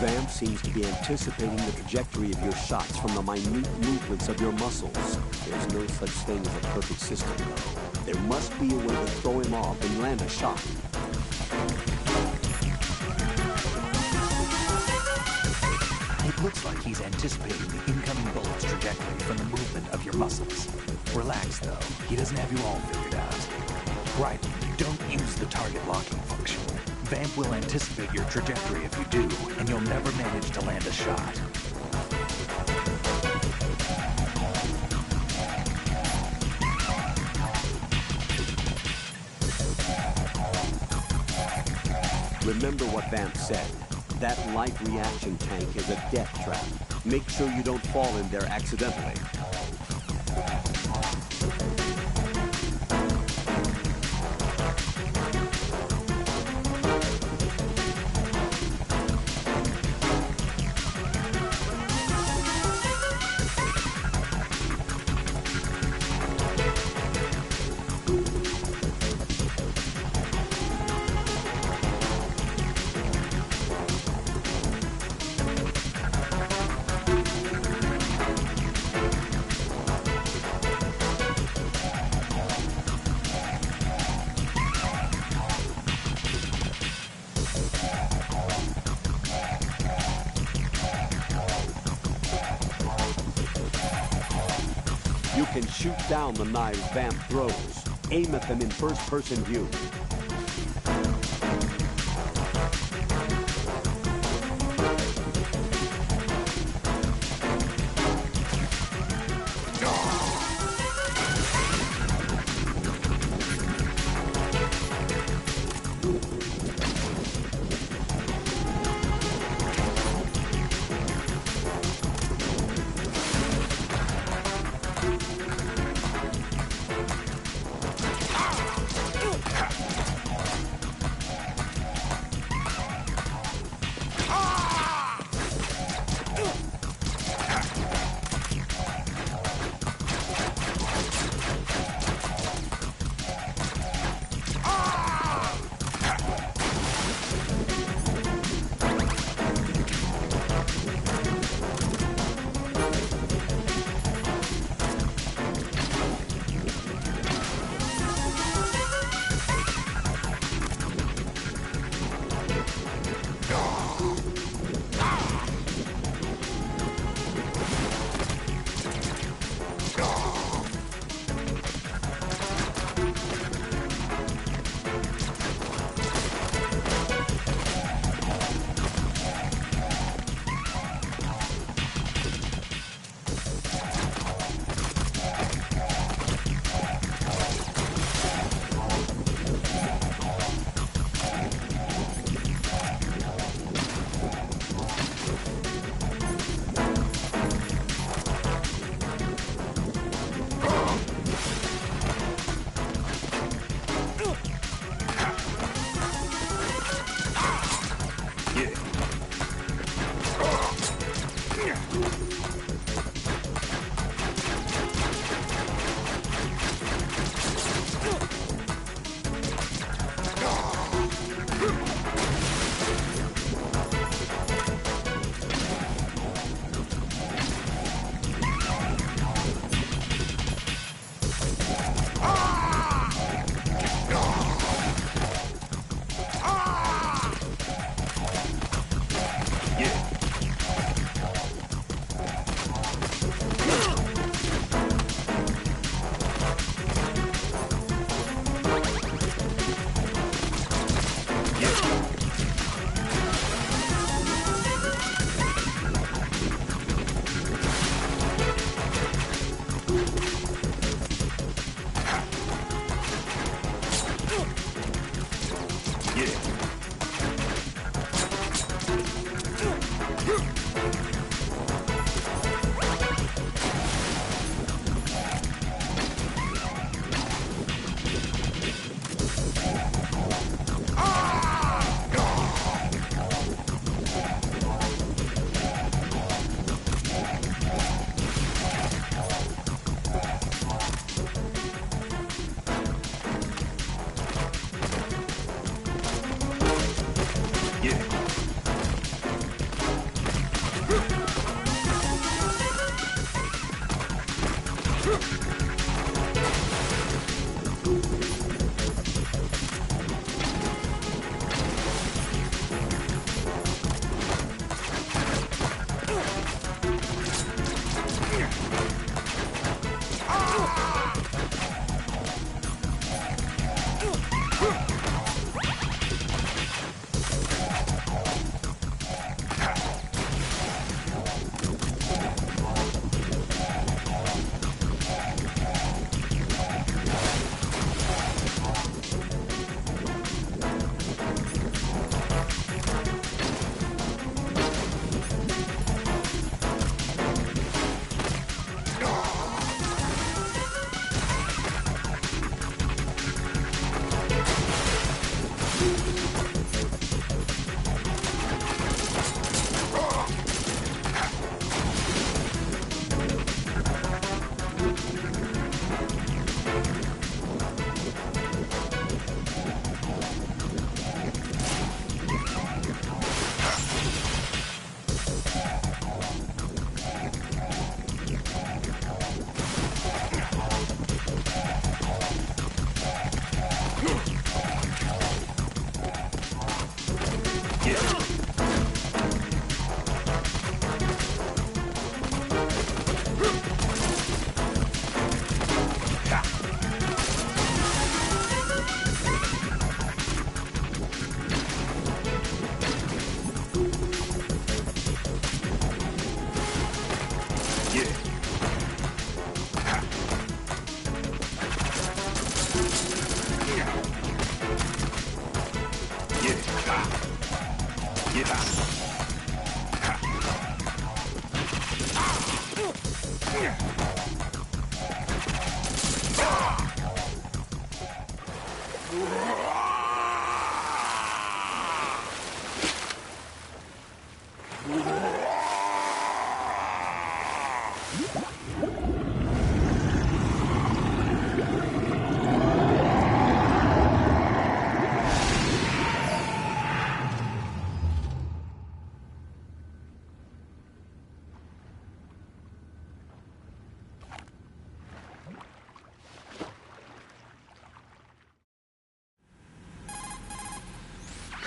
Vamp seems to be anticipating the trajectory of your shots from the minute movements of your muscles. There's no such thing as a perfect system, though. There must be a way to throw him off and land a shot. It looks like he's anticipating the incoming bullet's trajectory from the movement of your muscles. Relax, though. He doesn't have you all figured out. Right, don't use the target locking function. Vamp will anticipate your trajectory if you do, and you'll never manage to land a shot. Remember what Vamp said. That light reaction tank is a death trap. Make sure you don't fall in there accidentally. You can shoot down the knives Vamp throws. Aim at them in first-person view.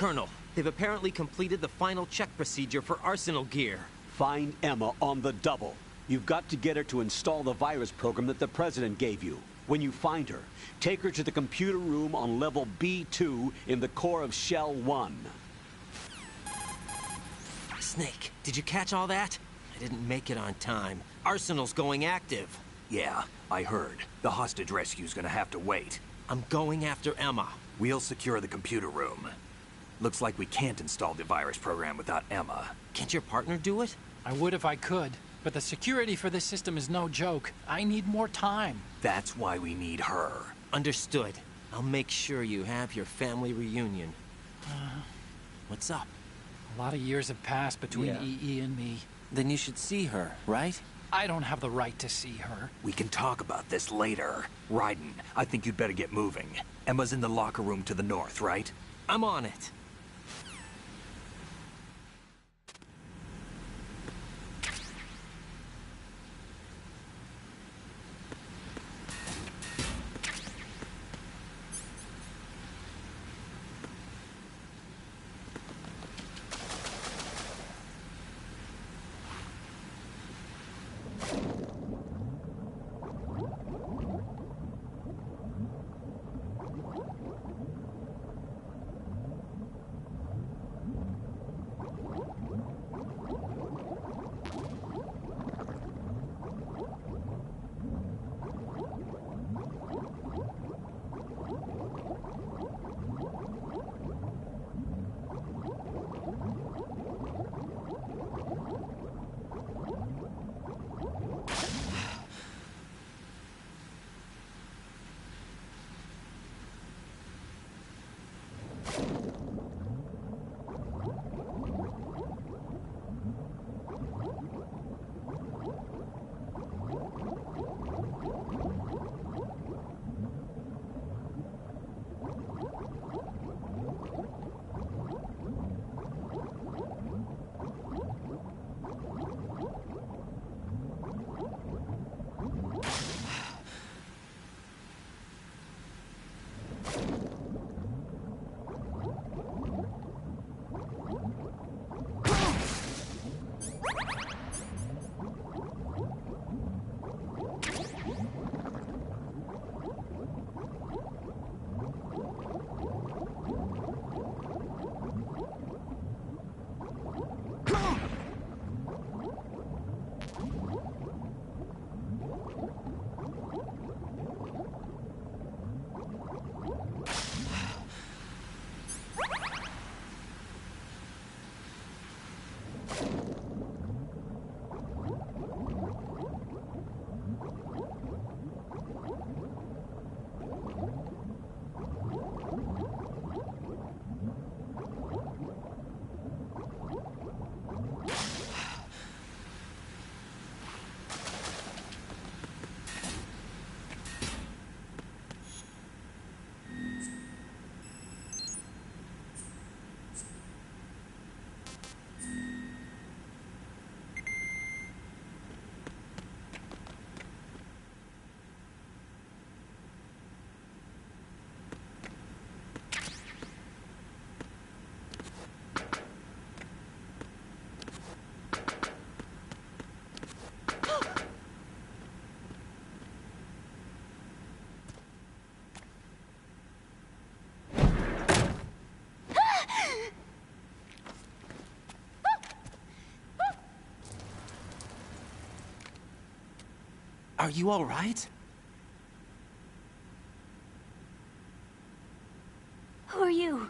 Colonel, they've apparently completed the final check procedure for arsenal gear. Find Emma on the double. You've got to get her to install the virus program that the President gave you. When you find her, take her to the computer room on level B2 in the core of Shell 1. Snake, did you catch all that? I didn't make it on time. Arsenal's going active. Yeah, I heard. The hostage rescue's gonna have to wait. I'm going after Emma. We'll secure the computer room. Looks like we can't install the virus program without Emma. Can't your partner do it? I would if I could, but the security for this system is no joke. I need more time. That's why we need her. Understood. I'll make sure you have your family reunion. What's up? A lot of years have passed between EE and me. Then you should see her, right? I don't have the right to see her. We can talk about this later. Raiden, I think you'd better get moving. Emma's in the locker room to the north, right? I'm on it. Are you all right? Who are you?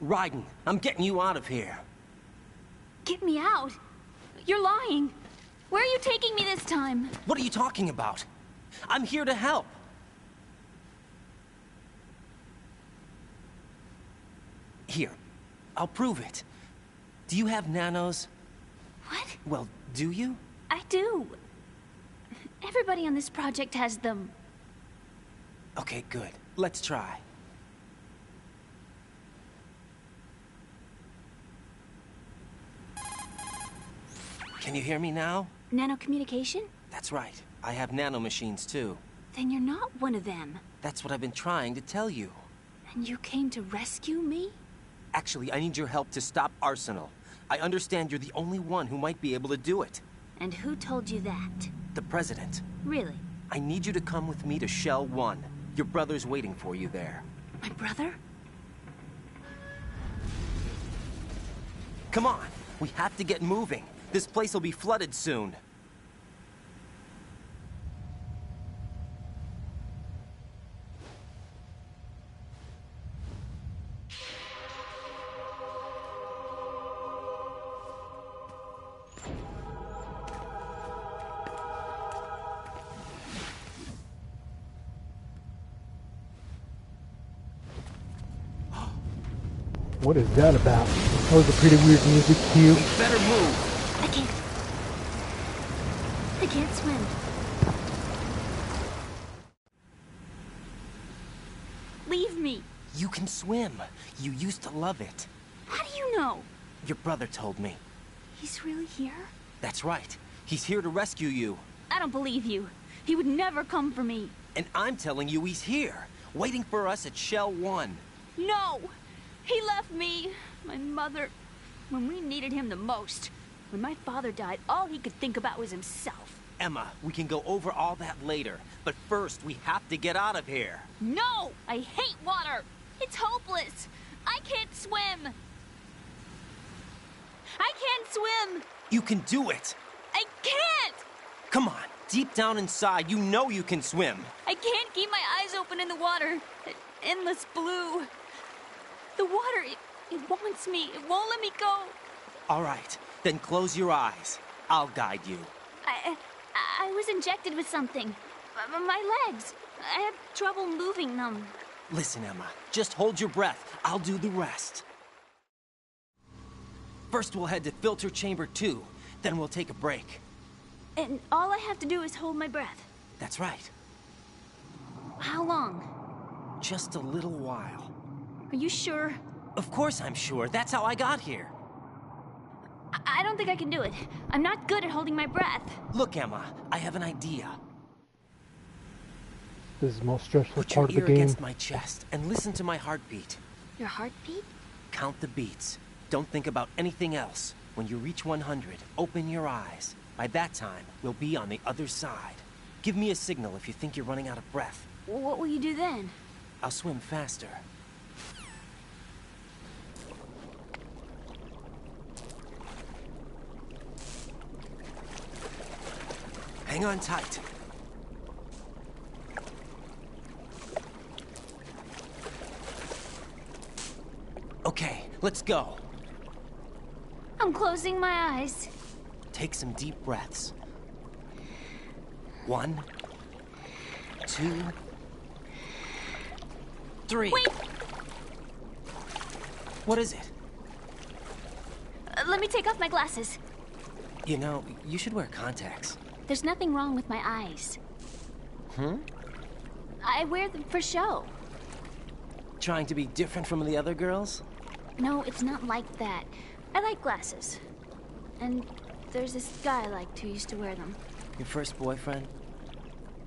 Raiden, I'm getting you out of here. Get me out. You're lying. Where are you taking me this time? What are you talking about? I'm here to help. Here, I'll prove it. Do you have nanos? What? Well, do you? I do. Everybody on this project has them. Okay, good. Let's try. Can you hear me now? Nanocommunication? That's right. I have nanomachines too. Then you're not one of them. That's what I've been trying to tell you. And you came to rescue me? Actually, I need your help to stop Arsenal. I understand you're the only one who might be able to do it. And who told you that? The President. Really? I need you to come with me to Shell 1. Your brother's waiting for you there. My brother? Come on! We have to get moving. This place will be flooded soon. What is that about? That was a pretty weird music cue. We better move! I can't swim. Leave me. You can swim. You used to love it. How do you know? Your brother told me. He's really here? That's right. He's here to rescue you. I don't believe you. He would never come for me. And I'm telling you he's here, waiting for us at Shell 1. No! He left me, my mother, when we needed him the most. When my father died, all he could think about was himself. Emma, we can go over all that later, but first we have to get out of here. No! I hate water! It's hopeless! I can't swim! I can't swim! You can do it! I can't! Come on, deep down inside, you know you can swim. I can't keep my eyes open in the water. Endless blue. The water, it wants me. It won't let me go. All right, then close your eyes. I'll guide you. I was injected with something. My legs. I have trouble moving them. Listen, Emma, just hold your breath. I'll do the rest. First, we'll head to Filter Chamber 2. Then we'll take a break. And all I have to do is hold my breath. That's right. How long? Just a little while. Are you sure? Of course I'm sure. That's how I got here. I don't think I can do it. I'm not good at holding my breath. Look, Emma, I have an idea. This is the most stressful Put your part of the ear game. against my chest and listen to my heartbeat. Your heartbeat? Count the beats. Don't think about anything else. When you reach 100, open your eyes. By that time, we'll be on the other side. Give me a signal if you think you're running out of breath. What will you do then? I'll swim faster. Hang on tight. Okay, let's go. I'm closing my eyes. Take some deep breaths. 1, 2, 3. Wait! What is it? Let me take off my glasses. You know, you should wear contacts. There's nothing wrong with my eyes. I wear them for show. Trying to be different from the other girls? No, it's not like that. I like glasses. And there's this guy I liked who used to wear them. Your first boyfriend?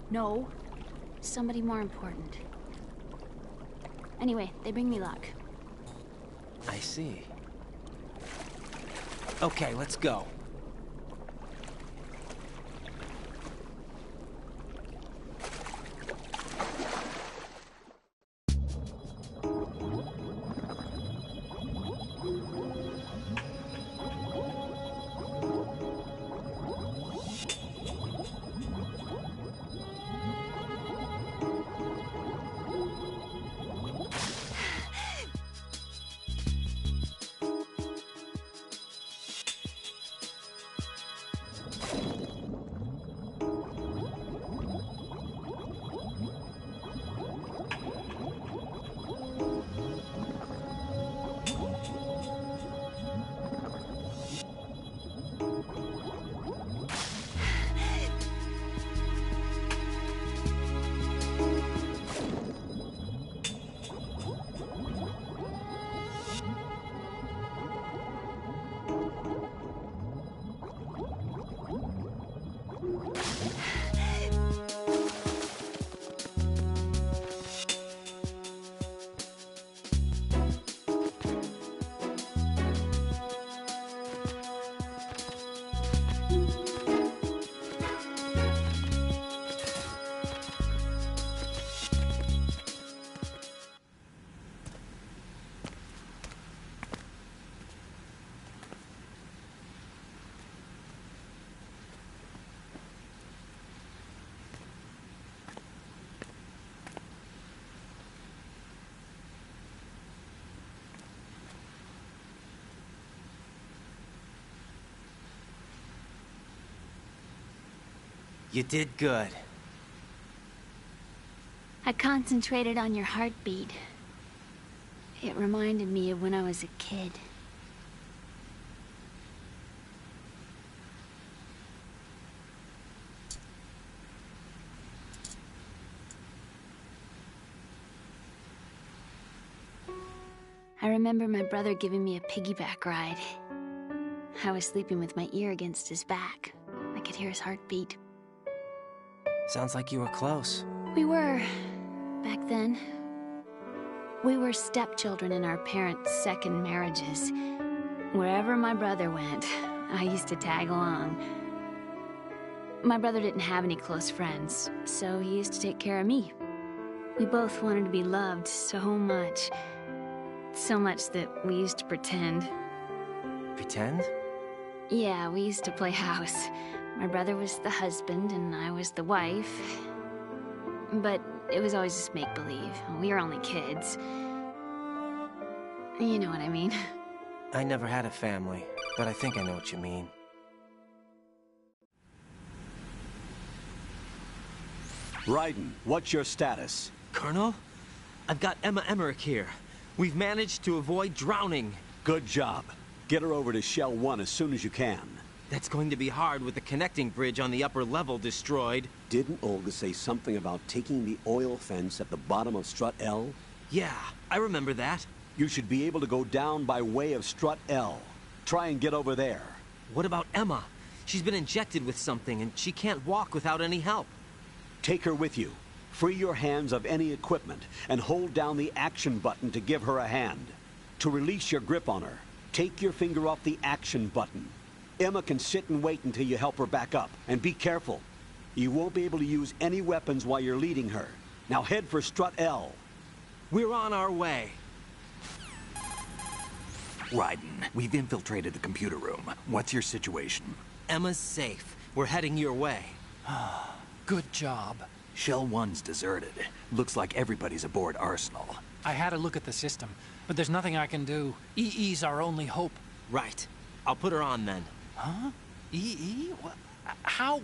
No. Somebody more important. Anyway, they bring me luck. I see. Okay, let's go. You did good. I concentrated on your heartbeat. It reminded me of when I was a kid. I remember my brother giving me a piggyback ride. I was sleeping with my ear against his back. I could hear his heartbeat. Sounds like you were close. We were, back then. We were stepchildren in our parents' second marriages. Wherever my brother went, I used to tag along. My brother didn't have any close friends, so he used to take care of me. We both wanted to be loved so much. So much that we used to pretend. Pretend? Yeah, we used to play house. My brother was the husband and I was the wife. But it was always just make-believe. We were only kids. You know what I mean. I never had a family, but I think I know what you mean. Raiden, what's your status? Colonel? I've got Emmerich here. We've managed to avoid drowning. Good job. Get her over to Shell 1 as soon as you can. That's going to be hard with the connecting bridge on the upper level destroyed. Didn't Olga say something about taking the oil fence at the bottom of Strut L? Yeah, I remember that. You should be able to go down by way of Strut L. Try and get over there. What about Emma? She's been injected with something and she can't walk without any help. Take her with you. Free your hands of any equipment and hold down the action button to give her a hand. To release your grip on her, take your finger off the action button. Emma can sit and wait until you help her back up. And be careful. You won't be able to use any weapons while you're leading her. Now head for Strut L. We're on our way. Raiden, we've infiltrated the computer room. What's your situation? Emma's safe. We're heading your way. Good job. Shell 1's deserted. Looks like everybody's aboard Arsenal. I had a look at the system, but there's nothing I can do. EE's our only hope. Right. I'll put her on then. Huh? EE? What? How?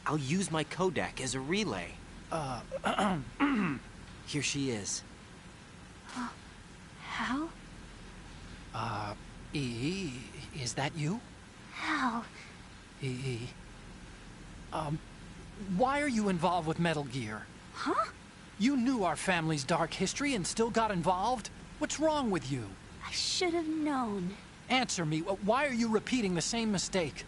I'll use my codec as a relay. Here she is. Hal? EE, is that you? Hal? EE. Why are you involved with Metal Gear? Huh? You knew our family's dark history and still got involved? What's wrong with you? I should have known. Answer me. Why are you repeating the same mistake?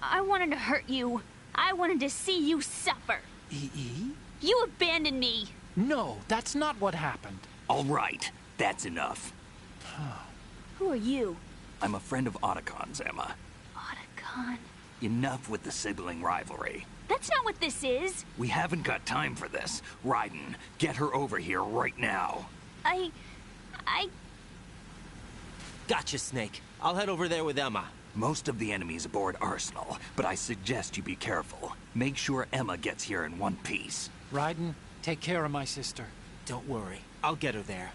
I wanted to hurt you. I wanted to see you suffer. EE? You abandoned me. No, that's not what happened. All right, that's enough. Who are you? I'm a friend of Otacon's, Emma. Otacon? Enough with the sibling rivalry. That's not what this is. We haven't got time for this. Raiden, get her over here right now. I... Gotcha, Snake. I'll head over there with Emma. Most of the enemy's aboard Arsenal, but I suggest you be careful. Make sure Emma gets here in one piece. Raiden, take care of my sister. Don't worry. I'll get her there.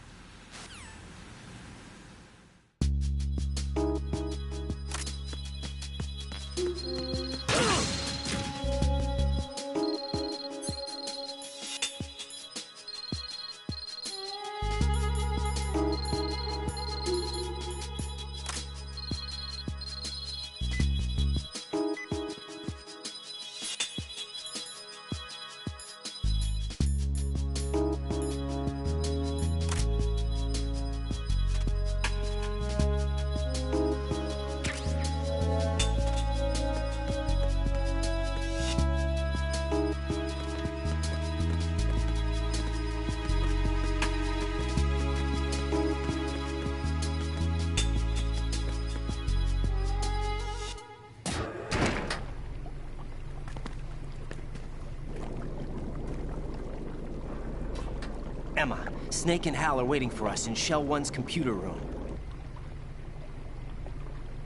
Emma, Snake and Hal are waiting for us in Shell 1's computer room.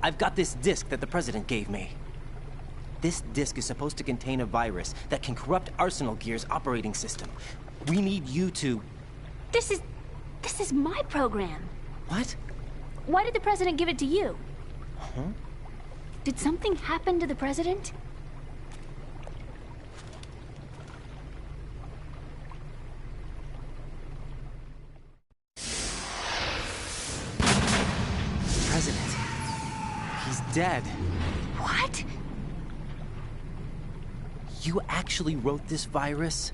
I've got this disk that the President gave me. This disk is supposed to contain a virus that can corrupt Arsenal Gear's operating system. We need you to... This is my program. What? Why did the President give it to you? Huh? Did something happen to the President? dead. What? You actually wrote this virus?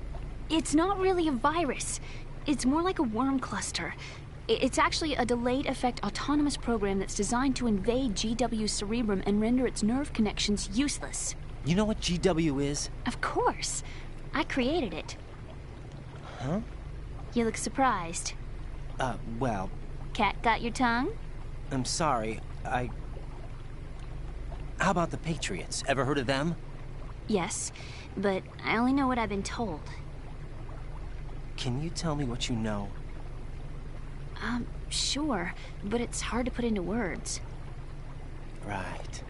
It's not really a virus. It's more like a worm cluster. It's actually a delayed effect autonomous program that's designed to invade GW's cerebrum and render its nerve connections useless. You know what GW is? Of course. I created it. Huh? You look surprised. Well... Cat got your tongue? I'm sorry, How about the Patriots? Ever heard of them? Yes, but I only know what I've been told. Can you tell me what you know? Sure, but it's hard to put into words. Right.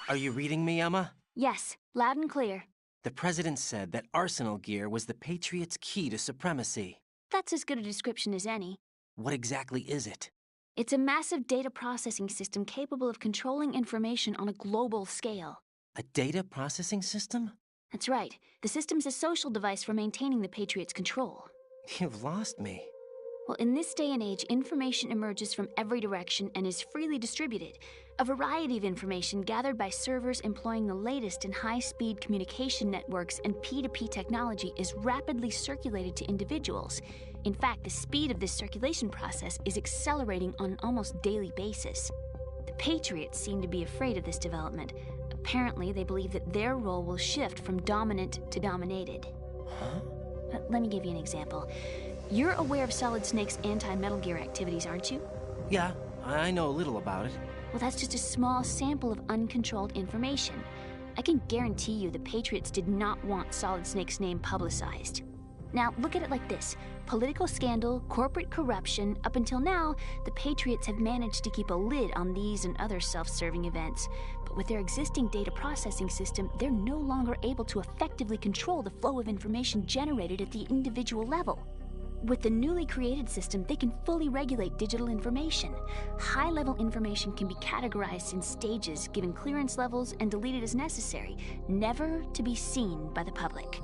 Are you reading me, Emma? Yes, loud and clear. The President said that Arsenal gear was the Patriots' key to supremacy. That's as good a description as any. What exactly is it? It's a massive data processing system capable of controlling information on a global scale. A data processing system? That's right. The system's a social device for maintaining the Patriots' control. You've lost me. Well, in this day and age, information emerges from every direction and is freely distributed. A variety of information gathered by servers employing the latest in high-speed communication networks and P2P technology is rapidly circulated to individuals. In fact, the speed of this circulation process is accelerating on an almost daily basis. The Patriots seem to be afraid of this development. Apparently, they believe that their role will shift from dominant to dominated. Huh? Let me give you an example. You're aware of Solid Snake's anti-Metal Gear activities, aren't you? Yeah, I know a little about it. Well, that's just a small sample of uncontrolled information. I can guarantee you the Patriots did not want Solid Snake's name publicized. Now, look at it like this. Political scandal, corporate corruption, up until now, the Patriots have managed to keep a lid on these and other self-serving events. But with their existing data processing system, they're no longer able to effectively control the flow of information generated at the individual level. With the newly created system, they can fully regulate digital information. High-level information can be categorized in stages, given clearance levels, and deleted as necessary, never to be seen by the public.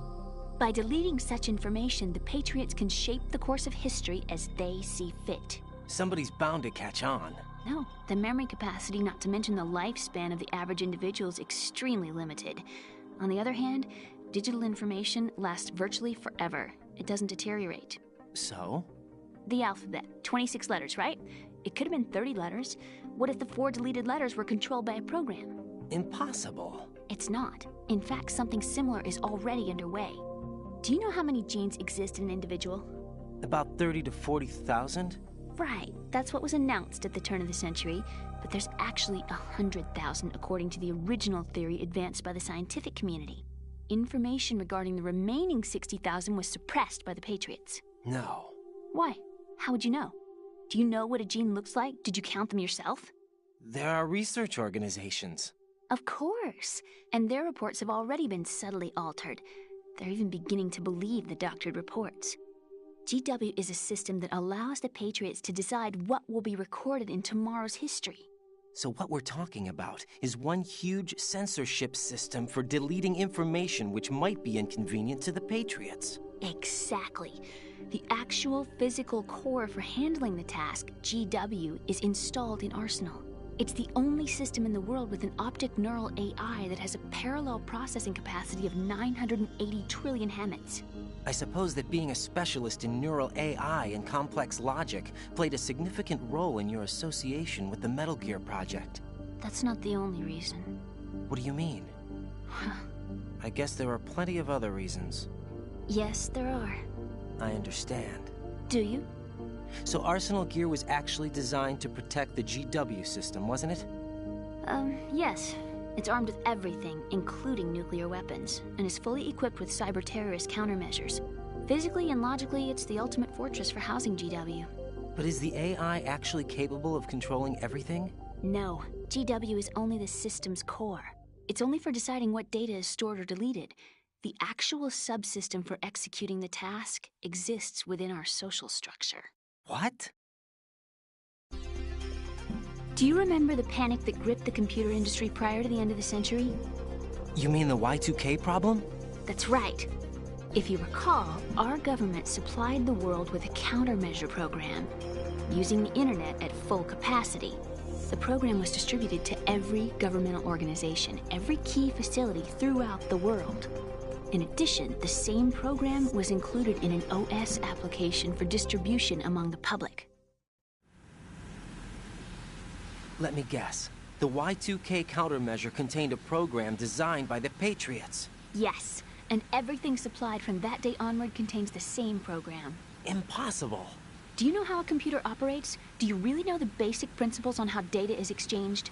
By deleting such information, the Patriots can shape the course of history as they see fit. Somebody's bound to catch on. No, the memory capacity, not to mention the lifespan of the average individual, is extremely limited. On the other hand, digital information lasts virtually forever. It doesn't deteriorate. So? The alphabet, 26 letters, right? It could have been 30 letters. What if the 4 deleted letters were controlled by a program? Impossible. It's not. In fact, something similar is already underway. Do you know how many genes exist in an individual? About 30 to 40,000? Right. That's what was announced at the turn of the century. But there's actually 100,000 according to the original theory advanced by the scientific community. Information regarding the remaining 60,000 was suppressed by the Patriots. No. Why? How would you know? Do you know what a gene looks like? Did you count them yourself? There are research organizations. Of course. And their reports have already been subtly altered. They're even beginning to believe the doctored reports. GW is a system that allows the Patriots to decide what will be recorded in tomorrow's history. So what we're talking about is one huge censorship system for deleting information which might be inconvenient to the Patriots. Exactly. The actual physical core for handling the task, GW, is installed in Arsenal. It's the only system in the world with an optic neural AI that has a parallel processing capacity of 980 trillion Hammets. I suppose that being a specialist in neural AI and complex logic played a significant role in your association with the Metal Gear project. That's not the only reason. What do you mean? I guess there are plenty of other reasons. Yes, there are. I understand. Do you? So Arsenal gear was actually designed to protect the GW system, wasn't it? Yes. It's armed with everything, including nuclear weapons, and is fully equipped with cyber-terrorist countermeasures. Physically and logically, it's the ultimate fortress for housing GW. But is the AI actually capable of controlling everything? No. GW is only the system's core. It's only for deciding what data is stored or deleted. The actual subsystem for executing the task exists within our social structure. What? Do you remember the panic that gripped the computer industry prior to the end of the century? You mean the Y2K problem? That's right. If you recall, our government supplied the world with a countermeasure program. using the internet at full capacity. The program was distributed to every governmental organization, every key facility throughout the world. In addition, the same program was included in an OS application for distribution among the public. Let me guess. The Y2K countermeasure contained a program designed by the Patriots. Yes, and everything supplied from that day onward contains the same program. Impossible. Do you know how a computer operates? Do you really know the basic principles on how data is exchanged?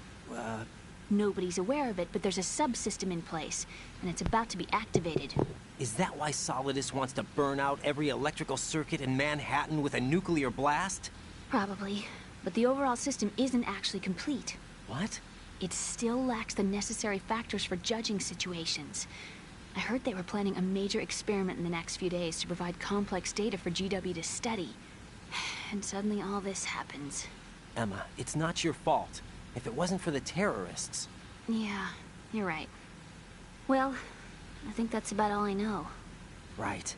Nobody's aware of it, but there's a subsystem in place, and it's about to be activated. Is that why Solidus wants to burn out every electrical circuit in Manhattan with a nuclear blast? Probably, but the overall system isn't actually complete. What? It still lacks the necessary factors for judging situations. I heard they were planning a major experiment in the next few days to provide complex data for GW to study. And suddenly all this happens. Emma, it's not your fault. If it wasn't for the terrorists... Yeah, you're right. Well, I think that's about all I know. Right.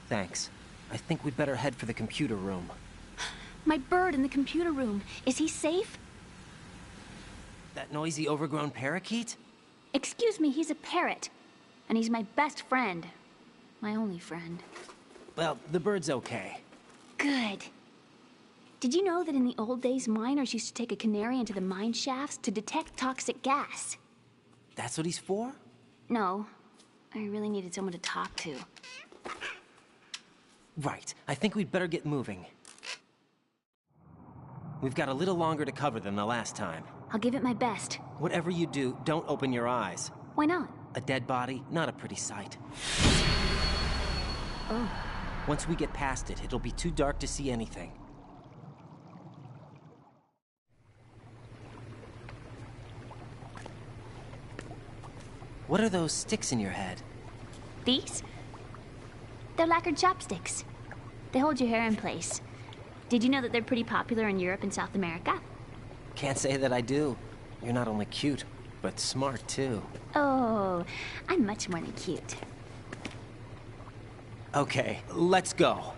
Thanks. I think we'd better head for the computer room. My bird in the computer room. Is he safe? That noisy, overgrown parakeet? Excuse me, he's a parrot. And he's my best friend. My only friend. Well, the bird's okay. Good. Did you know that in the old days, miners used to take a canary into the mine shafts to detect toxic gas? That's what he's for? No. I really needed someone to talk to. Right. I think we'd better get moving. We've got a little longer to cover than the last time. I'll give it my best. Whatever you do, don't open your eyes. Why not? A dead body, not a pretty sight. Oh. Once we get past it, it'll be too dark to see anything. What are those sticks in your head? These? They're lacquered chopsticks. They hold your hair in place. Did you know that they're pretty popular in Europe and South America? Can't say that I do. You're not only cute, but smart too. Oh, I'm much more than cute. Okay, let's go.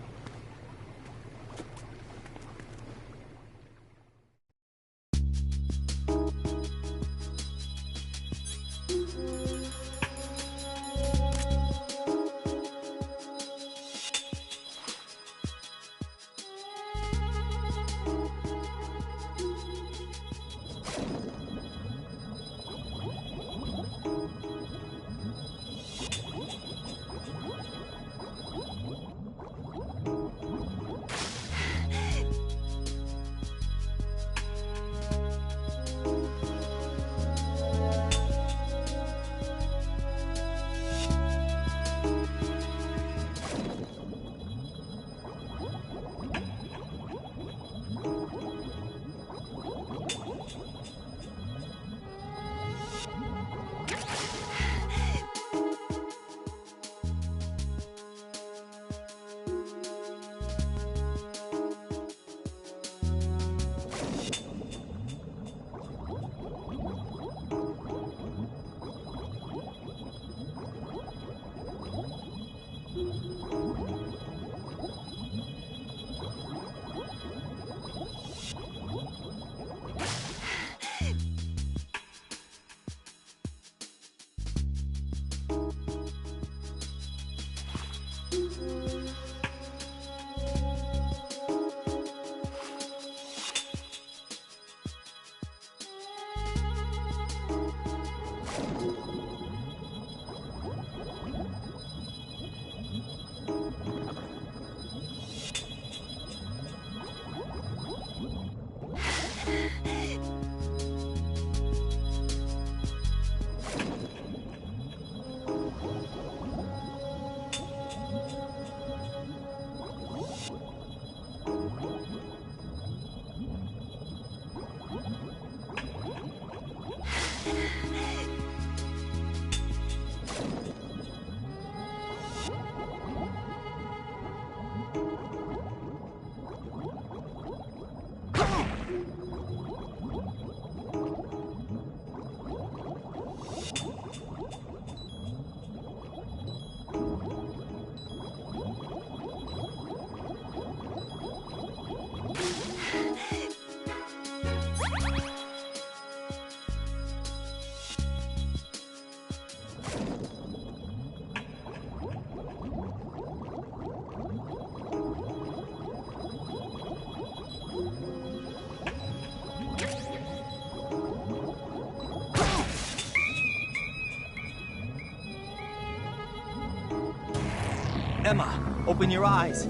Emma, open your eyes.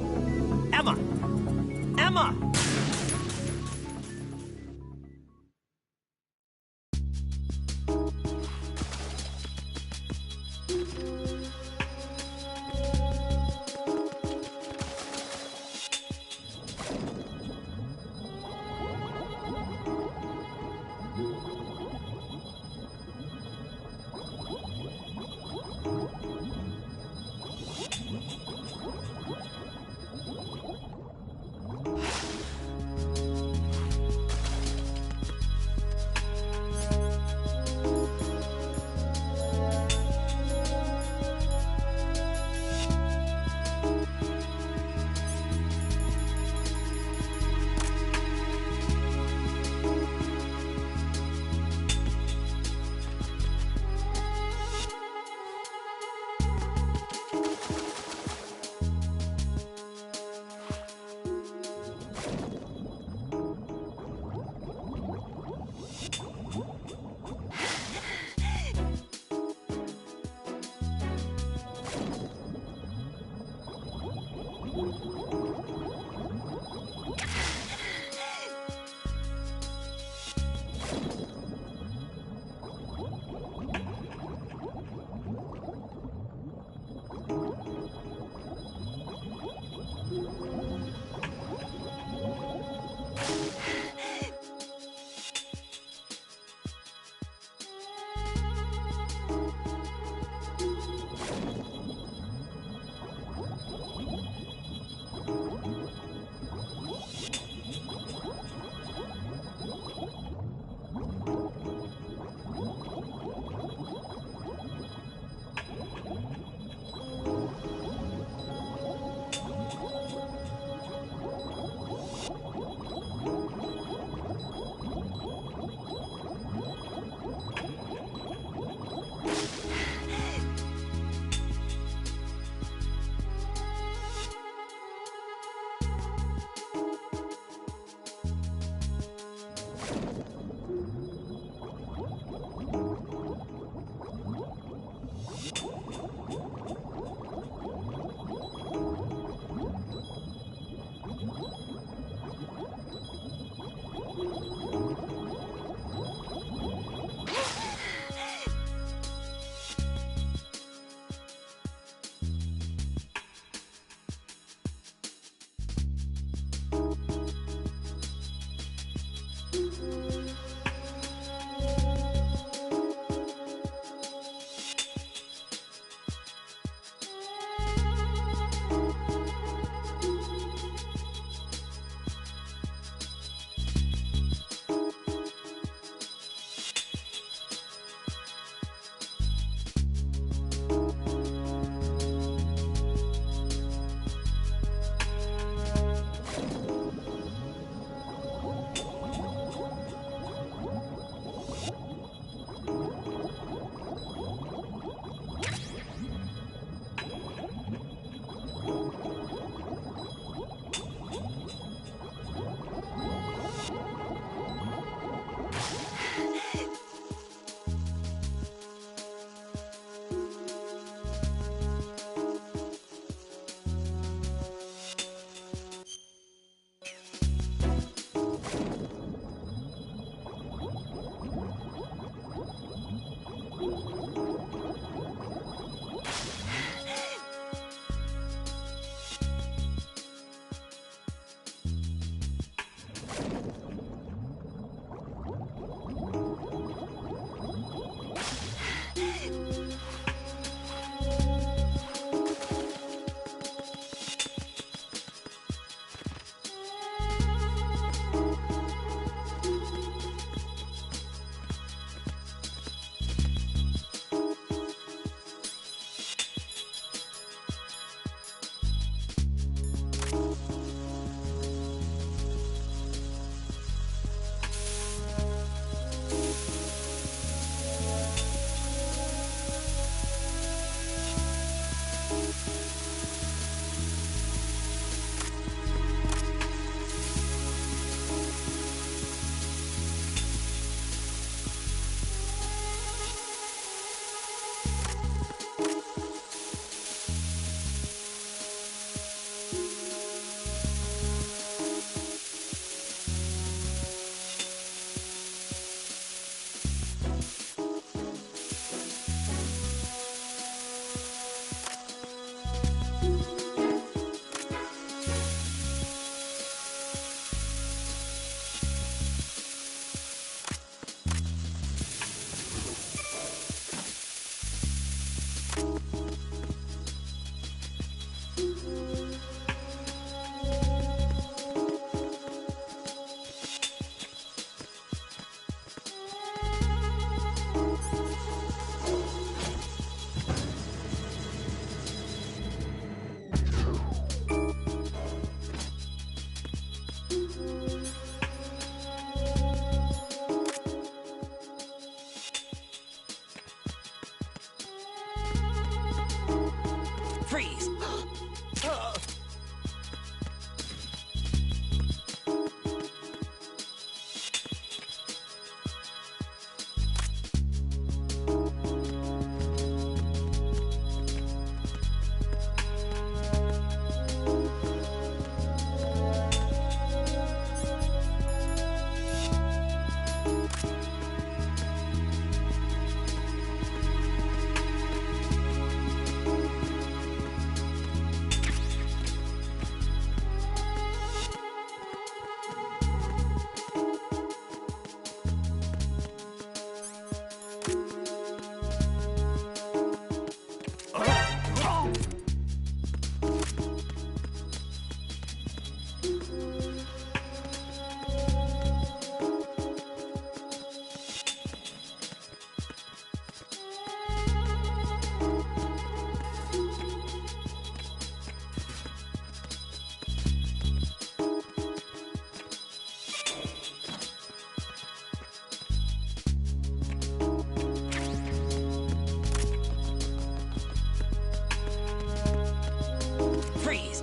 Emma! Emma! Freeze! Freeze!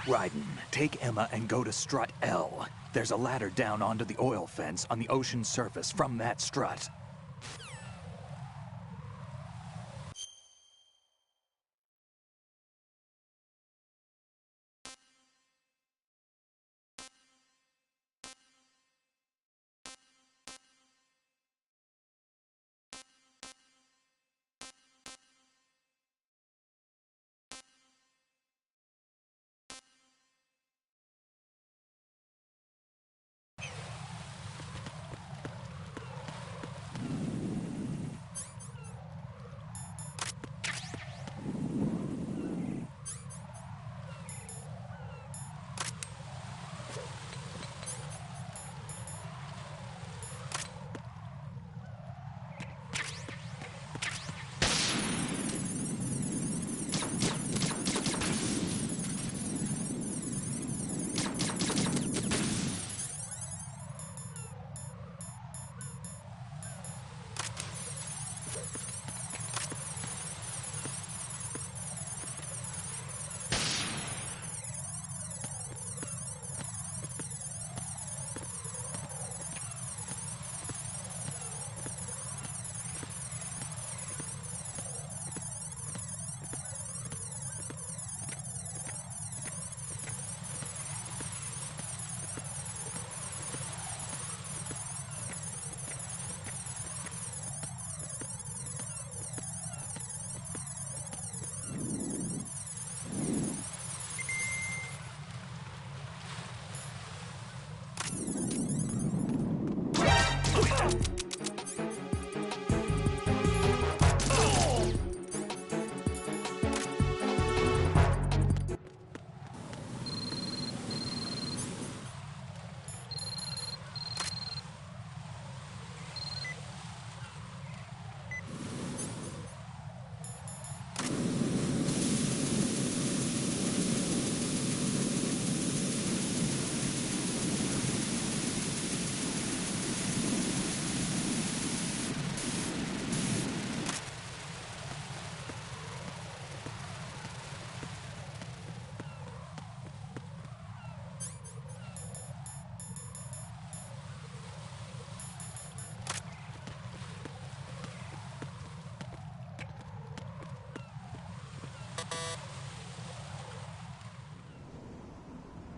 Raiden, take Emma and go to strut L. There's a ladder down onto the oil fence on the ocean surface from that strut.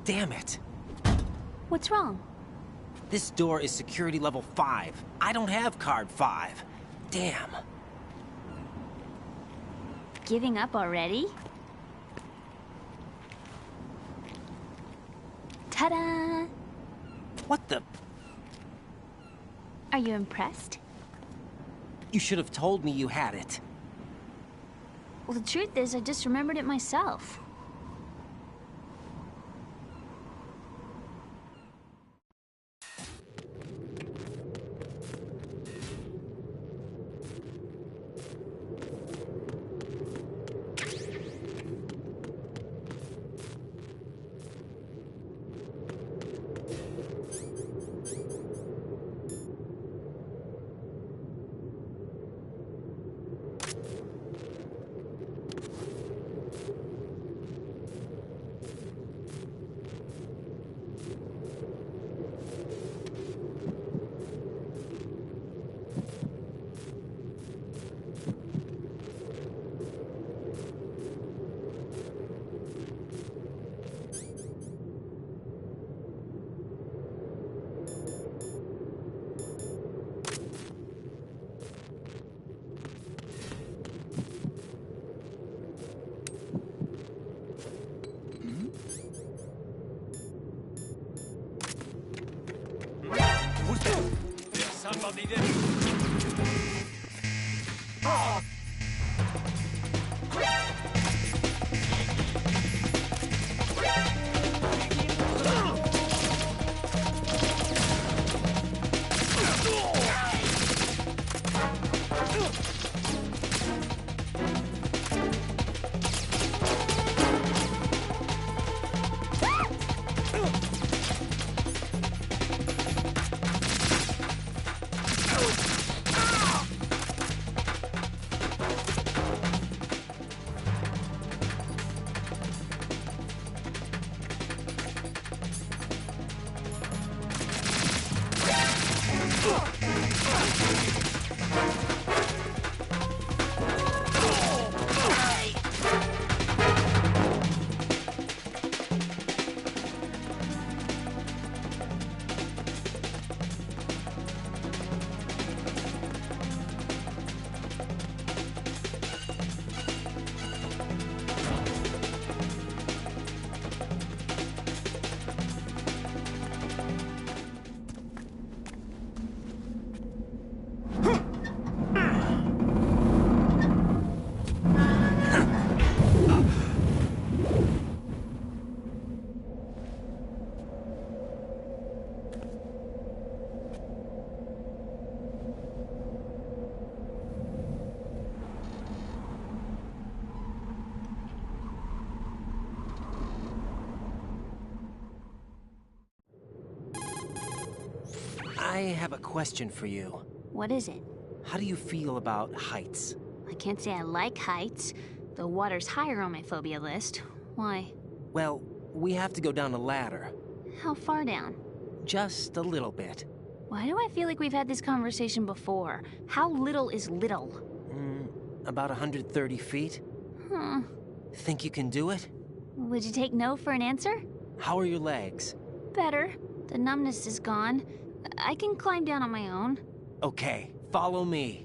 Damn it. What's wrong? This door is security level 5. I don't have card 5. Damn. Giving up already? Ta-da! What the? Are you impressed? You should have told me you had it. Well, the truth is, I just remembered it myself. I have a question for you. What is it? How do you feel about heights? I can't say I like heights. The water's higher on my phobia list. Why? Well, we have to go down a ladder. How far down? Just a little bit. Why do I feel like we've had this conversation before? How little is little? About 130 feet. Huh. Think you can do it? Would you take no for an answer? How are your legs? Better. The numbness is gone. I can climb down on my own. Okay, follow me.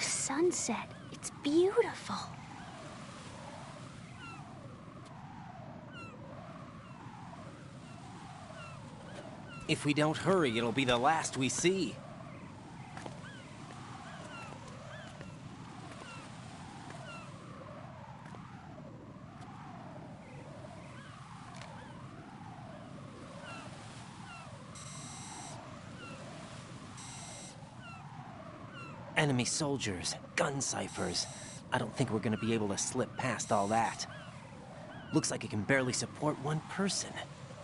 Sunset. It's beautiful. If we don't hurry, it'll be the last we see. Enemy soldiers, gun ciphers. I don't think we're gonna be able to slip past all that. Looks like it can barely support one person.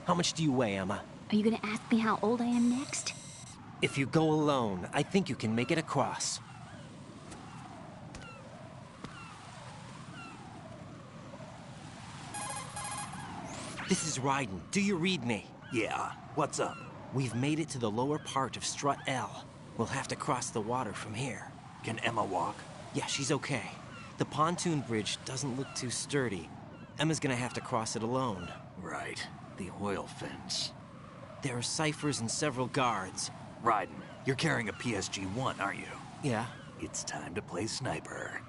How much do you weigh, Emma? Are you gonna ask me how old I am next? If you go alone, I think you can make it across. This is Raiden. Do you read me? Yeah, what's up? We've made it to the lower part of Strut L. We'll have to cross the water from here. Can Emma walk? Yeah, she's okay. The pontoon bridge doesn't look too sturdy. Emma's gonna have to cross it alone. Right, the oil fence. There are ciphers and several guards. Raiden, you're carrying a PSG-1, aren't you? Yeah, It's time to play sniper.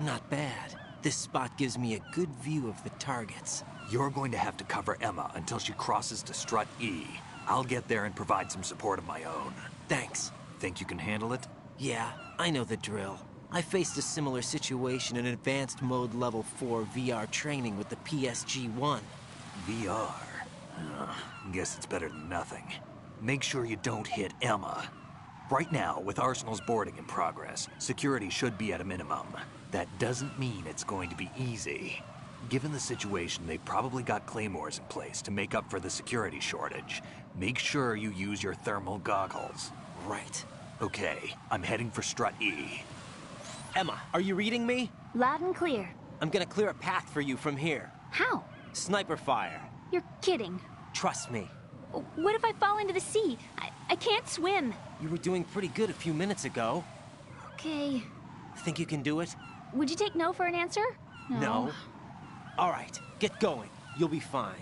not bad. This spot gives me a good view of the targets. You're going to have to cover Emma until she crosses to Strut E. I'll get there and provide some support of my own. Thanks. Think you can handle it? Yeah, I know the drill. I faced a similar situation in Advanced Mode Level 4 VR training with the PSG-1. VR? Guess it's better than nothing. Make sure you don't hit Emma. Right now, with Arsenal's boarding in progress, security should be at a minimum. That doesn't mean it's going to be easy. Given the situation, they've probably got claymores in place to make up for the security shortage. Make sure you use your thermal goggles. Right. Okay, I'm heading for Strut E. Emma, are you reading me? Loud and clear. I'm gonna clear a path for you from here. How? Sniper fire. You're kidding. Trust me. What if I fall into the sea? I can't swim. You were doing pretty good a few minutes ago. Okay. Think you can do it? Would you take no for an answer? No. All right, get going. You'll be fine.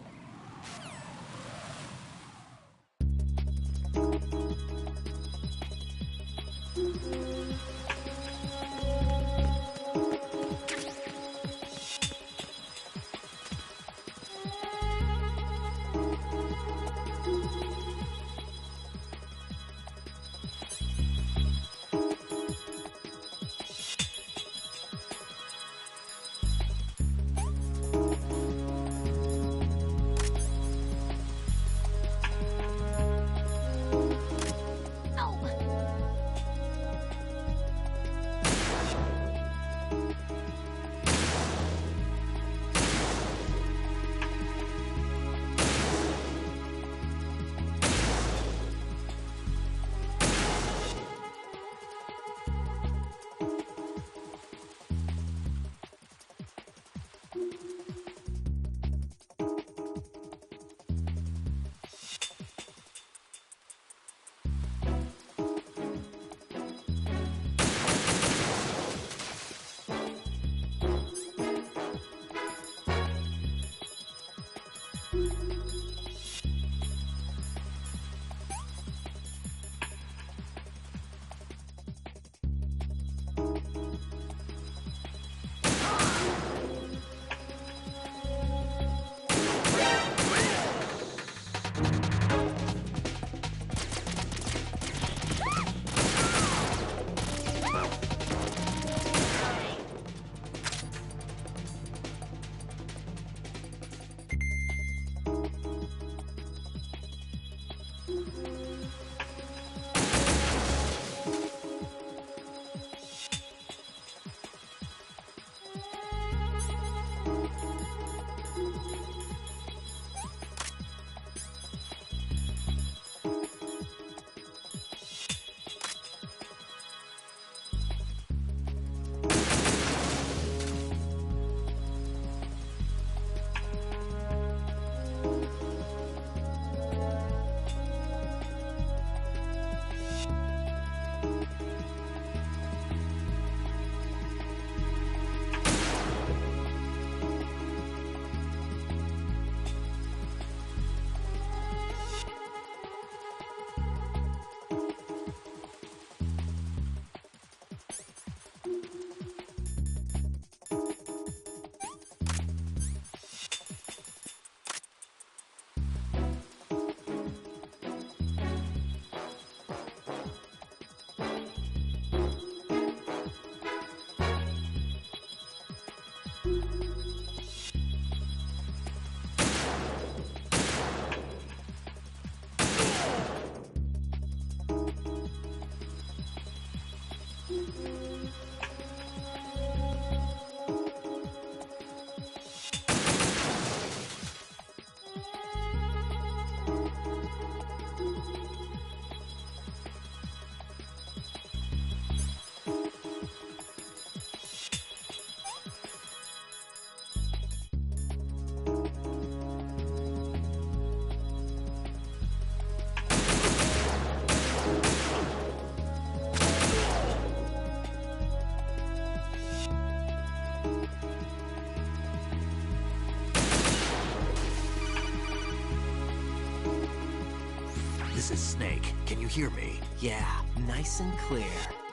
This is Snake. Can you hear me? Yeah, nice and clear.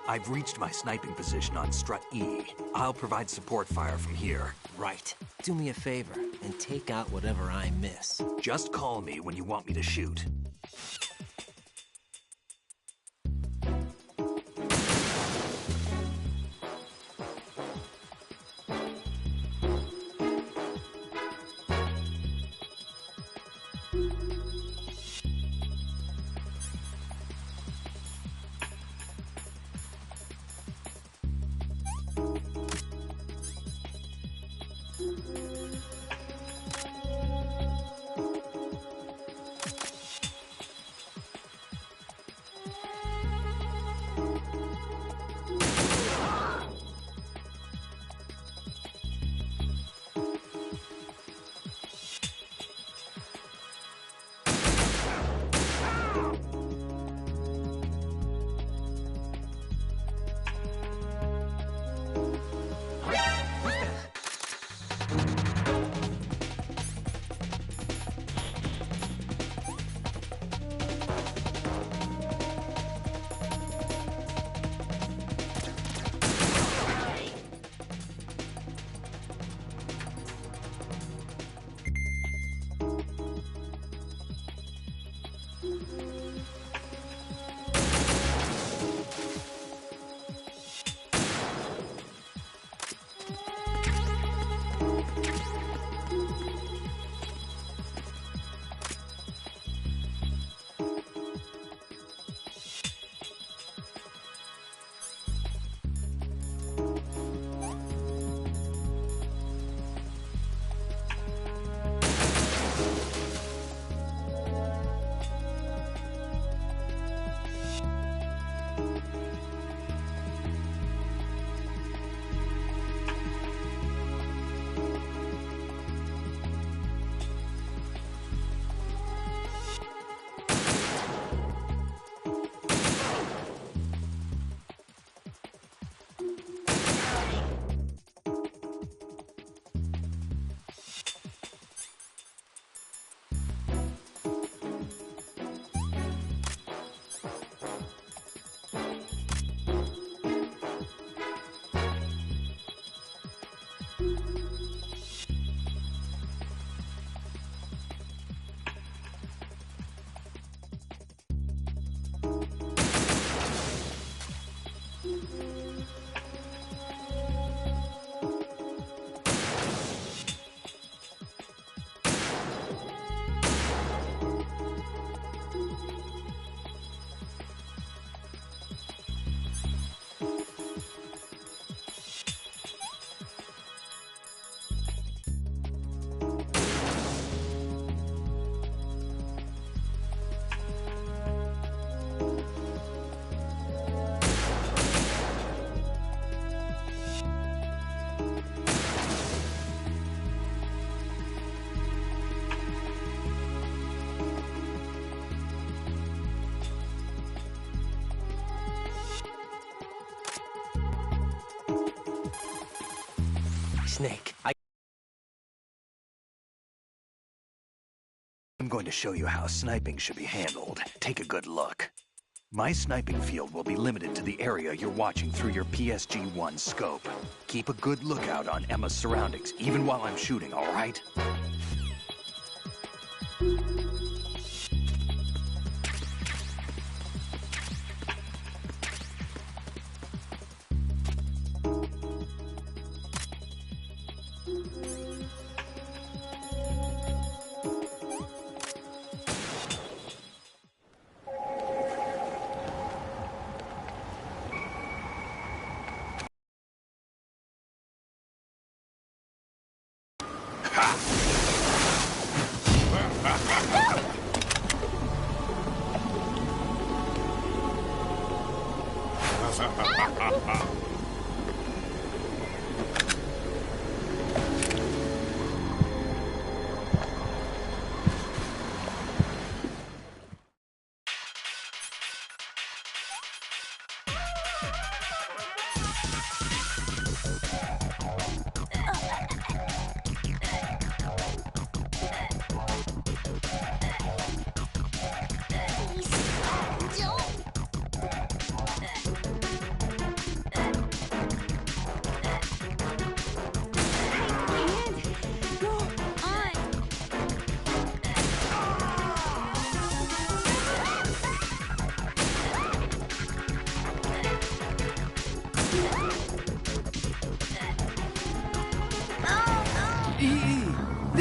I've reached my sniping position on Strut E. I'll provide support fire from here. Right. Do me a favor and take out whatever I miss. Just call me when you want me to shoot. Snake, I'm going to show you how sniping should be handled. Take a good look. My sniping field will be limited to the area you're watching through your PSG-1 scope. Keep a good lookout on Emma's surroundings, even while I'm shooting, all right?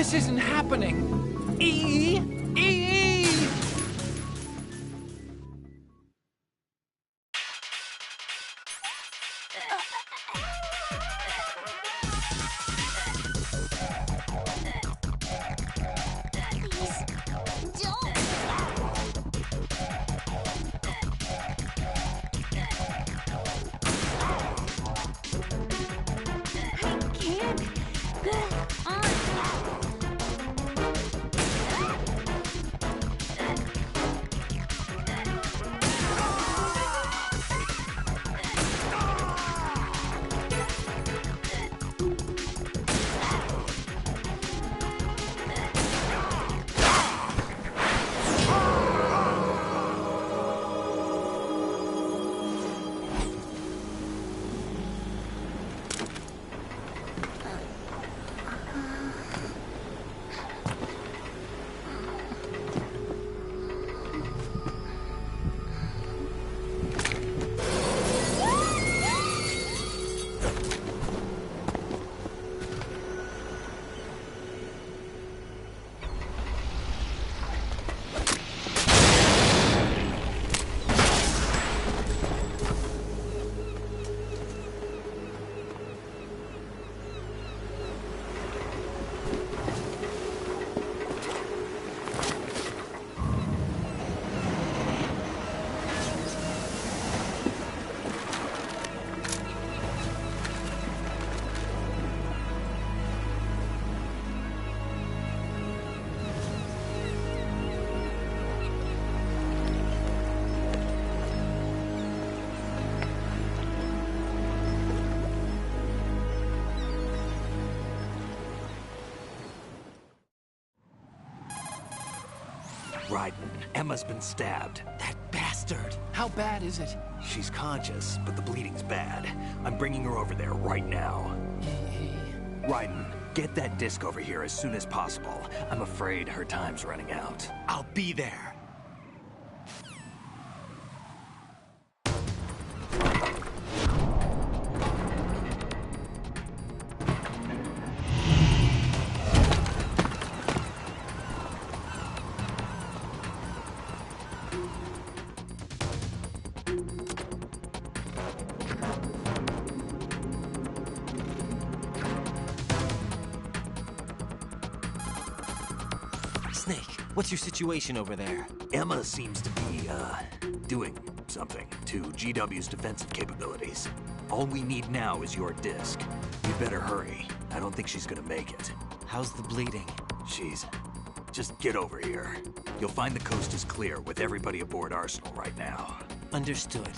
This isn't happening! E! Raiden, Emma's been stabbed. That bastard! How bad is it? She's conscious, but the bleeding's bad. I'm bringing her over there right now. Raiden, get that disc over here as soon as possible. I'm afraid her time's running out. I'll be there. What's your situation over there? Emma seems to be, doing something to GW's defensive capabilities. All we need now is your disc. You better hurry. I don't think she's gonna make it. How's the bleeding? Just get over here. You'll find the coast is clear with everybody aboard Arsenal right now. Understood.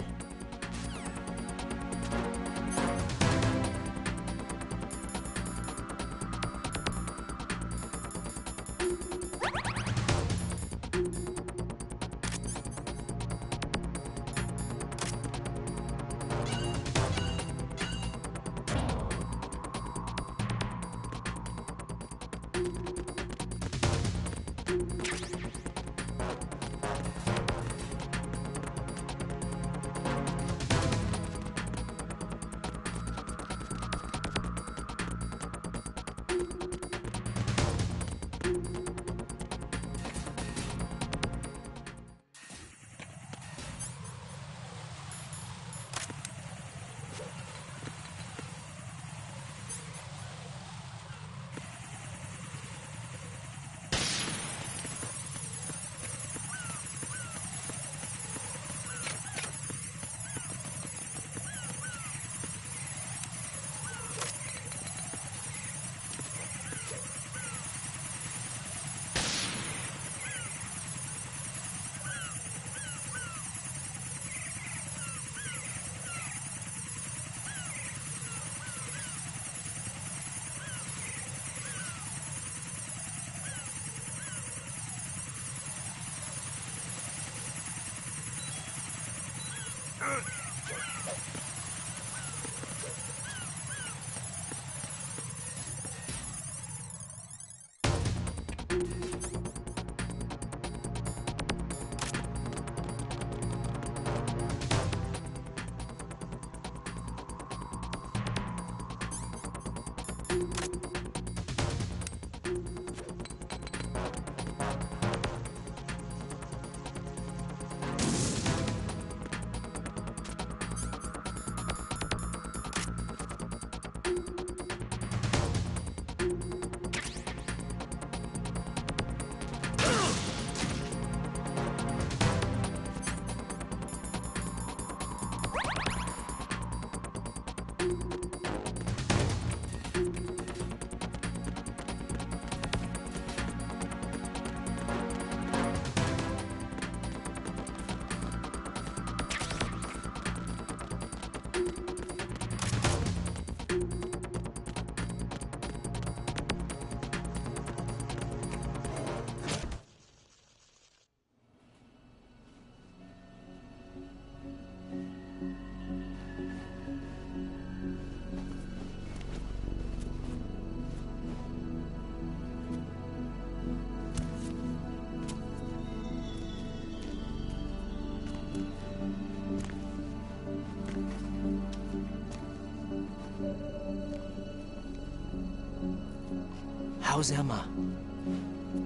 How's Emma?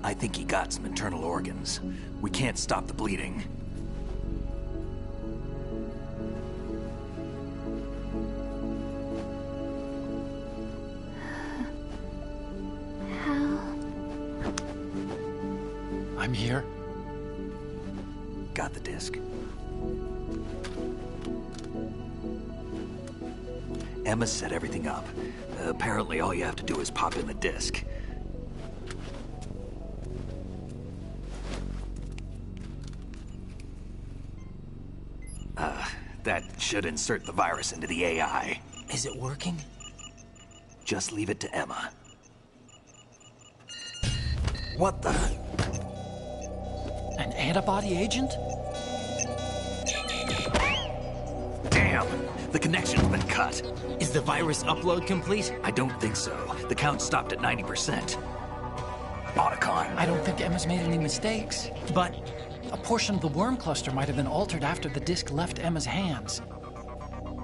I think he got some internal organs. We can't stop the bleeding. I'm here. Got the disc. Emma set everything up. Apparently all you have to do is pop in the disc. That should insert the virus into the AI. Is it working? Just leave it to Emma. What the? An antibody agent? Damn! The connection's been cut. Is the virus upload complete? I don't think so. The count stopped at 90%. Otacon. I don't think Emma's made any mistakes. But A portion of the worm cluster might have been altered after the disc left Emma's hands.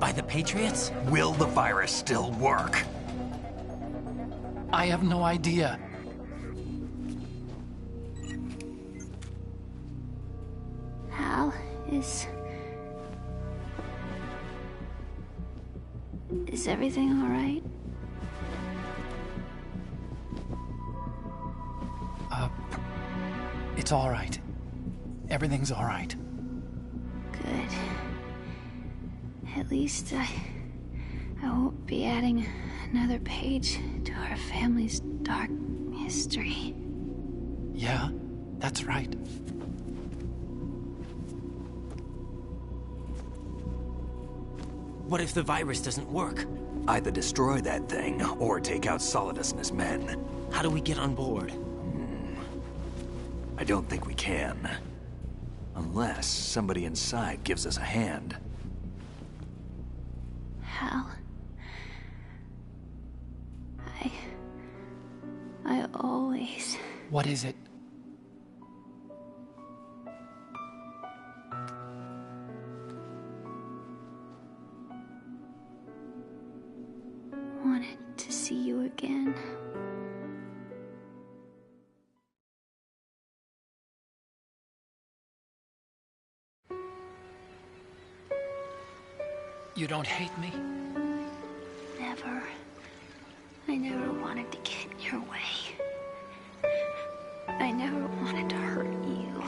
by the Patriots? Will the virus still work? I have no idea. Hal, is everything all right? It's all right. Everything's all right. Good. At least I won't be adding another page to our family's dark history. Yeah, that's right. What if the virus doesn't work? Either destroy that thing, or take out Solidus and his men. How do we get on board? I don't think we can. Unless somebody inside gives us a hand. Hal, I always... What is it? wanted to see you again. You don't hate me? Never. I never wanted to get in your way. I never wanted to hurt you.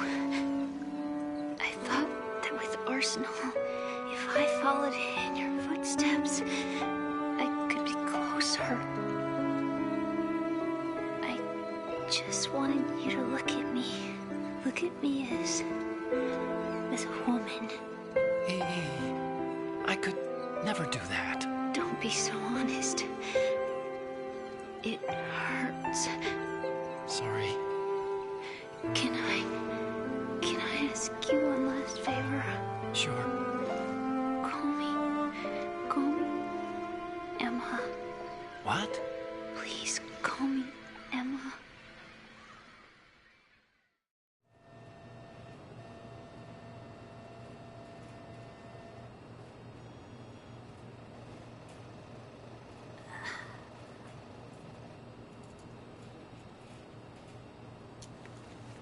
I thought that with Arsenal, if I followed in your footsteps, I could be closer. I just wanted you to look at me. Look at me as a woman. Hey, I could never do that. Don't be so honest. It hurts. Sorry. Can I ask you one last favor? Sure. What? Please call me Emma.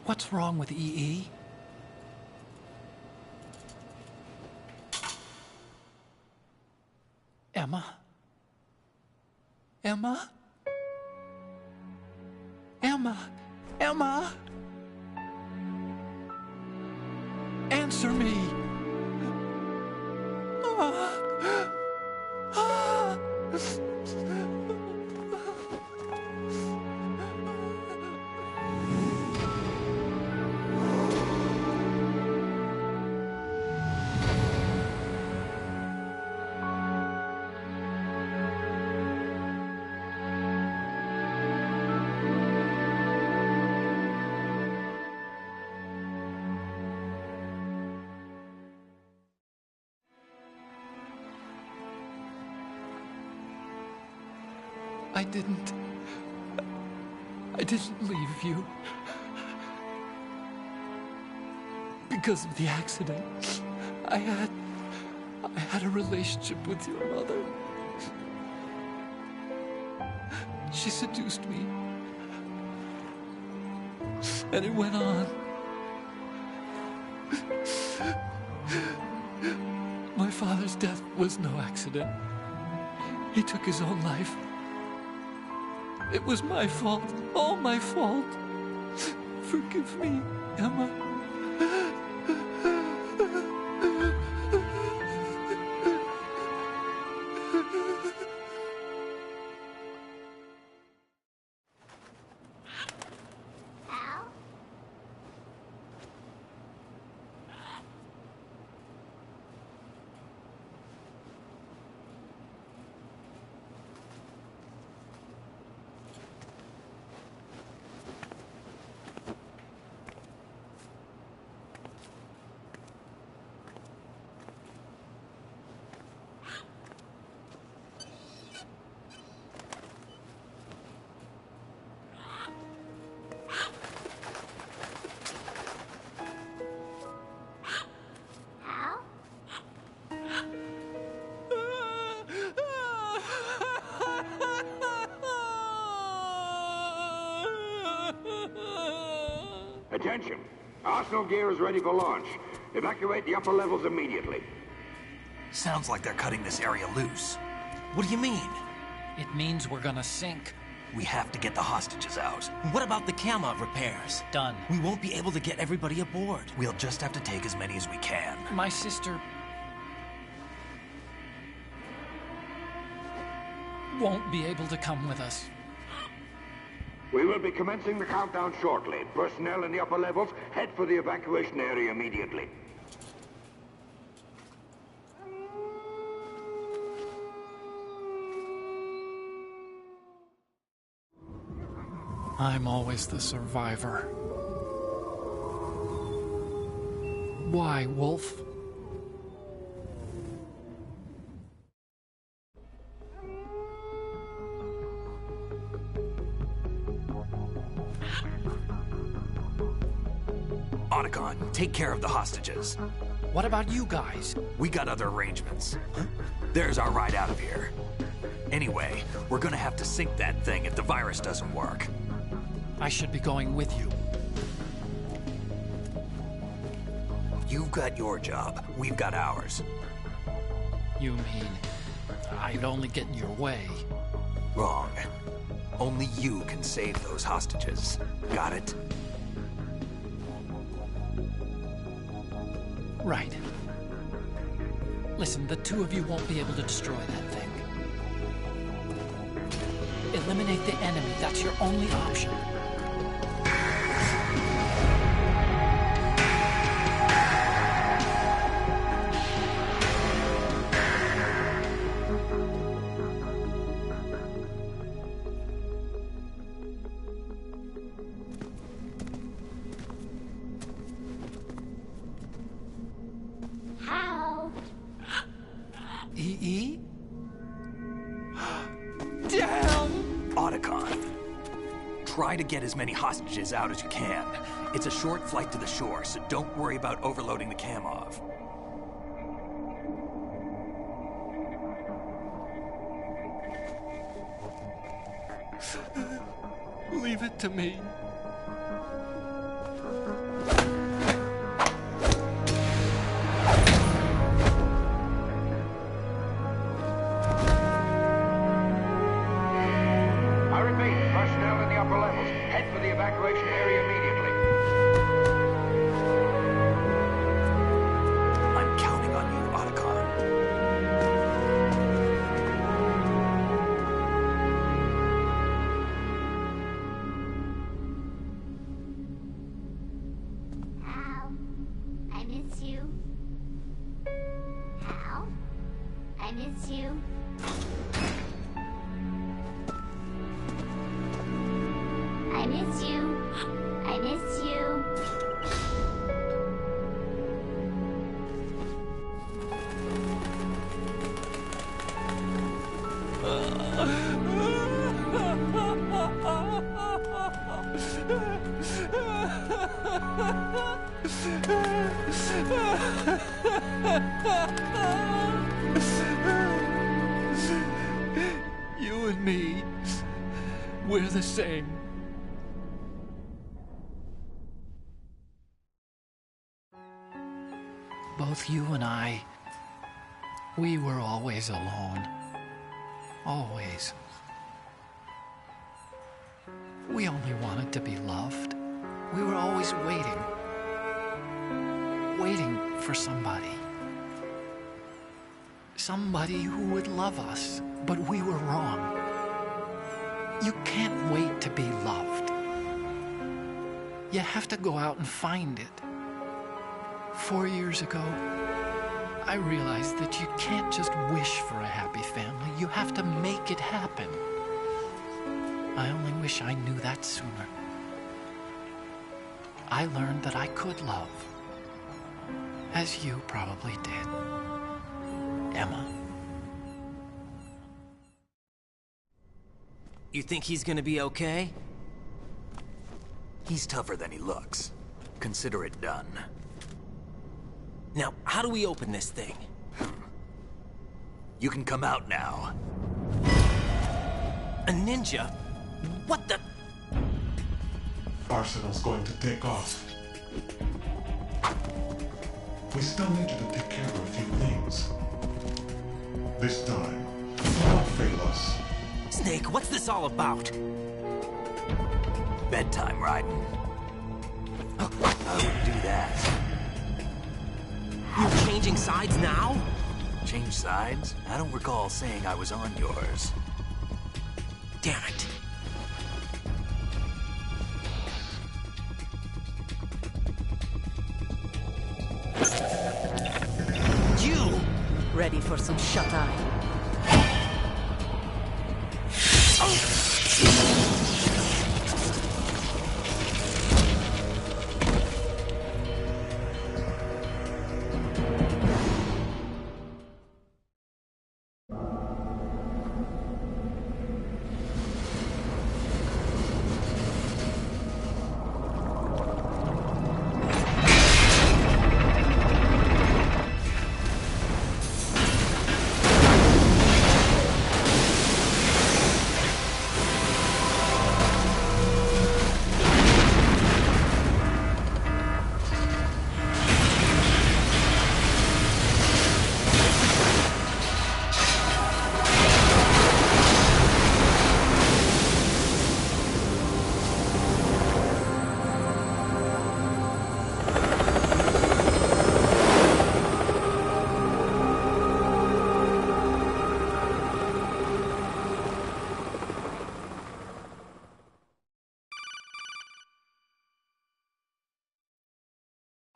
What's wrong with EE? Emma? Emma? Emma? Emma? Answer me! I didn't leave you. Because of the accident, I had a relationship with your mother. She seduced me. And it went on. My father's death was no accident. He took his own life. It was my fault, all my fault. Forgive me, Emma. Attention! Arsenal gear is ready for launch. Evacuate the upper levels immediately. Sounds like they're cutting this area loose. What do you mean? It means we're gonna sink. We have to get the hostages out. What about the camera repairs? Done. We won't be able to get everybody aboard. We'll just have to take as many as we can. My sister won't be able to come with us. We will be commencing the countdown shortly. Personnel in the upper levels, head for the evacuation area immediately. I'm always the survivor. Why, Wolf? Otacon, take care of the hostages. What about you guys? We got other arrangements. There's our ride out of here. Anyway, we're gonna have to sink that thing if the virus doesn't work. I should be going with you. You've got your job, we've got ours. You mean I'd only get in your way? Wrong. Only you can save those hostages. Got it? Right. Listen, the two of you won't be able to destroy that thing. Eliminate the enemy. That's your only option. EE? Damn! Try to get as many hostages out as you can. It's a short flight to the shore, so don't worry about overloading the Kamov. Leave it to me. I repeat, personnel in the upper levels, head for the evacuation area immediately. I'm counting on you, Otacon. Hal, I miss you. Hal, I miss you. I miss you. I miss you. You and me, we're the same. Both you and I, we were always alone. Always. We only wanted to be loved. We were always waiting. Waiting for somebody. Somebody who would love us, but we were wrong. You can't wait to be loved. You have to go out and find it. 4 years ago, I realized that you can't just wish for a happy family. You have to make it happen. I only wish I knew that sooner. I learned that I could love, as you probably did, Emma. You think he's gonna be okay? He's tougher than he looks. Consider it done. Now, how do we open this thing? You can come out now. A ninja? What the? Arsenal's going to take off. We still need you to take care of a few things. This time, don't fail us. Snake, what's this all about? Bedtime, Raiden. I wouldn't do that. You're changing sides now? Change sides? I don't recall saying I was on yours. Damn it. You! Ready for some shut-eye?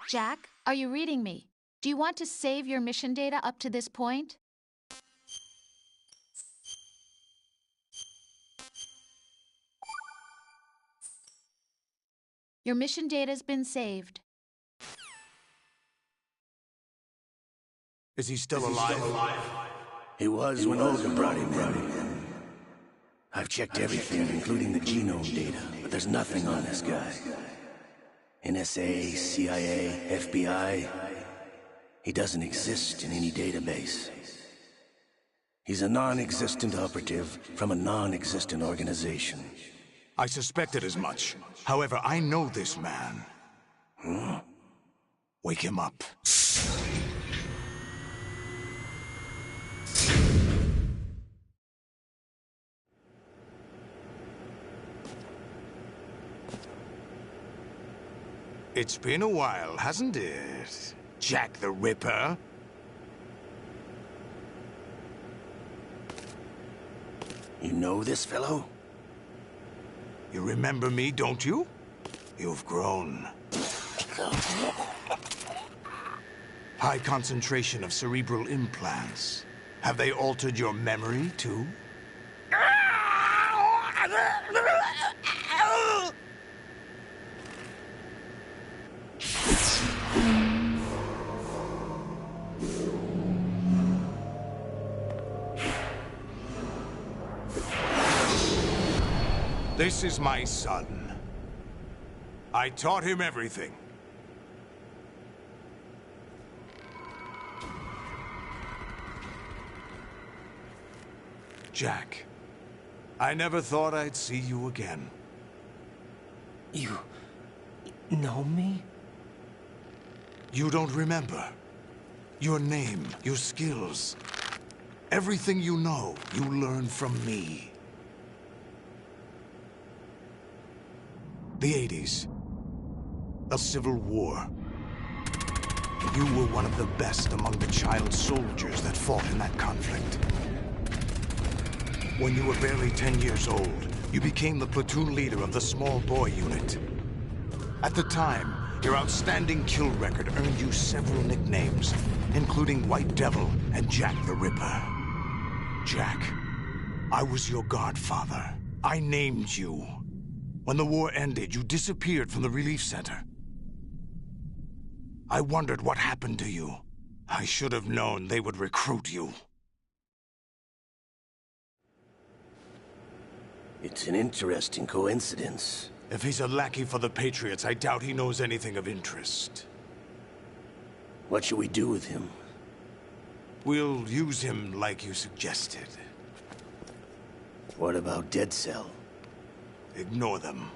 Jack, are you reading me? Do you want to save your mission data up to this point? Your mission data's been saved. Is he still alive? He was when Olga brought him in. I've checked everything, including the genome data, but there's nothing on this guy. NSA, CIA, FBI. He doesn't exist in any database. He's a non-existent operative from a non-existent organization. I suspected as much. However, I know this man. Huh? Wake him up. It's been a while, hasn't it? Jack the Ripper? You know this fellow? You remember me, don't you? You've grown. High concentration of cerebral implants. Have they altered your memory, too? This is my son. I taught him everything. Jack, I never thought I'd see you again. You know me? You don't remember. Your name, your skills. Everything you know, you learned from me. The 80s. A civil war. You were one of the best among the child soldiers that fought in that conflict. When you were barely 10 years old, you became the platoon leader of the small boy unit. At the time, your outstanding kill record earned you several nicknames, including White Devil and Jack the Ripper. Jack, I was your godfather. I named you. When the war ended, you disappeared from the relief center. I wondered what happened to you. I should have known they would recruit you. It's an interesting coincidence. If he's a lackey for the Patriots, I doubt he knows anything of interest. What should we do with him? We'll use him like you suggested. What about Dead Cell? Ignore them.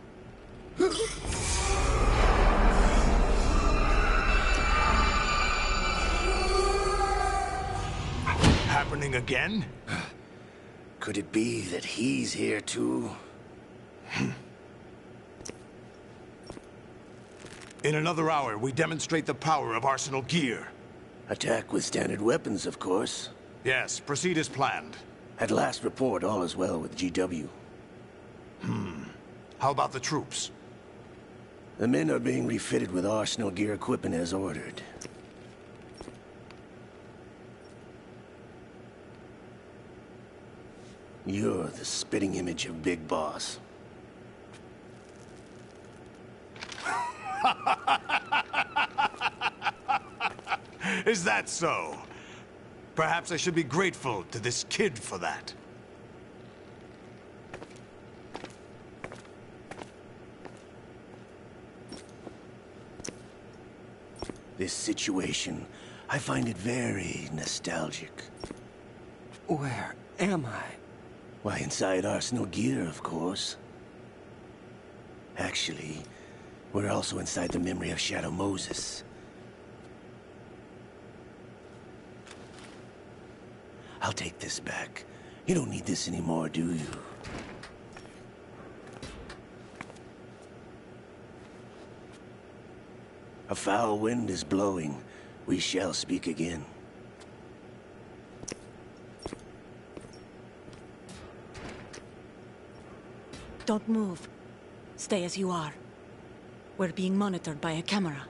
Happening again? Could it be that he's here too? In another hour, we demonstrate the power of Arsenal gear. Attack with standard weapons, of course. Yes, proceed as planned. At last report, all is well with GW. How about the troops? The men are being refitted with Arsenal gear equipment as ordered. You're the spitting image of Big Boss. Is that so? Perhaps I should be grateful to this kid for that. This situation, I find it very nostalgic. Where am I? Why, inside Arsenal gear, of course. Actually, we're also inside the memory of Shadow Moses. I'll take this back. You don't need this anymore, do you? A foul wind is blowing. We shall speak again. Don't move. Stay as you are. We're being monitored by a camera.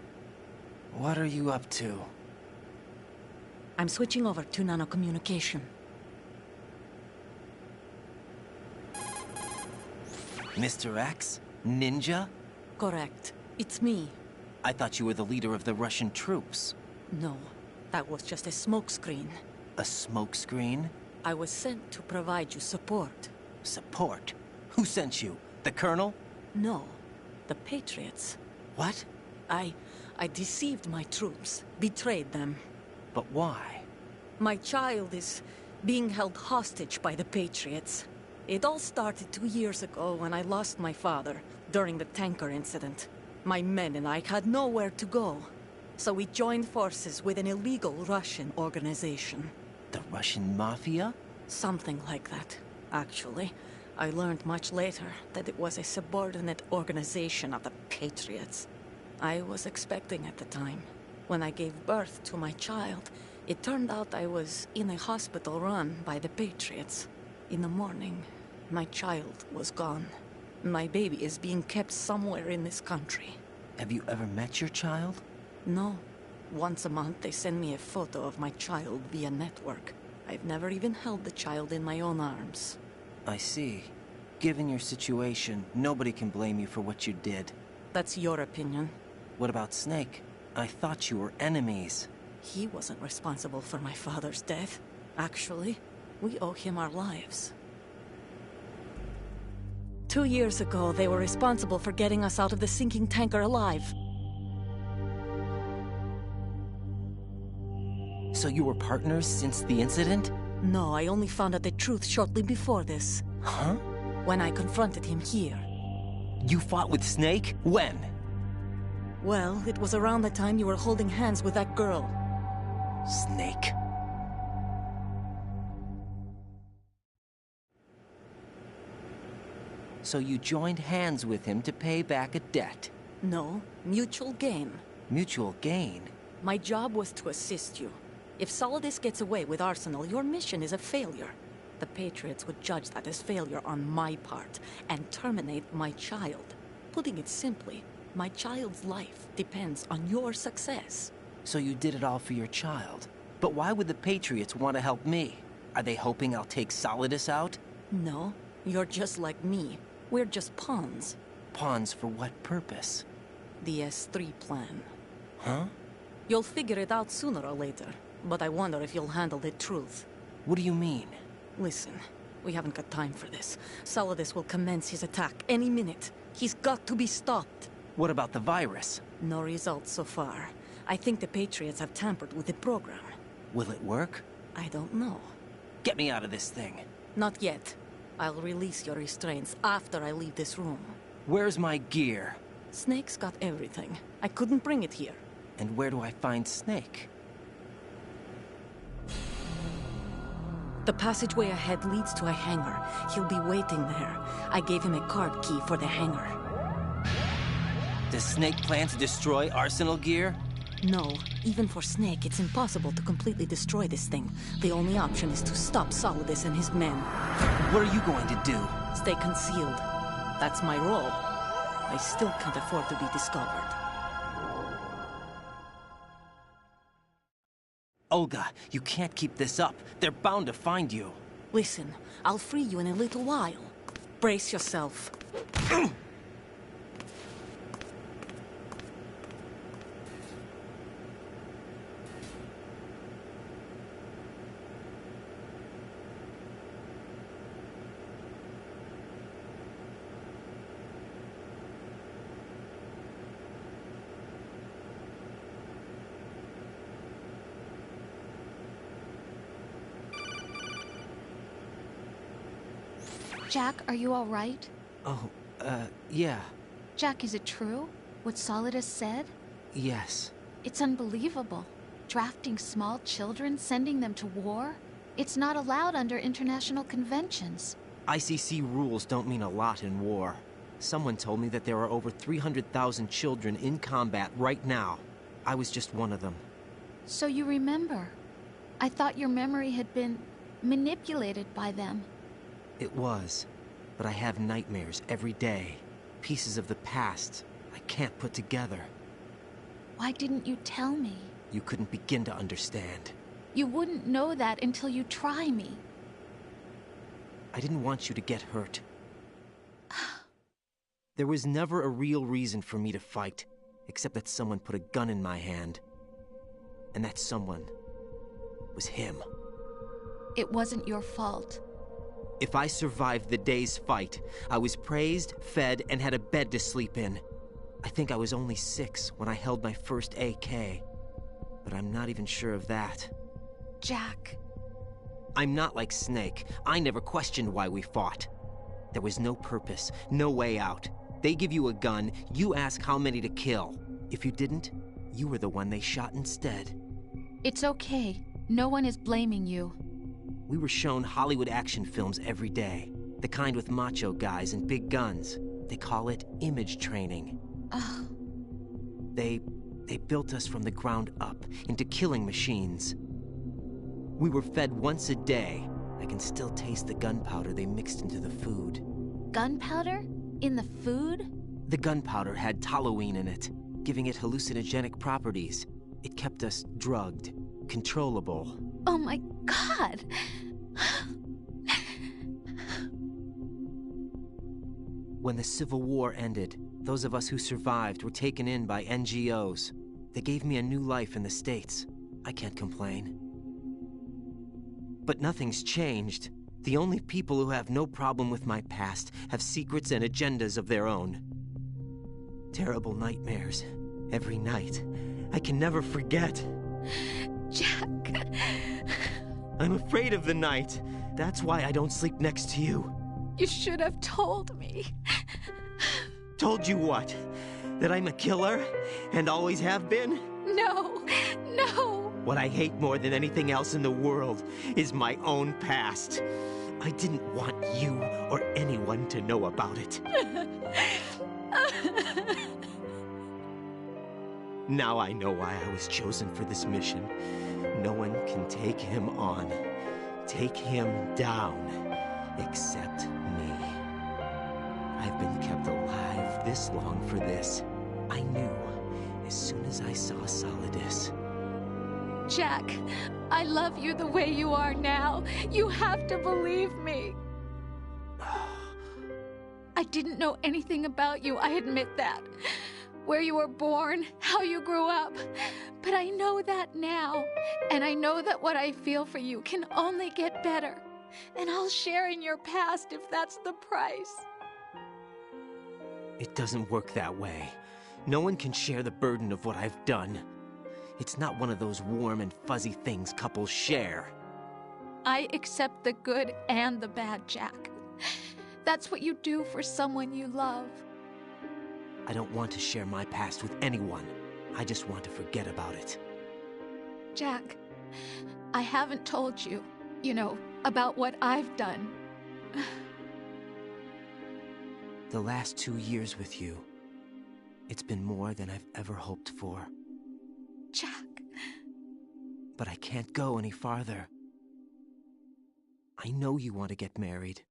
What are you up to? I'm switching over to nanocommunication. Mr. X? Ninja? Correct. It's me. I thought you were the leader of the Russian troops. No, that was just a smokescreen. A smokescreen? I was sent to provide you support. Support? Who sent you? The Colonel? No. The Patriots. What? I deceived my troops. Betrayed them. But why? My child is being held hostage by the Patriots. It all started 2 years ago when I lost my father during the tanker incident. My men and I had nowhere to go. So we joined forces with an illegal Russian organization. The Russian Mafia? Something like that, actually. I learned much later that it was a subordinate organization of the Patriots. I was expecting at the time. When I gave birth to my child, it turned out I was in a hospital run by the Patriots. In the morning, my child was gone. My baby is being kept somewhere in this country. Have you ever met your child? No. Once a month, they send me a photo of my child via network. I've never even held the child in my own arms. I see. Given your situation, nobody can blame you for what you did. That's your opinion. What about Snake? I thought you were enemies. He wasn't responsible for my father's death. Actually, we owe him our lives. 2 years ago, they were responsible for getting us out of the sinking tanker alive. So you were partners since the incident? No, I only found out the truth shortly before this. Huh? When I confronted him here. You fought with Snake? When? Well, it was around the time you were holding hands with that girl. Snake. So you joined hands with him to pay back a debt? No, mutual gain. Mutual gain? My job was to assist you. If Solidus gets away with Arsenal, your mission is a failure. The Patriots would judge that as failure on my part, and terminate my child. Putting it simply, my child's life depends on your success. So you did it all for your child. But why would the Patriots want to help me? Are they hoping I'll take Solidus out? No, you're just like me. We're just pawns. Pawns for what purpose? The S3 plan. Huh? You'll figure it out sooner or later, but I wonder if you'll handle the truth. What do you mean? Listen, we haven't got time for this. Solidus will commence his attack any minute. He's got to be stopped. What about the virus? No results so far. I think the Patriots have tampered with the program. Will it work? I don't know. Get me out of this thing. Not yet. I'll release your restraints after I leave this room. Where's my gear? Snake's got everything. I couldn't bring it here. And where do I find Snake? The passageway ahead leads to a hangar. He'll be waiting there. I gave him a card key for the hangar. Does Snake plan to destroy Arsenal gear? No. Even for Snake, it's impossible to completely destroy this thing. The only option is to stop Solidus and his men. What are you going to do? Stay concealed. That's my role. I still can't afford to be discovered. Olga, you can't keep this up. They're bound to find you. Listen, I'll free you in a little while. Brace yourself. Jack, are you all right? Oh, yeah. Jack, is it true? What Solidus said? Yes. It's unbelievable. Drafting small children, sending them to war? It's not allowed under international conventions. ICC rules don't mean a lot in war. Someone told me that there are over 300,000 children in combat right now. I was just one of them. So you remember. I thought your memory had been manipulated by them. It was, but I have nightmares every day. Pieces of the past I can't put together. Why didn't you tell me? You couldn't begin to understand. You wouldn't know that until you try me. I didn't want you to get hurt. There was never a real reason for me to fight, except that someone put a gun in my hand. And that someone was him. It wasn't your fault. If I survived the day's fight, I was praised, fed, and had a bed to sleep in. I think I was only 6 when I held my first AK. But I'm not even sure of that. Jack. I'm not like Snake. I never questioned why we fought. There was no purpose, no way out. They give you a gun, you ask how many to kill. If you didn't, you were the one they shot instead. It's okay. No one is blaming you. We were shown Hollywood action films every day. The kind with macho guys and big guns. They call it image training. Ugh. They built us from the ground up into killing machines. We were fed once a day. I can still taste the gunpowder they mixed into the food. Gunpowder? In the food? The gunpowder had toluene in it, giving it hallucinogenic properties. It kept us drugged, controllable. Oh my God! When the Civil War ended, those of us who survived were taken in by NGOs. They gave me a new life in the States. I can't complain. But nothing's changed. The only people who have no problem with my past have secrets and agendas of their own. Terrible nightmares. Every night. I can never forget. Jack. I'm afraid of the night. That's why I don't sleep next to you. You should have told me. Told you what? That I'm a killer? And always have been? No, no. What I hate more than anything else in the world is my own past. I didn't want you or anyone to know about it. Now I know why I was chosen for this mission. No one can take him on, take him down, except me. I've been kept alive this long for this. I knew as soon as I saw Solidus. Jack, I love you the way you are now. You have to believe me. I didn't know anything about you, I admit that. Where you were born, how you grew up. But I know that now. And I know that what I feel for you can only get better. And I'll share in your past if that's the price. It doesn't work that way. No one can share the burden of what I've done. It's not one of those warm and fuzzy things couples share. I accept the good and the bad, Jack. That's what you do for someone you love. I don't want to share my past with anyone. I just want to forget about it. Jack, I haven't told you, about what I've done. The last 2 years with you, it's been more than I've ever hoped for. Jack. But I can't go any farther. I know you want to get married.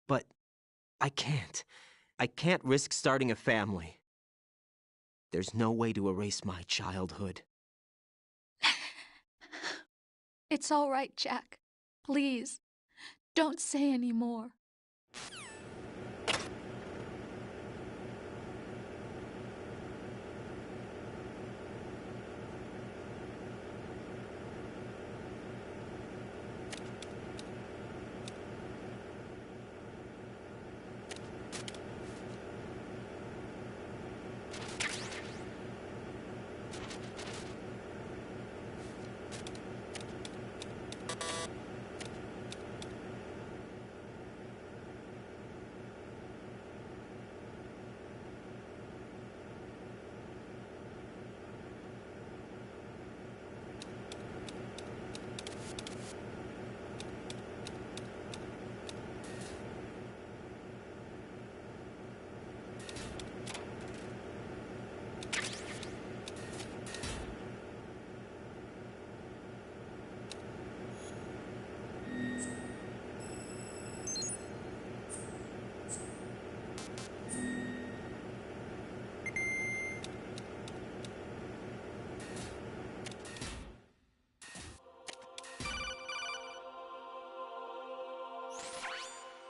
But I can't. I can't risk starting a family. There's no way to erase my childhood. It's all right, Jack. Please, don't say any more.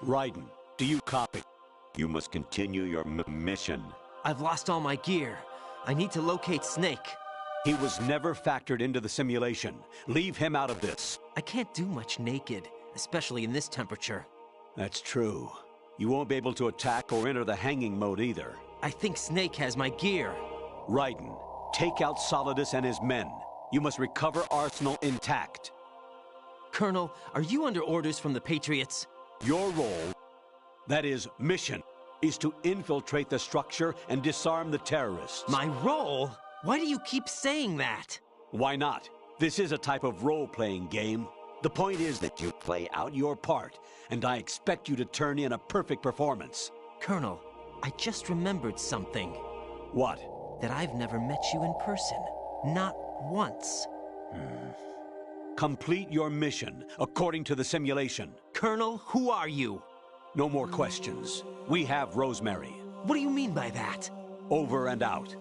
Raiden, do you copy? You must continue your mission. I've lost all my gear. I need to locate Snake. He was never factored into the simulation. Leave him out of this. I can't do much naked. especially in this temperature. That's true. You won't be able to attack or enter the hanging mode either. I think Snake has my gear. Raiden, take out Solidus and his men. You must recover Arsenal intact. Colonel, are you under orders from the Patriots? Your role, that is, mission, is to infiltrate the structure and disarm the terrorists. My role? Why do you keep saying that? Why not? This is a type of role-playing game. The point is that you play out your part, and I expect you to turn in a perfect performance. Colonel, I just remembered something. What? That I've never met you in person. Not once. Complete your mission, according to the simulation. Colonel, who are you? No more questions. We have Rosemary. What do you mean by that? Over and out.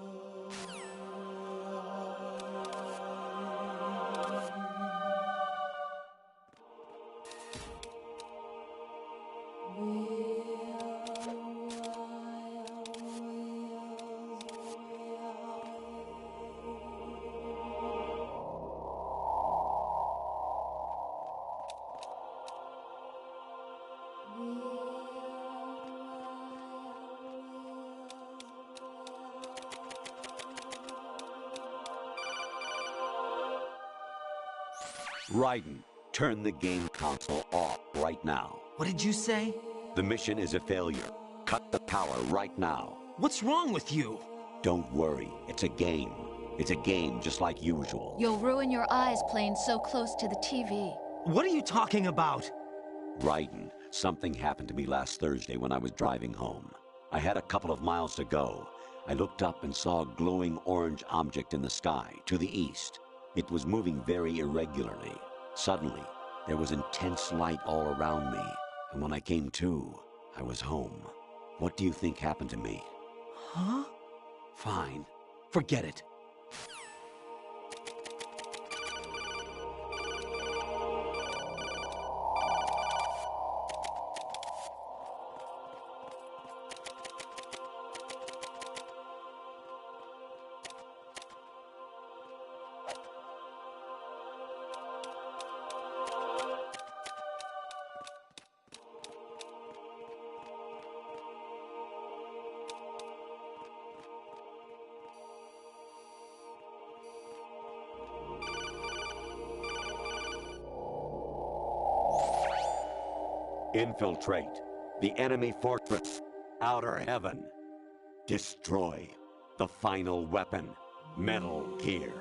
Raiden, turn the game console off right now. What did you say? The mission is a failure. Cut the power right now. What's wrong with you? Don't worry, it's a game. It's a game just like usual. You'll ruin your eyes playing so close to the TV. What are you talking about? Raiden, something happened to me last Thursday when I was driving home. I had a couple of miles to go. I looked up and saw a glowing orange object in the sky, to the east. It was moving very irregularly. Suddenly, there was intense light all around me, and when I came to, I was home. What do you think happened to me? Huh? Fine. Forget it. Infiltrate the enemy fortress, Outer Heaven. Destroy the final weapon, Metal Gear.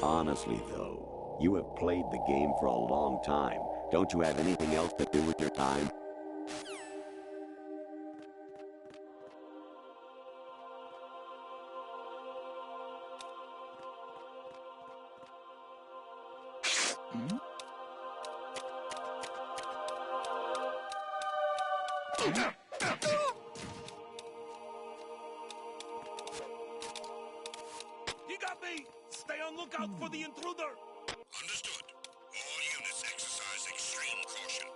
Honestly, though, you have played the game for a long time. Don't you have anything else to do with your time? You got me! Stay on lookout for the intruder! Understood. All units exercise extreme caution.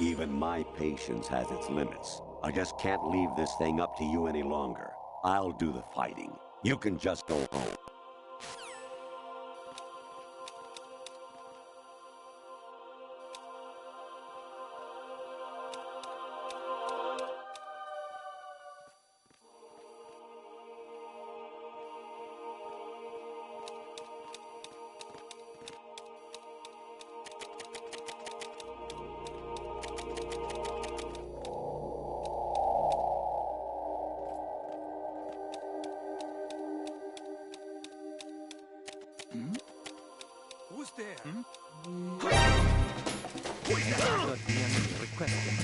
Even my patience has its limits. I just can't leave this thing up to you any longer. I'll do the fighting. You can just go home. But the enemy requesting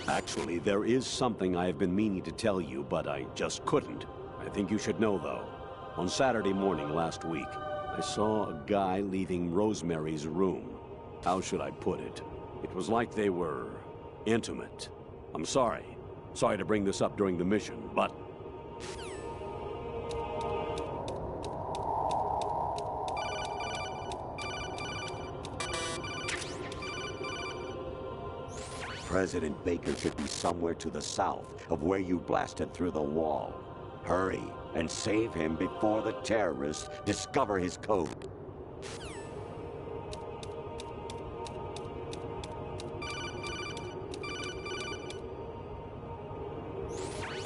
Actually, there is something I have been meaning to tell you, but I just couldn't. I think you should know, though. On Saturday morning last week, I saw a guy leaving Rosemary's room. How should I put it? It was like they were intimate. I'm sorry. Sorry to bring this up during the mission, but... President Baker should be somewhere to the south of where you blasted through the wall. Hurry and save him before the terrorists discover his code.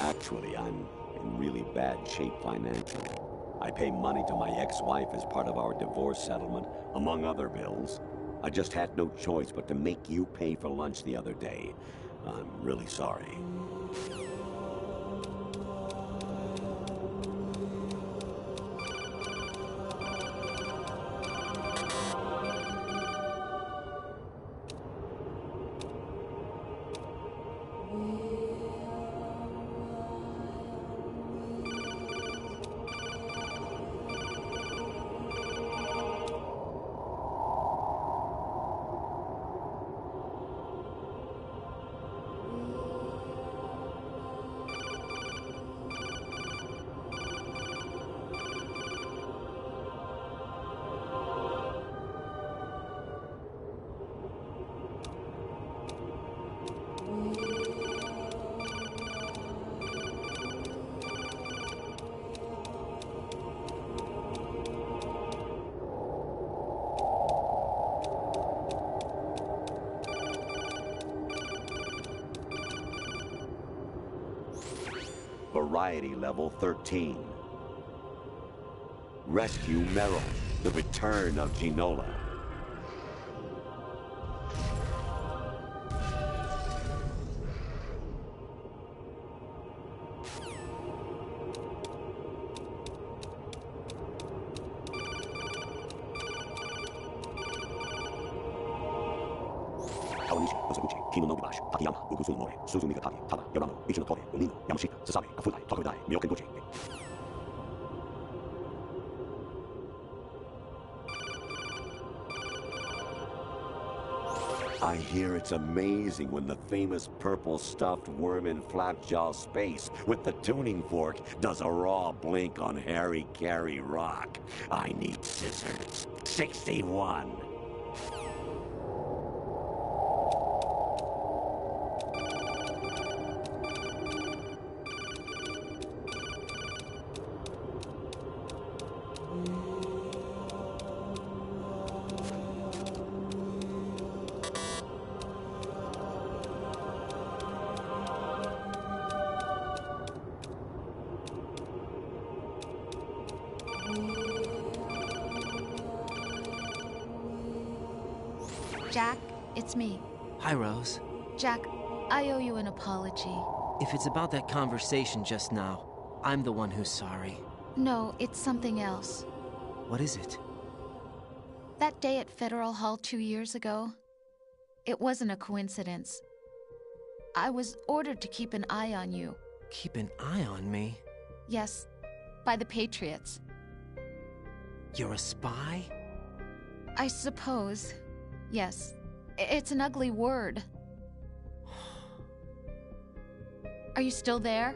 Actually, I'm in really bad shape financially. I pay money to my ex-wife as part of our divorce settlement, among other bills. I just had no choice but to make you pay for lunch the other day. I'm really sorry. Variety level 13. Rescue Merrill, the return of Ginola. I hear it's amazing when the famous purple stuffed worm in Flapjaw Space with the tuning fork does a raw blink on Harry Carey Rock. I need scissors. 61. Jack, it's me. Hi, Rose. Jack, I owe you an apology. If it's about that conversation just now, I'm the one who's sorry. No, it's something else. What is it? That day at Federal Hall 2 years ago, it wasn't a coincidence. I was ordered to keep an eye on you. Keep an eye on me? Yes, by the Patriots. You're a spy? I suppose. Yes. It's an ugly word. Are you still there?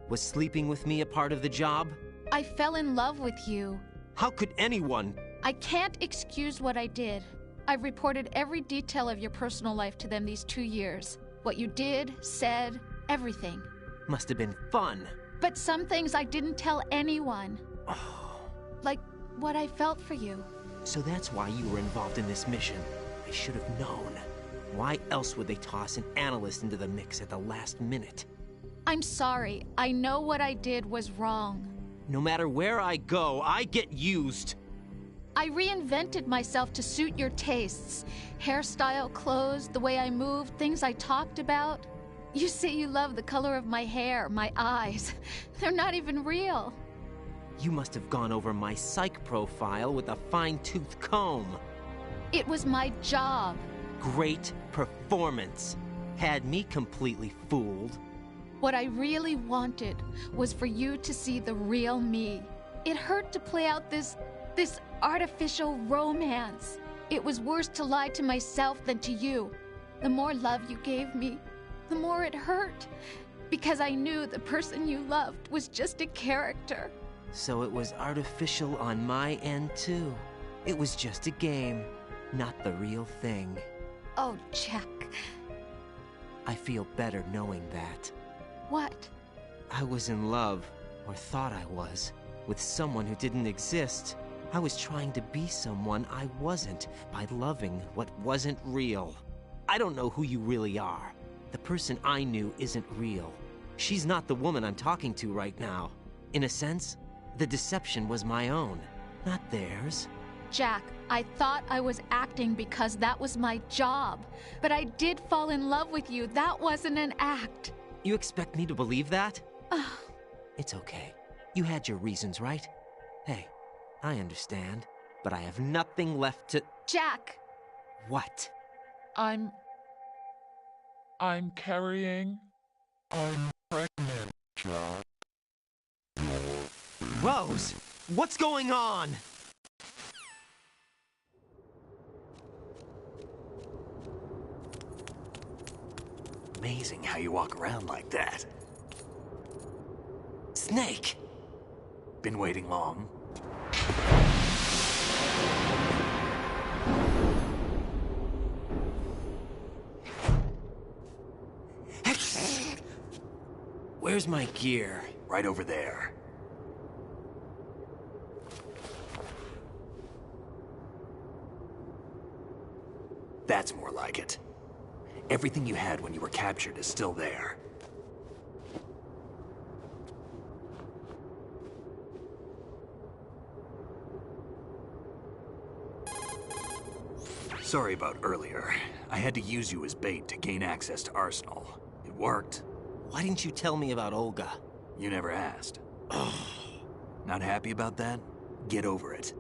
Was sleeping with me a part of the job? I fell in love with you. How could anyone? I can't excuse what I did. I've reported every detail of your personal life to them these 2 years. What you did, said, everything. Must have been fun. But some things I didn't tell anyone. Like what I felt for you. So that's why you were involved in this mission. I should have known. Why else would they toss an analyst into the mix at the last minute? I'm sorry. I know what I did was wrong. No matter where I go, I get used. I reinvented myself to suit your tastes. Hairstyle, clothes, the way I moved, things I talked about. You say you love the color of my hair, my eyes. They're not even real. You must have gone over my psych profile with a fine-tooth comb. It was my job. Great performance. Had me completely fooled. What I really wanted was for you to see the real me. It hurt to play out this artificial romance. It was worse to lie to myself than to you. The more love you gave me, the more it hurt. Because I knew the person you loved was just a character. So it was artificial on my end, too. It was just a game, not the real thing. Oh, Jack. I feel better knowing that. What? I was in love, or thought I was, with someone who didn't exist. I was trying to be someone I wasn't by loving what wasn't real. I don't know who you really are. The person I knew isn't real. She's not the woman I'm talking to right now. In a sense, the deception was my own, not theirs. Jack, I thought I was acting because that was my job. But I did fall in love with you. That wasn't an act. You expect me to believe that? It's okay. You had your reasons, right? Hey, I understand, but I have nothing left to... Jack! What? I'm carrying... I'm pregnant, Jack. Rose! What's going on? Amazing how you walk around like that. Snake! Been waiting long? Where's my gear? Right over there. That's more like it. Everything you had when you were captured is still there. Sorry about earlier. I had to use you as bait to gain access to Arsenal. It worked. Why didn't you tell me about Olga? You never asked. Not happy about that? Get over it.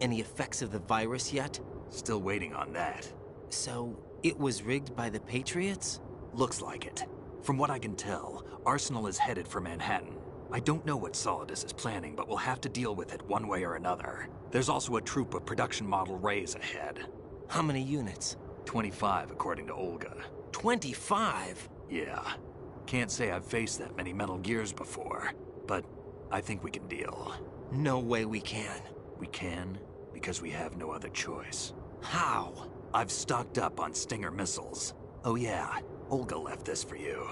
Any effects of the virus yet? Still waiting on that. So, it was rigged by the Patriots? Looks like it. From what I can tell, Arsenal is headed for Manhattan. I don't know what Solidus is planning, but we'll have to deal with it one way or another. There's also a troop of production model Rays ahead. How many units? 25, according to Olga. 25? Yeah. Can't say I've faced that many Metal Gears before, but I think we can deal. No way we can. We can, because we have no other choice. How? I've stocked up on Stinger missiles. Oh yeah, Olga left this for you.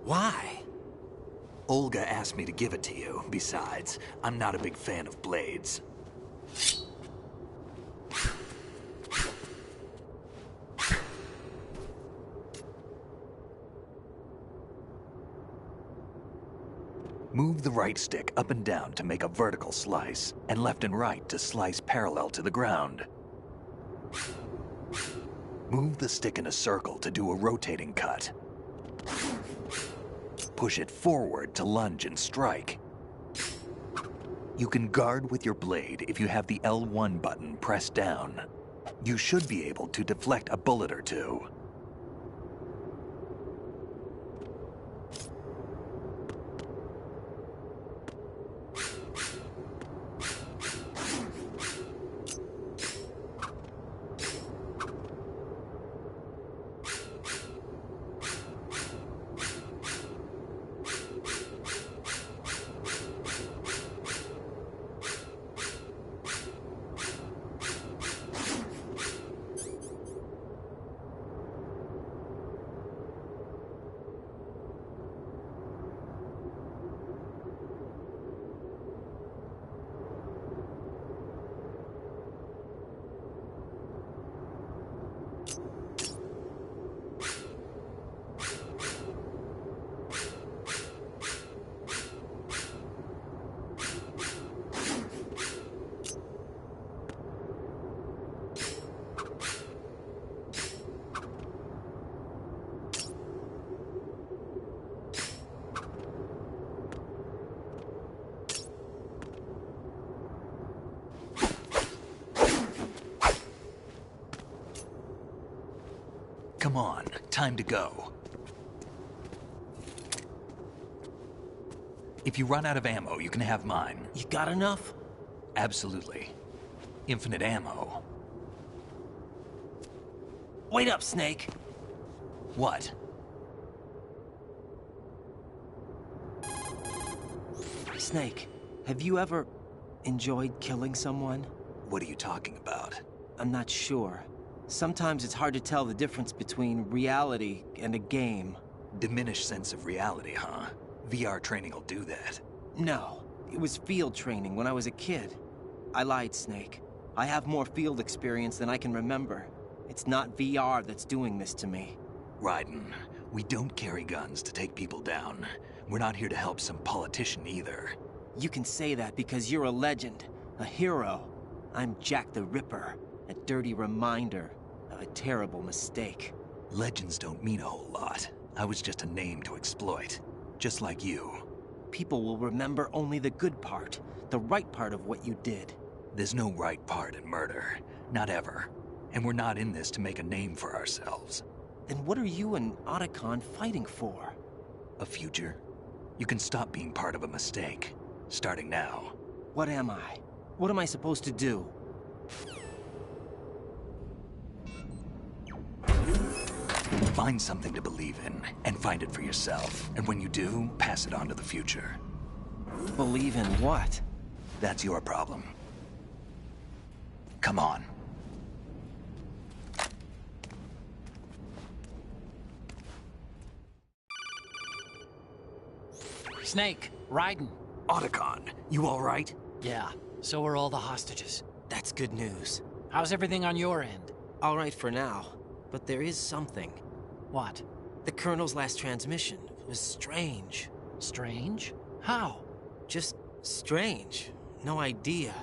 Why? Olga asked me to give it to you. Besides, I'm not a big fan of blades. Move the right stick up and down to make a vertical slice, and left and right to slice parallel to the ground. Move the stick in a circle to do a rotating cut. Push it forward to lunge and strike. You can guard with your blade if you have the L1 button pressed down. You should be able to deflect a bullet or two. Come on, time to go. If you run out of ammo, you can have mine. You got enough? Absolutely. Infinite ammo. Wait up, Snake. What? Snake, have you ever enjoyed killing someone? What are you talking about? I'm not sure. Sometimes it's hard to tell the difference between reality and a game. Diminished sense of reality, huh? VR training will do that. No, it was field training when I was a kid. I lied, Snake. I have more field experience than I can remember. It's not VR that's doing this to me. Raiden, we don't carry guns to take people down. We're not here to help some politician either. You can say that because you're a legend, a hero. I'm Jack the Ripper, a dirty reminder of a terrible mistake. Legends don't mean a whole lot. I was just a name to exploit, just like you. People will remember only the good part, the right part of what you did. There's no right part in murder, not ever. And we're not in this to make a name for ourselves. Then what are you and Otacon fighting for? A future. You can stop being part of a mistake, starting now. What am I? What am I supposed to do? Find something to believe in, and find it for yourself. And when you do, pass it on to the future. Believe in what? That's your problem. Come on. Snake, Raiden. Otacon, you all right? Yeah, so are all the hostages. That's good news. How's everything on your end? All right for now, but there is something. What? The Colonel's last transmission was strange. Strange? How? Just strange. No idea.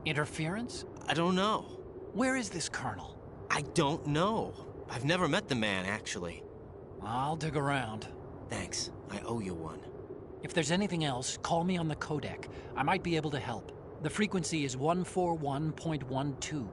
Interference? I don't know. Where is this Colonel? I don't know. I've never met the man, actually. I'll dig around. Thanks. I owe you one. If there's anything else, call me on the codec. I might be able to help. The frequency is 141.12.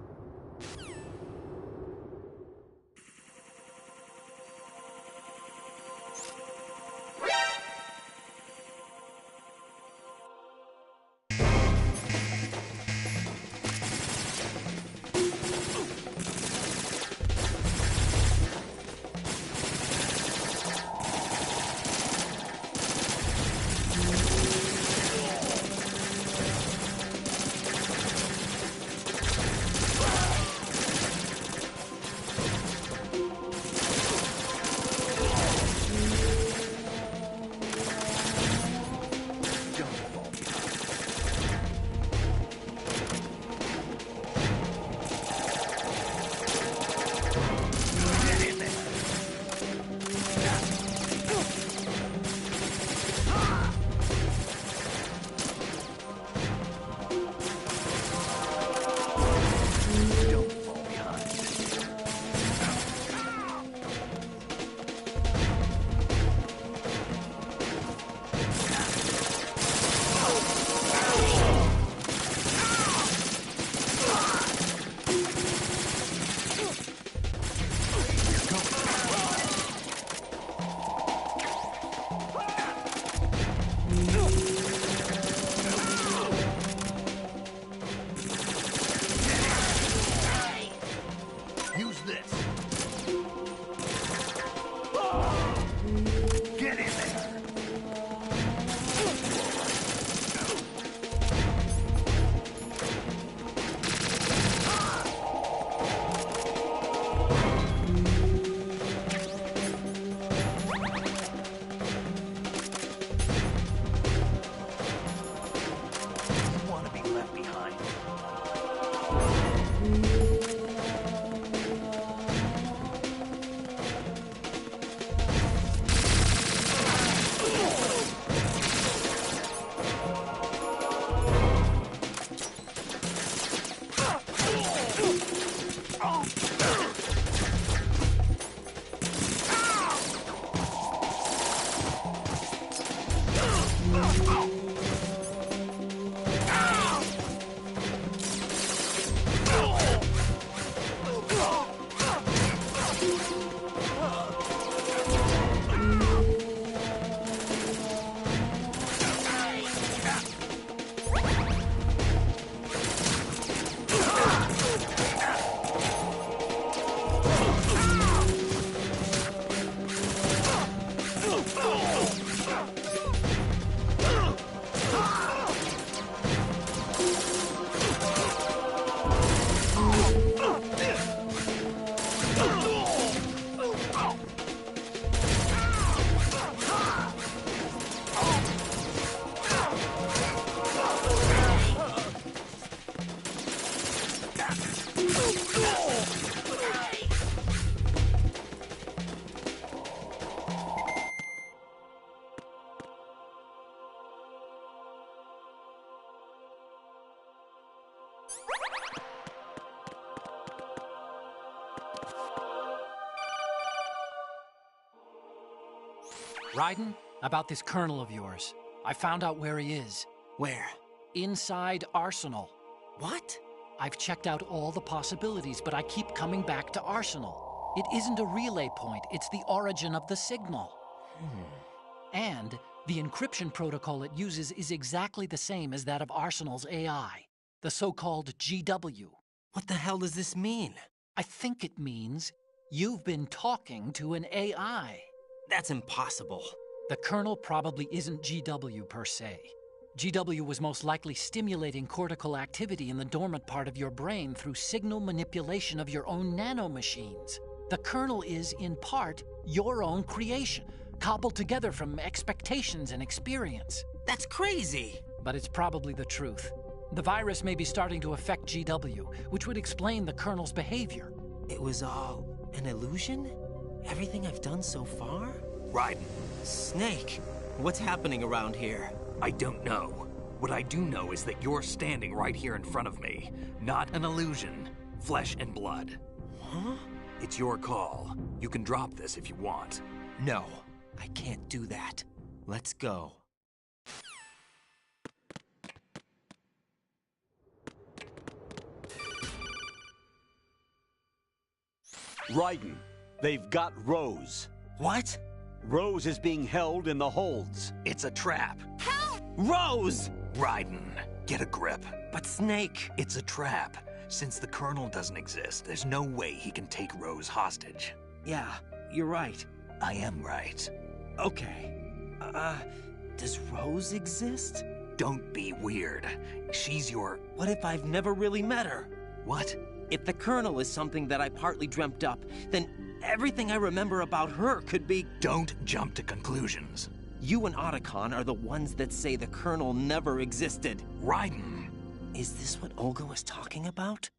Raiden, about this colonel of yours. I found out where he is. Where? Inside Arsenal. What? I've checked out all the possibilities, but I keep coming back to Arsenal. It isn't a relay point, it's the origin of the signal. And the encryption protocol it uses is exactly the same as that of Arsenal's AI, the so-called GW. What the hell does this mean? I think it means you've been talking to an AI. That's impossible. The kernel probably isn't GW per se. GW was most likely stimulating cortical activity in the dormant part of your brain through signal manipulation of your own nanomachines. The kernel is, in part, your own creation, cobbled together from expectations and experience. That's crazy! But it's probably the truth. The virus may be starting to affect GW, which would explain the kernel's behavior. It was all an illusion? Everything I've done so far? Raiden. Snake, what's happening around here? I don't know. What I do know is that you're standing right here in front of me. Not an illusion. Flesh and blood. Huh? It's your call. You can drop this if you want. No, I can't do that. Let's go. Raiden, they've got Rose. What? Rose is being held in the holds. It's a trap. Help! Rose! Raiden, get a grip. But Snake... It's a trap. Since the Colonel doesn't exist, there's no way he can take Rose hostage. Yeah, you're right. I am right. Okay. Does Rose exist? Don't be weird. She's your... What if I've never really met her? What? If the Colonel is something that I partly dreamt up, then everything I remember about her could be... Don't jump to conclusions. You and Otacon are the ones that say the Colonel never existed. Raiden. Is this what Olga was talking about?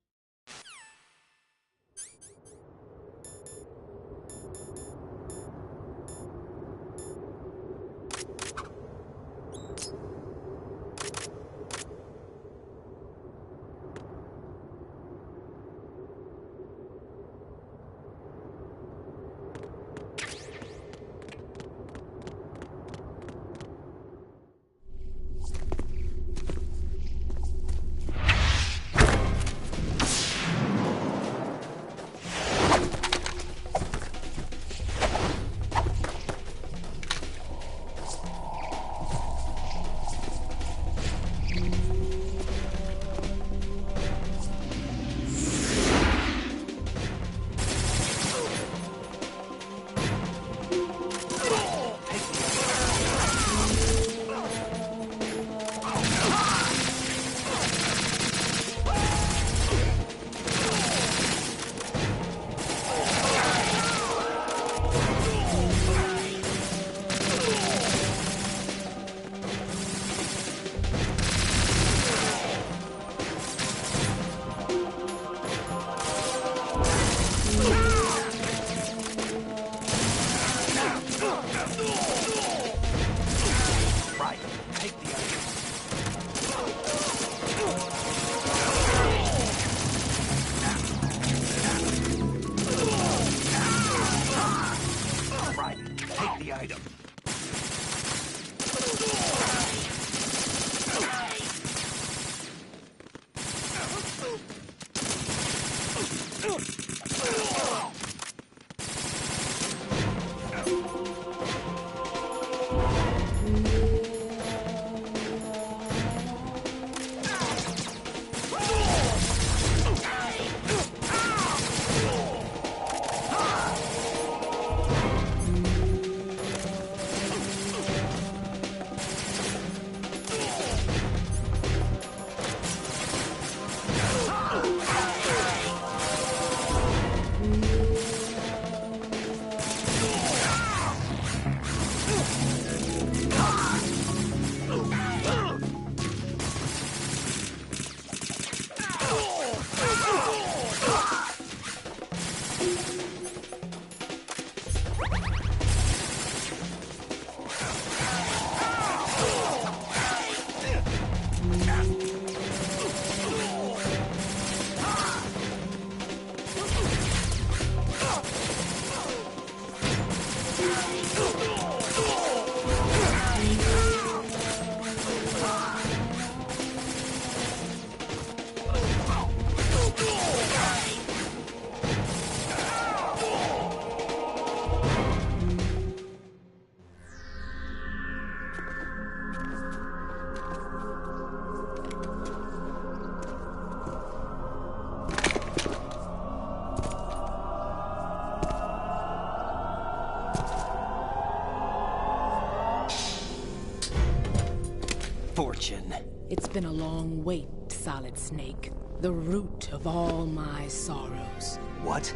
been a long wait, Solid Snake. The root of all my sorrows. What?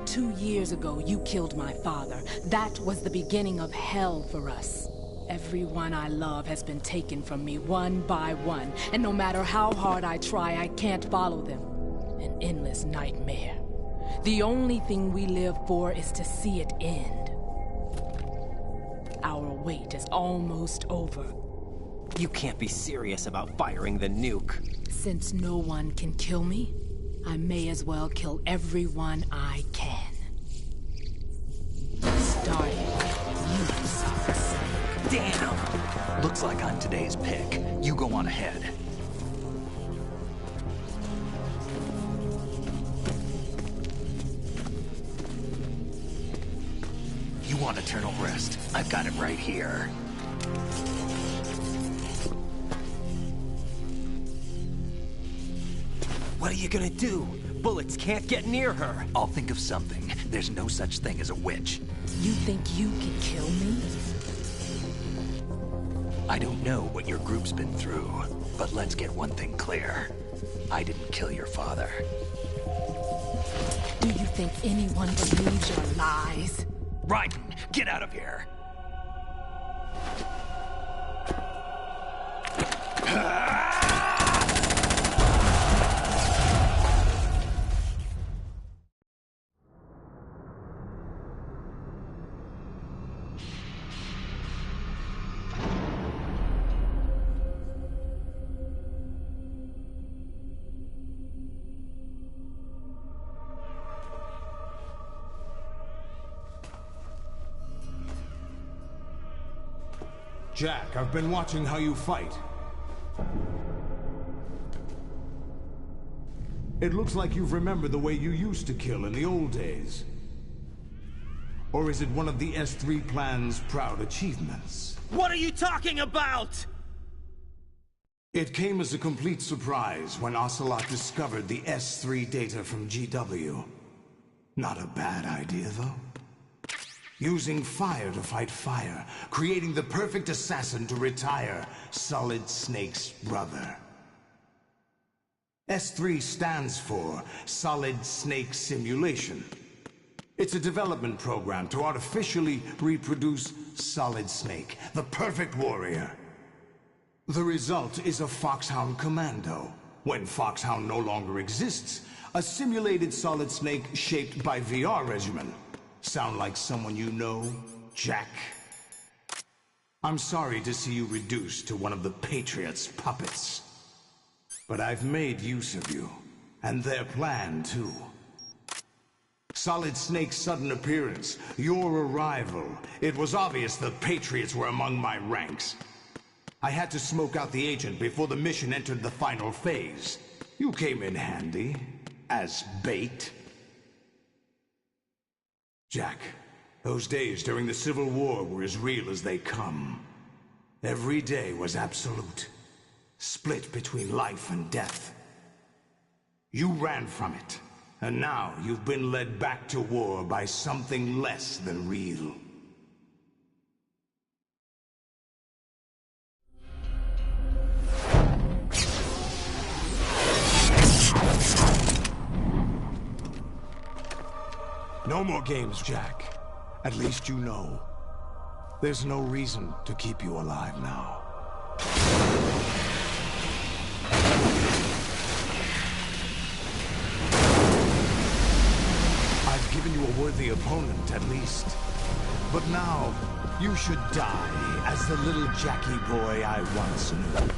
2 years ago, you killed my father. That was the beginning of hell for us. Everyone I love has been taken from me one by one, and no matter how hard I try, I can't follow them. An endless nightmare. The only thing we live for is to see it end. Our wait is almost over. You can't be serious about firing the nuke. Since no one can kill me, I may as well kill everyone I can. Starting with you, Solid Snake. Damn! Looks like I'm today's pick. You go on ahead. You want eternal rest? I've got it right here. What are you gonna do? Bullets can't get near her. I'll think of something. There's no such thing as a witch. You think you can kill me? I don't know what your group's been through, but let's get one thing clear. I didn't kill your father. Do you think anyone believes your lies? Raiden, get out of here! Jack, I've been watching how you fight. It looks like you've remembered the way you used to kill in the old days. Or is it one of the S3 plan's proud achievements? What are you talking about? It came as a complete surprise when Ocelot discovered the S3 data from GW. Not a bad idea, though. Using fire to fight fire, creating the perfect assassin to retire Solid Snake's brother. S3 stands for Solid Snake Simulation. It's a development program to artificially reproduce Solid Snake, the perfect warrior. The result is a Foxhound Commando. When Foxhound no longer exists, a simulated Solid Snake shaped by VR regimen. Sound like someone you know, Jack? I'm sorry to see you reduced to one of the Patriots' puppets. But I've made use of you, and their plan too. Solid Snake's sudden appearance, your arrival. It was obvious the Patriots were among my ranks. I had to smoke out the agent before the mission entered the final phase. You came in handy, as bait. Jack, those days during the Civil War were as real as they come. Every day was absolute, split between life and death. You ran from it, and now you've been led back to war by something less than real. No more games, Jack. At least you know. There's no reason to keep you alive now. I've given you a worthy opponent, at least. But now, you should die as the little Jackie boy I once knew.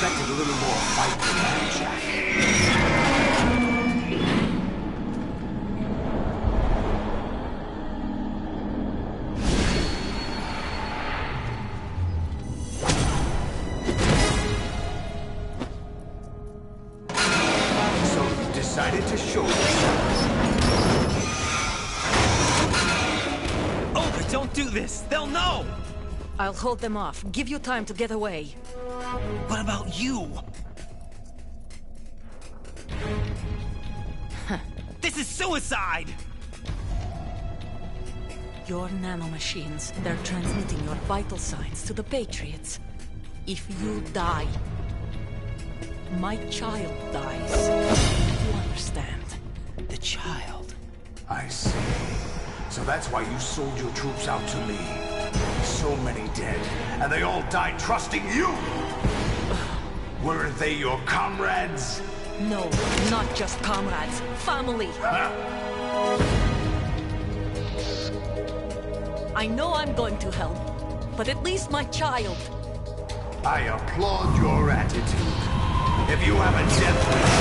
expected a little more fight than that, Jack. So you decided to show yourself. Oh, but don't do this! They'll know! I'll hold them off. Give you time to get away. What about you? This is suicide! Your nanomachines, they're transmitting your vital signs to the Patriots. If you die, my child dies. You understand? The child. I see. So that's why you sold your troops out to me. So many dead, and they all died trusting you! Weren't they your comrades? No, not just comrades. Family! I know I'm going to help, but at least my child. I applaud your attitude. If you have a death wish,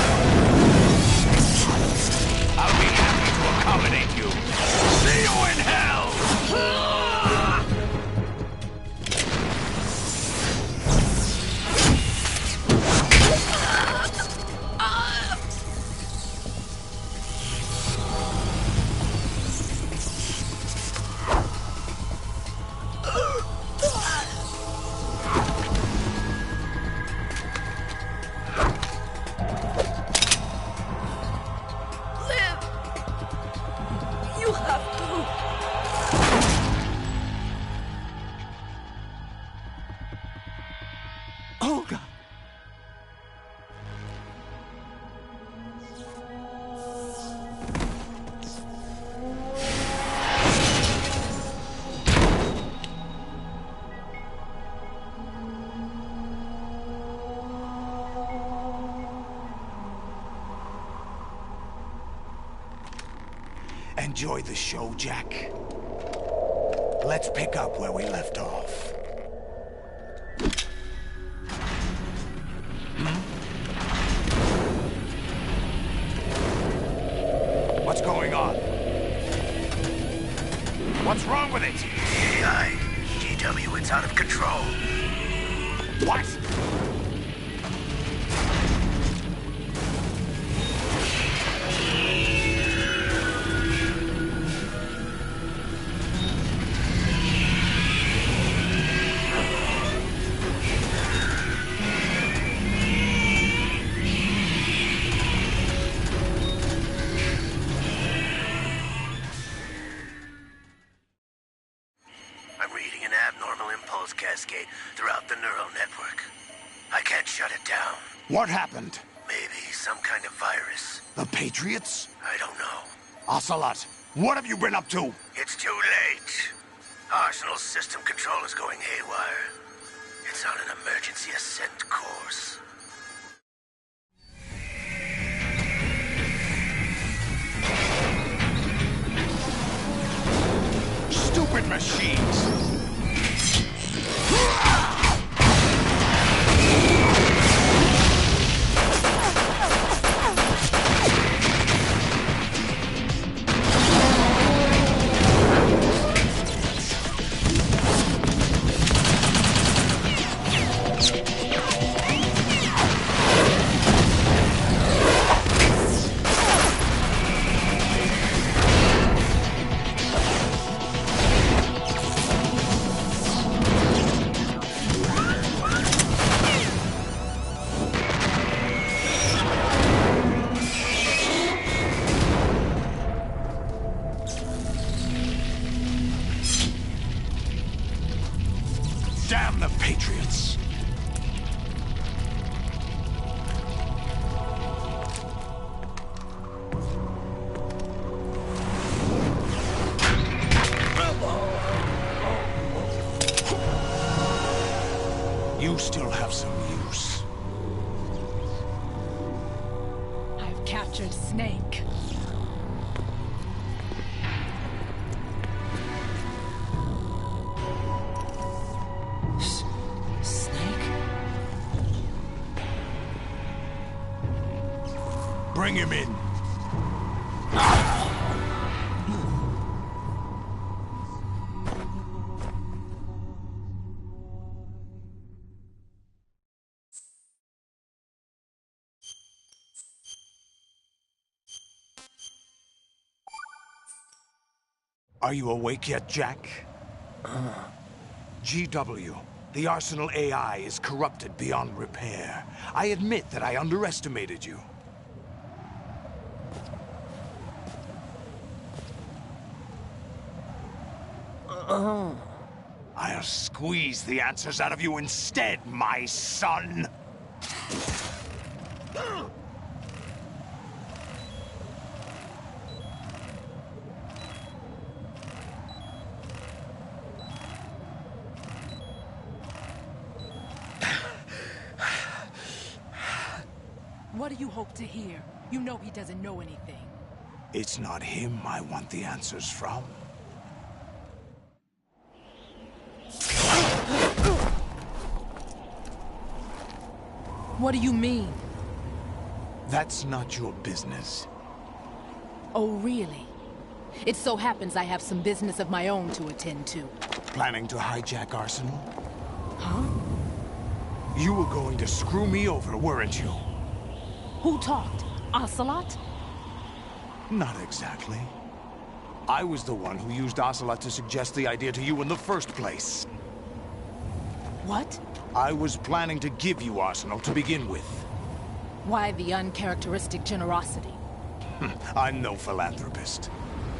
I'll be happy to accommodate you. See you in hell! Enjoy the show, Jack. Let's pick up where we left off. What's going on? What's wrong with it? AI, GW, it's out of control. What? Throughout the neural network. I can't shut it down. What happened? Maybe some kind of virus. The Patriots? I don't know. Ocelot, what have you been up to? It's too late. Arsenal's system control is going haywire. It's on an emergency ascent course. Stupid machines! Damn the Patriots! You still have some use. I've captured Snake. Bring him in. Are you awake yet, Jack? GW, the Arsenal AI is corrupted beyond repair. I admit that I underestimated you. I'll squeeze the answers out of you instead, my son! What do you hope to hear? You know he doesn't know anything. It's not him I want the answers from. What do you mean? That's not your business. Oh, really? It so happens I have some business of my own to attend to. Planning to hijack Arsenal? Huh? You were going to screw me over, weren't you? Who talked? Ocelot? Not exactly. I was the one who used Ocelot to suggest the idea to you in the first place. What? I was planning to give you Arsenal to begin with. Why the uncharacteristic generosity? I'm no philanthropist.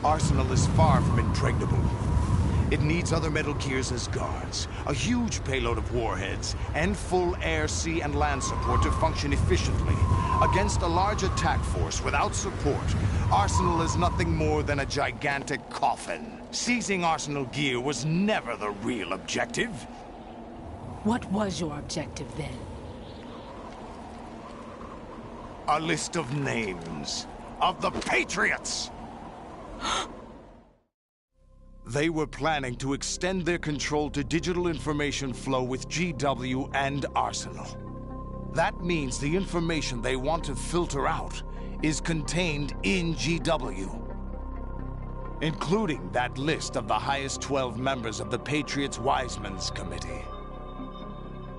Arsenal is far from impregnable. It needs other Metal Gears as guards, a huge payload of warheads, and full air, sea, and land support to function efficiently. Against a large attack force without support, Arsenal is nothing more than a gigantic coffin. Seizing Arsenal gear was never the real objective. What was your objective then? A list of names of the Patriots! They were planning to extend their control to digital information flow with GW and Arsenal. That means the information they want to filter out is contained in GW, including that list of the highest 12 members of the Patriots' Wiseman's Committee.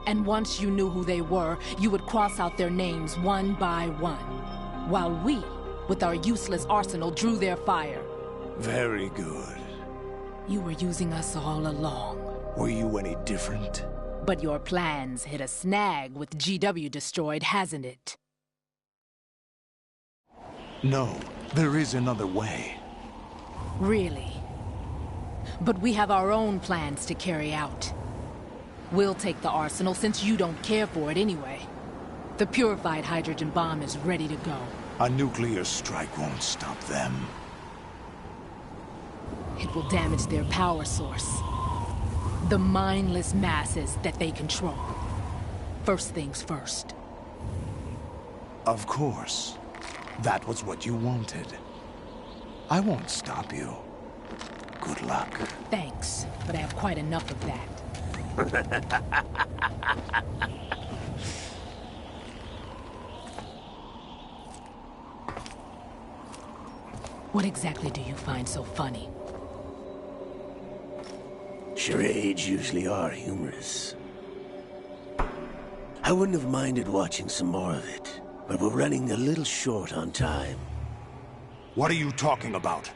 And once you knew who they were, you would cross out their names one by one, while we, with our useless arsenal, drew their fire. Very good. You were using us all along. Were you any different? But your plans hit a snag with GW destroyed, hasn't it? No, there is another way. Really? But we have our own plans to carry out. We'll take the arsenal since you don't care for it anyway. The purified hydrogen bomb is ready to go. A nuclear strike won't stop them. It will damage their power source. The mindless masses that they control. First things first. Of course. That was what you wanted. I won't stop you. Good luck. Thanks, but I have quite enough of that. What exactly do you find so funny? Charades usually are humorous. I wouldn't have minded watching some more of it, but we're running a little short on time. What are you talking about?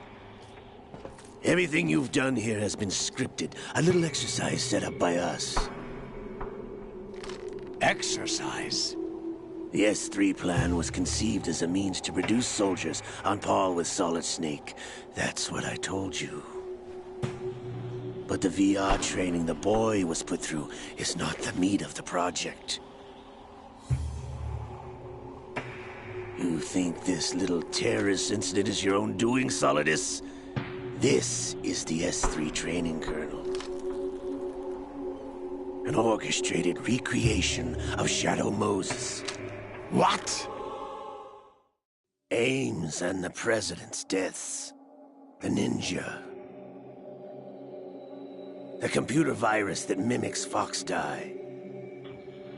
Everything you've done here has been scripted. A little exercise set up by us. Exercise? The S3 plan was conceived as a means to produce soldiers on par with Solid Snake. That's what I told you. But the VR training the boy was put through is not the meat of the project. You think this little terrorist incident is your own doing, Solidus? This is the S3 training kernel. An orchestrated recreation of Shadow Moses. What? Ames and the President's deaths. The ninja. The computer virus that mimics Fox Die.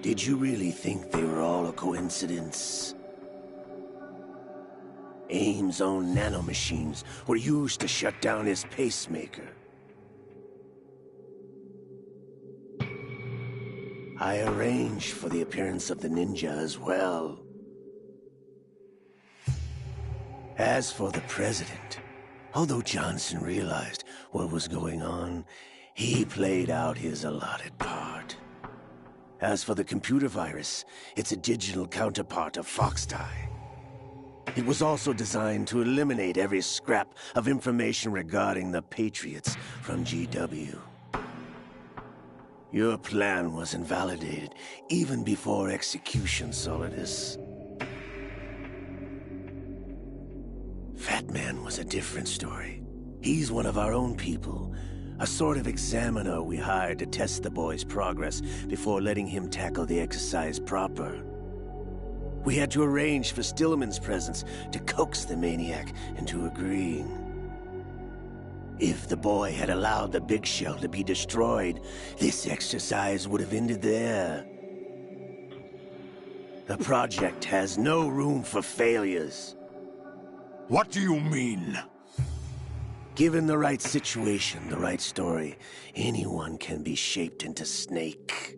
Did you really think they were all a coincidence? AIM's own nanomachines were used to shut down his pacemaker. I arranged for the appearance of the ninja as well. As for the president, although Johnson realized what was going on, he played out his allotted part. As for the computer virus, it's a digital counterpart of Foxtie. It was also designed to eliminate every scrap of information regarding the Patriots from GW. Your plan was invalidated even before execution, Solidus. Fat Man was a different story. He's one of our own people, a sort of examiner we hired to test the boy's progress before letting him tackle the exercise proper. We had to arrange for Stillman's presence to coax the maniac into agreeing. If the boy had allowed the big shell to be destroyed, this exercise would have ended there. The project has no room for failures. What do you mean? Given the right situation, the right story, anyone can be shaped into Snake.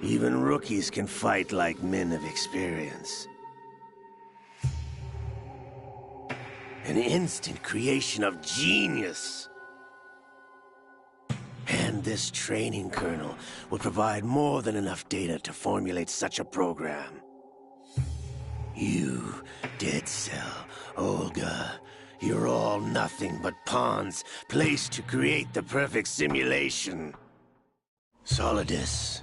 Even rookies can fight like men of experience. An instant creation of genius. And this training kernel will provide more than enough data to formulate such a program. You, Dead Cell, Olga, you're all nothing but pawns placed to create the perfect simulation. Solidus,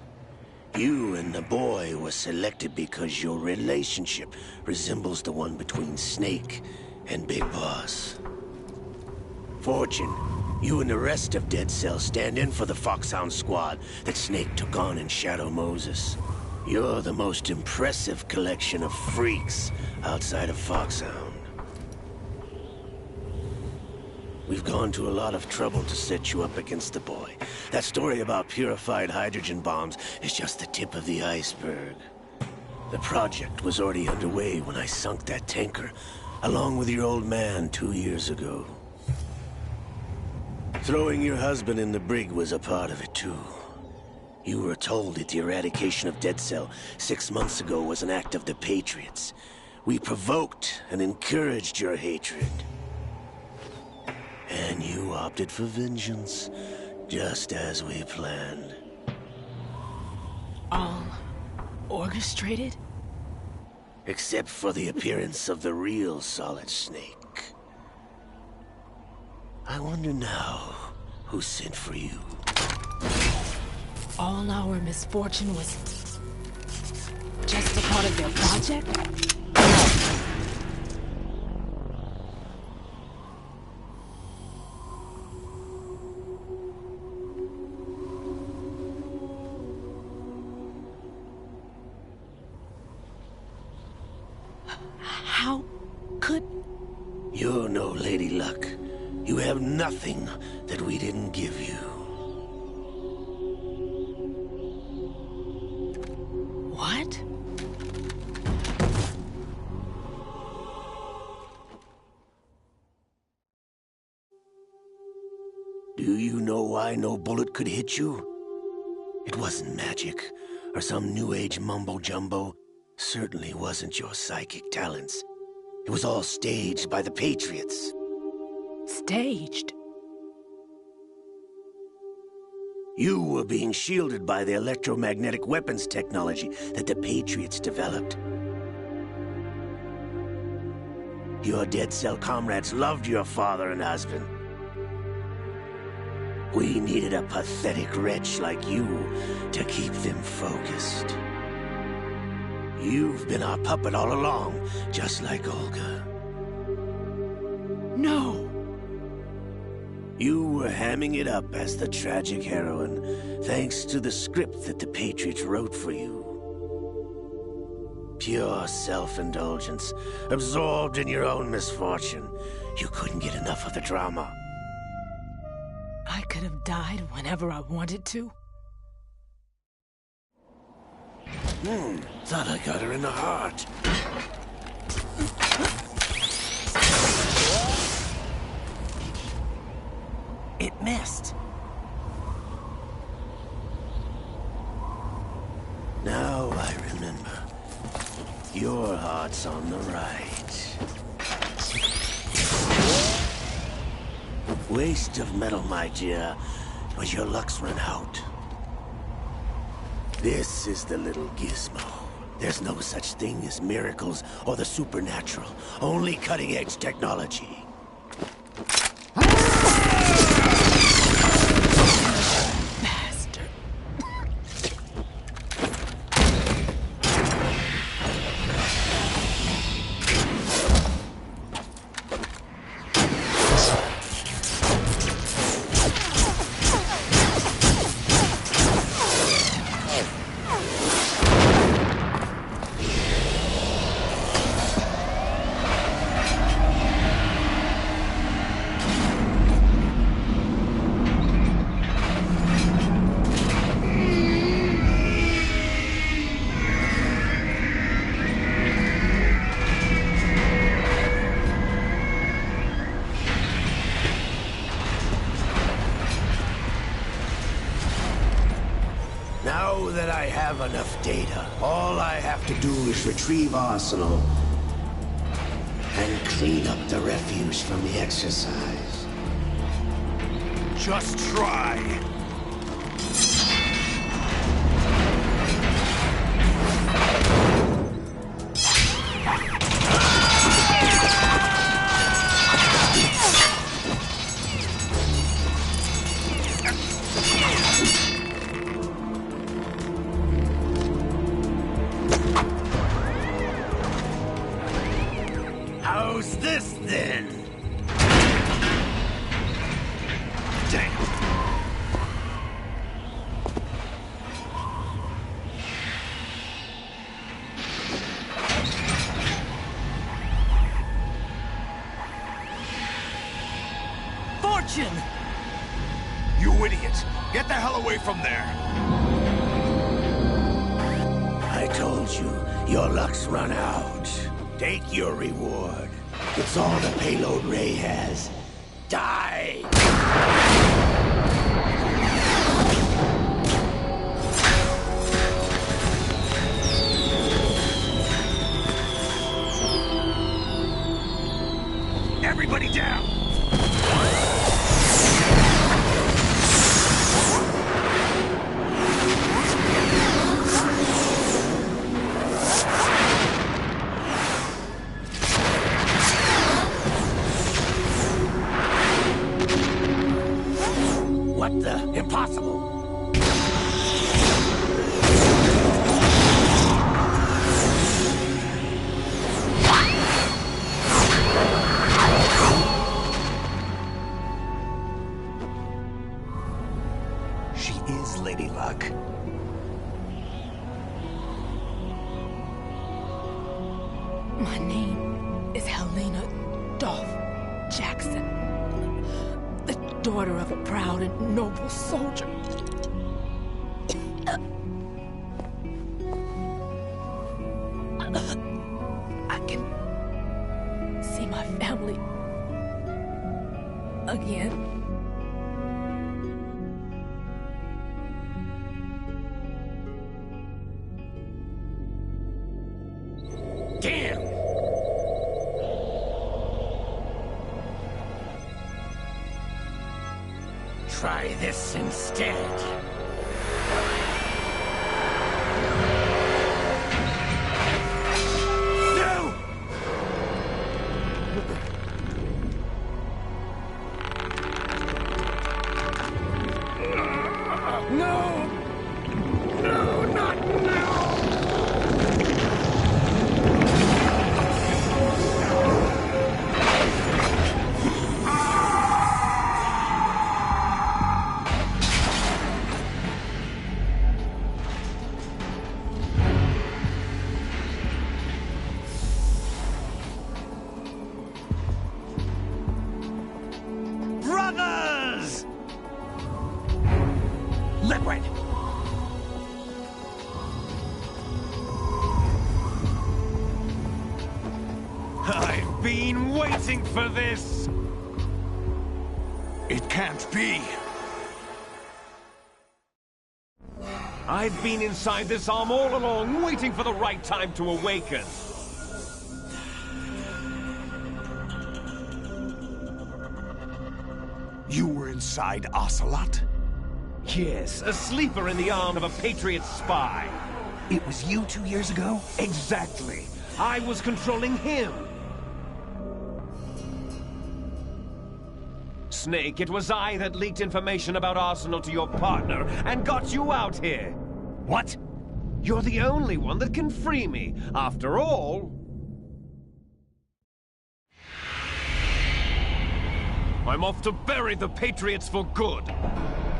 you and the boy were selected because your relationship resembles the one between Snake and Big Boss. Fortune, you and the rest of Dead Cell stand in for the Foxhound squad that Snake took on in Shadow Moses. You're the most impressive collection of freaks outside of Foxhound. We've gone to a lot of trouble to set you up against the boy. That story about purified hydrogen bombs is just the tip of the iceberg. The project was already underway when I sunk that tanker, along with your old man 2 years ago. Throwing your husband in the brig was a part of it too. You were told that the eradication of Dead Cell 6 months ago was an act of the Patriots. We provoked and encouraged your hatred. And you opted for vengeance, just as we planned. All orchestrated? Except for the appearance of the real Solid Snake. I wonder now who sent for you. All our misfortune was just a part of their project? How could... You're no Lady Luck. You have nothing that we didn't give you. What? Do you know why no bullet could hit you? It wasn't magic, or some new age mumbo-jumbo. Certainly wasn't your psychic talents. It was all staged by the Patriots. Staged? You were being shielded by the electromagnetic weapons technology that the Patriots developed. Your Dead Cell comrades loved your father and husband. We needed a pathetic wretch like you to keep them focused. You've been our puppet all along, just like Olga. No! You were hamming it up as the tragic heroine, thanks to the script that the Patriots wrote for you. Pure self-indulgence, absorbed in your own misfortune. You couldn't get enough of the drama. I could have died whenever I wanted to. Thought I got her in the heart. It missed. Now I remember. Your heart's on the right. Waste of metal, my dear, but your luck's run out. This is the little gizmo. There's no such thing as miracles or the supernatural. Only cutting-edge technology. Now that I have enough data, all I have to do is retrieve Ocelot and clean up the refuse from the exercise. Just try. How's this then? Damn. Fortune! You idiot! Get the hell away from there! I told you, your luck's run out. Take your reward. It's all the payload Ray has. Die! Everybody down! What the? Impossible! She is Lady Luck. My name is Helena Dolph Jackson, the daughter of a proud and noble soldier. I can see my family again. Damn! Try this instead. No! No! No, not now! been waiting for this! It can't be. I've been inside this arm all along, waiting for the right time to awaken. You were inside Ocelot? Yes, a sleeper in the arm of a Patriot spy. It was you 2 years ago? Exactly. I was controlling him. Snake, it was I that leaked information about Arsenal to your partner and got you out here. What? You're the only one that can free me. After all... I'm off to bury the Patriots for good.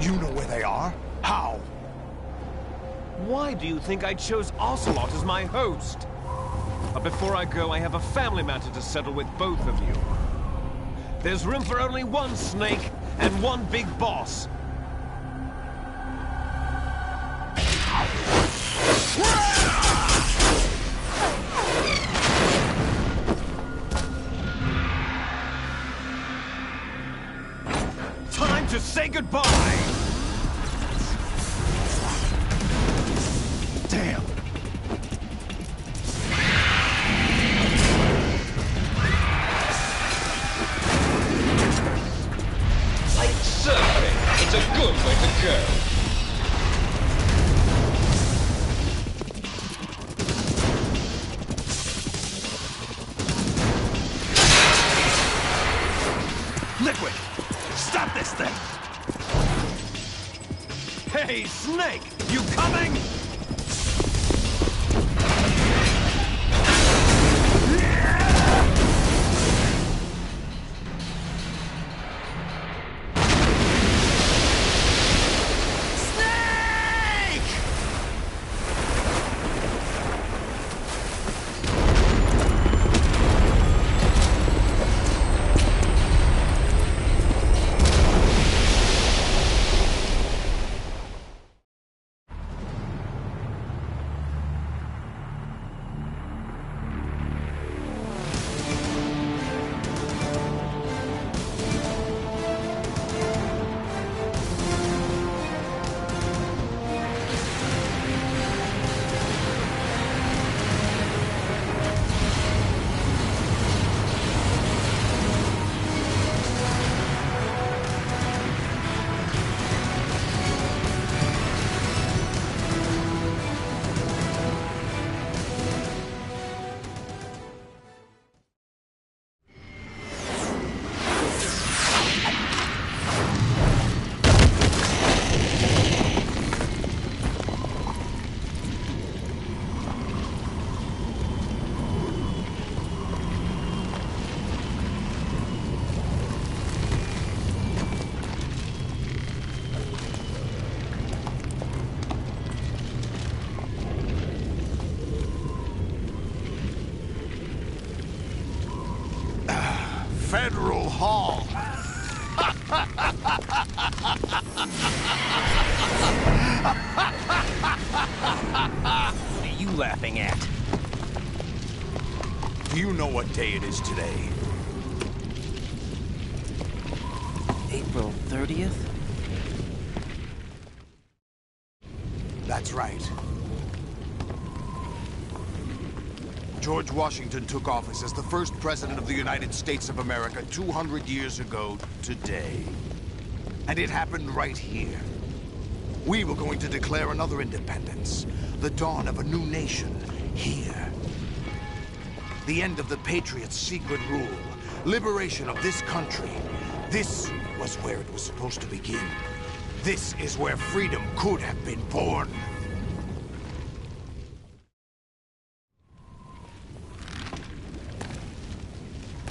You know where they are? How? Why do you think I chose Ocelot as my host? But before I go, I have a family matter to settle with both of you. There's room for only one Snake and one big boss. Time to say goodbye! Damn! Like surfing, it's a good way to go. Liquid! Stop this thing! Hey, Snake! You coming? Federal Hall. What are you laughing at? Do you know what day it is today? April 30th? That's right. George Washington took office as the first president of the United States of America 200 years ago today. And it happened right here. We were going to declare another independence, the dawn of a new nation, here. The end of the Patriots' secret rule, liberation of this country. This was where it was supposed to begin. This is where freedom could have been born.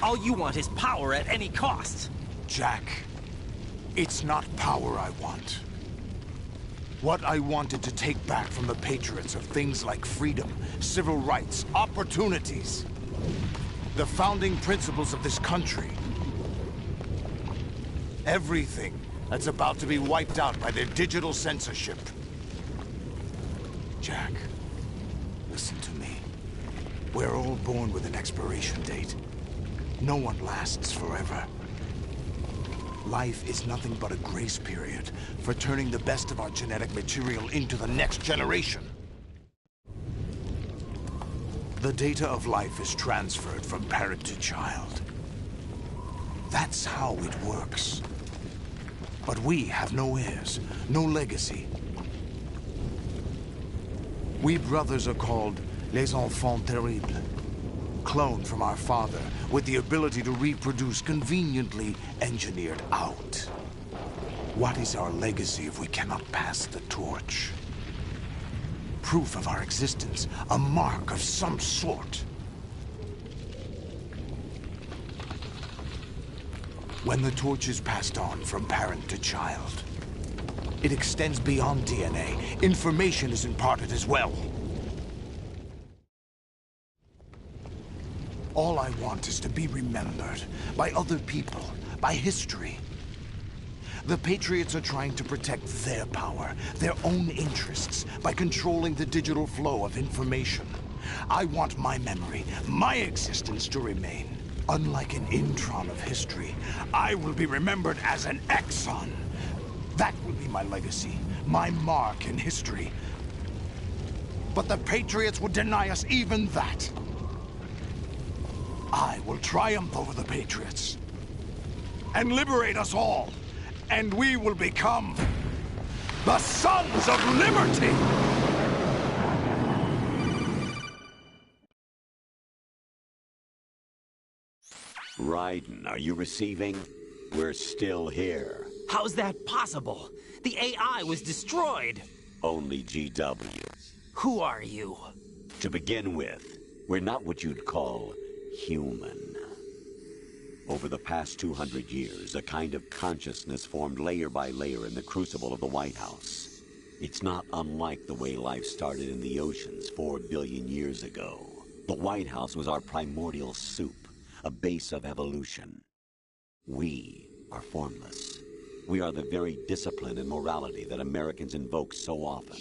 All you want is power at any cost. Jack, it's not power I want. What I wanted to take back from the Patriots are things like freedom, civil rights, opportunities. The founding principles of this country. Everything that's about to be wiped out by their digital censorship. Jack, listen to me. We're all born with an expiration date. No one lasts forever. Life is nothing but a grace period for turning the best of our genetic material into the next generation. The data of life is transferred from parent to child. That's how it works. But we have no heirs, no legacy. We brothers are called les enfants terribles, cloned from our father with the ability to reproduce conveniently engineered out. What is our legacy if we cannot pass the torch? Proof of our existence, a mark of some sort. When the torch is passed on from parent to child, it extends beyond DNA. Information is imparted as well. All I want is to be remembered by other people, by history. The Patriots are trying to protect their power, their own interests, by controlling the digital flow of information. I want my memory, my existence to remain. Unlike an intron of history, I will be remembered as an exon. That will be my legacy, my mark in history. But the Patriots would deny us even that. I will triumph over the Patriots and liberate us all, and we will become the Sons of Liberty! Raiden, are you receiving? We're still here. How's that possible? The AI was destroyed. Only GW. Who are you? To begin with, we're not what you'd call human. Over the past 200 years, a kind of consciousness formed layer by layer in the crucible of the White House. It's not unlike the way life started in the oceans 4 billion years ago. The White House was our primordial soup, a base of evolution. We are formless. We are the very discipline and morality that Americans invoke so often.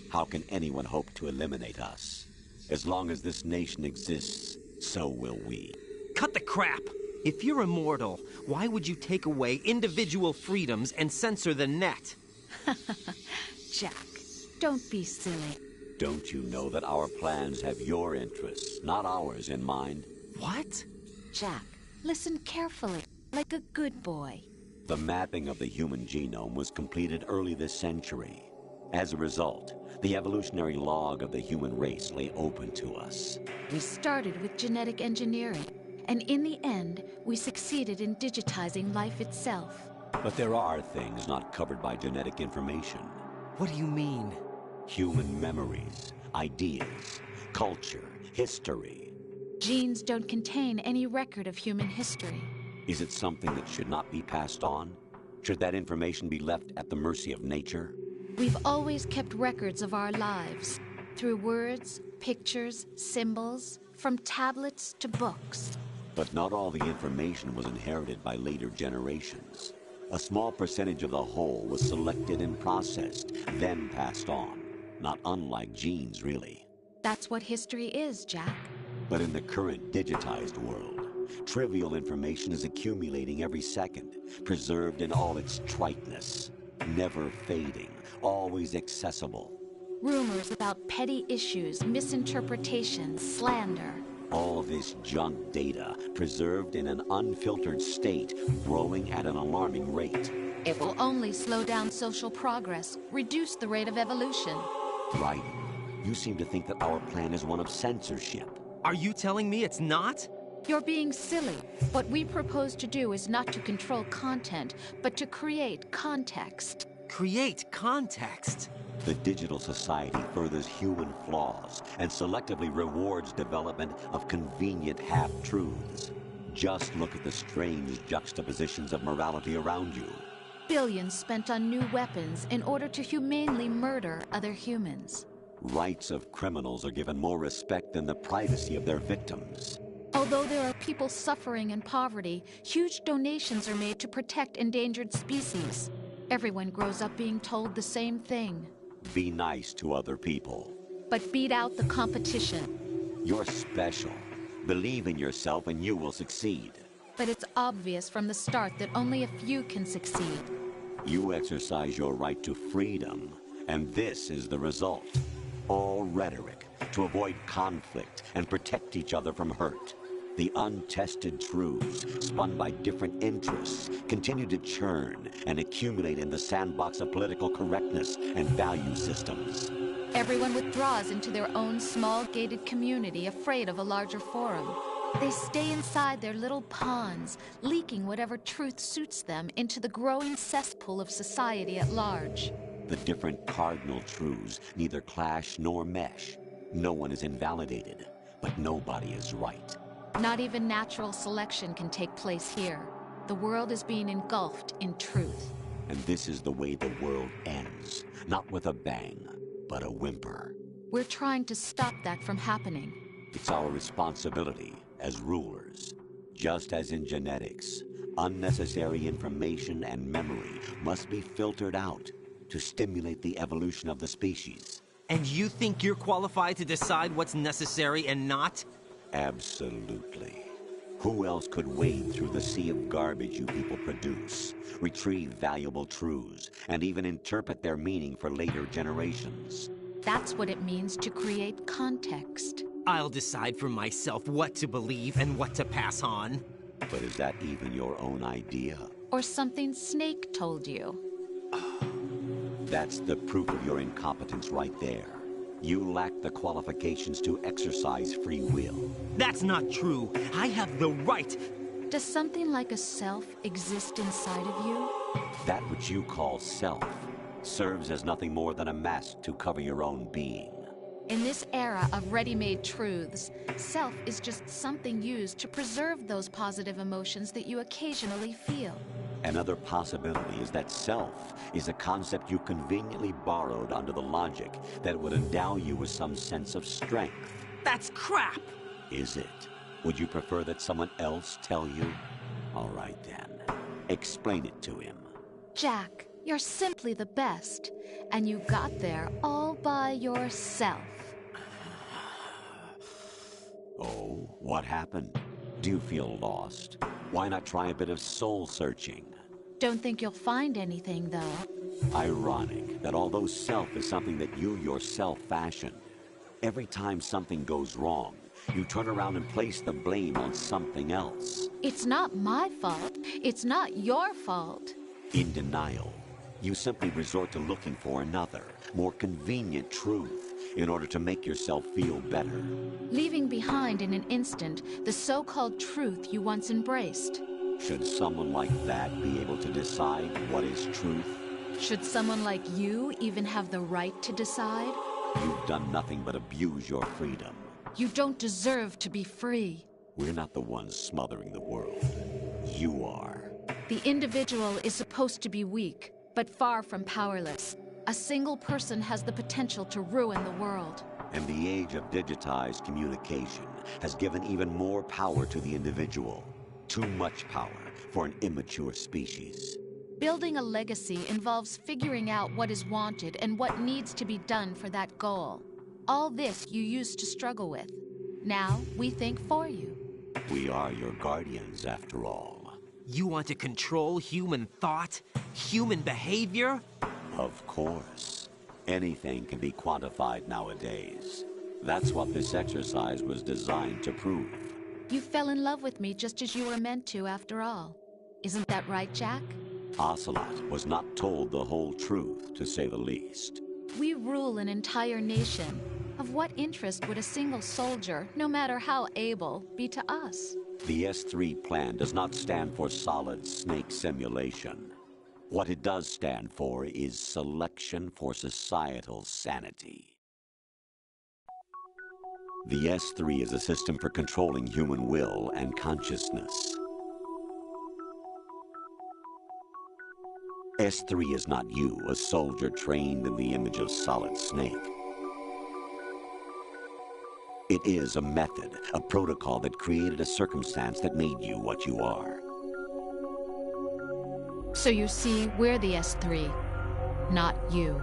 How can anyone hope to eliminate us? As long as this nation exists, so will we. Cut the crap! If you're immortal, why would you take away individual freedoms and censor the net? Jack, don't be silly. Don't you know that our plans have your interests, not ours, in mind? What? Jack, listen carefully, like a good boy. The mapping of the human genome was completed early this century. As a result, the evolutionary log of the human race lay open to us. We started with genetic engineering, and in the end, we succeeded in digitizing life itself. But there are things not covered by genetic information. What do you mean? Human memories, ideas, culture, history. Genes don't contain any record of human history. Is it something that should not be passed on? Should that information be left at the mercy of nature? We've always kept records of our lives, through words, pictures, symbols, from tablets to books. But not all the information was inherited by later generations. A small percentage of the whole was selected and processed, then passed on. Not unlike genes, really. That's what history is, Jack. But in the current digitized world, trivial information is accumulating every second, preserved in all its triteness, never fading, always accessible. Rumors about petty issues, misinterpretations, slander. All this junk data, preserved in an unfiltered state, growing at an alarming rate. It will only slow down social progress, reduce the rate of evolution. Right. You seem to think that our plan is one of censorship. Are you telling me it's not? You're being silly. What we propose to do is not to control content, but to create context. Create context? The digital society furthers human flaws and selectively rewards development of convenient half-truths. Just look at the strange juxtapositions of morality around you. Billions spent on new weapons in order to humanely murder other humans. Rights of criminals are given more respect than the privacy of their victims. Although there are people suffering in poverty, huge donations are made to protect endangered species. Everyone grows up being told the same thing. Be nice to other people. But beat out the competition. You're special. Believe in yourself and you will succeed. But it's obvious from the start that only a few can succeed. You exercise your right to freedom, and this is the result. All rhetoric to avoid conflict and protect each other from hurt. The untested truths, spun by different interests, continue to churn and accumulate in the sandbox of political correctness and value systems. Everyone withdraws into their own small gated community, afraid of a larger forum. They stay inside their little ponds, leaking whatever truth suits them into the growing cesspool of society at large. The different cardinal truths neither clash nor mesh. No one is invalidated, but nobody is right. Not even natural selection can take place here. The world is being engulfed in truth. And this is the way the world ends. Not with a bang, but a whimper. We're trying to stop that from happening. It's our responsibility as rulers. Just as in genetics, unnecessary information and memory must be filtered out to stimulate the evolution of the species. And you think you're qualified to decide what's necessary and not? Absolutely. Who else could wade through the sea of garbage you people produce, retrieve valuable truths, and even interpret their meaning for later generations? That's what it means to create context. I'll decide for myself what to believe and what to pass on. But is that even your own idea? Or something Snake told you? That's the proof of your incompetence right there. You lack the qualifications to exercise free will. That's not true. I have the right. Does something like a self exist inside of you? That which you call self serves as nothing more than a mask to cover your own being. In this era of ready-made truths, self is just something used to preserve those positive emotions that you occasionally feel. Another possibility is that self is a concept you conveniently borrowed under the logic that it would endow you with some sense of strength. That's crap! Is it? Would you prefer that someone else tell you? All right then. Explain it to him. Jack, you're simply the best, and you got there all by yourself. Oh, what happened? Do you feel lost? Why not try a bit of soul-searching? Don't think you'll find anything, though. Ironic that although self is something that you yourself fashioned, every time something goes wrong, you turn around and place the blame on something else. It's not my fault. It's not your fault. In denial, you simply resort to looking for another, more convenient truth in order to make yourself feel better. Leaving behind in an instant the so-called truth you once embraced. Should someone like that be able to decide what is truth? Should someone like you even have the right to decide? You've done nothing but abuse your freedom. You don't deserve to be free. We're not the ones smothering the world. You are. The individual is supposed to be weak, but far from powerless. A single person has the potential to ruin the world. And the age of digitized communication has given even more power to the individual. Too much power for an immature species. Building a legacy involves figuring out what is wanted and what needs to be done for that goal. All this you used to struggle with. Now we think for you. We are your guardians, after all. You want to control human thought? Human behavior? Of course. Anything can be quantified nowadays. That's what this exercise was designed to prove. You fell in love with me just as you were meant to, after all. Isn't that right, Jack? Ocelot was not told the whole truth, to say the least. We rule an entire nation. Of what interest would a single soldier, no matter how able, be to us? The S3 plan does not stand for solid snake simulation. What it does stand for is selection for societal sanity. The S3 is a system for controlling human will and consciousness. S3 is not you, a soldier trained in the image of Solid Snake. It is a method, a protocol that created a circumstance that made you what you are. So you see, we're the S3, not you.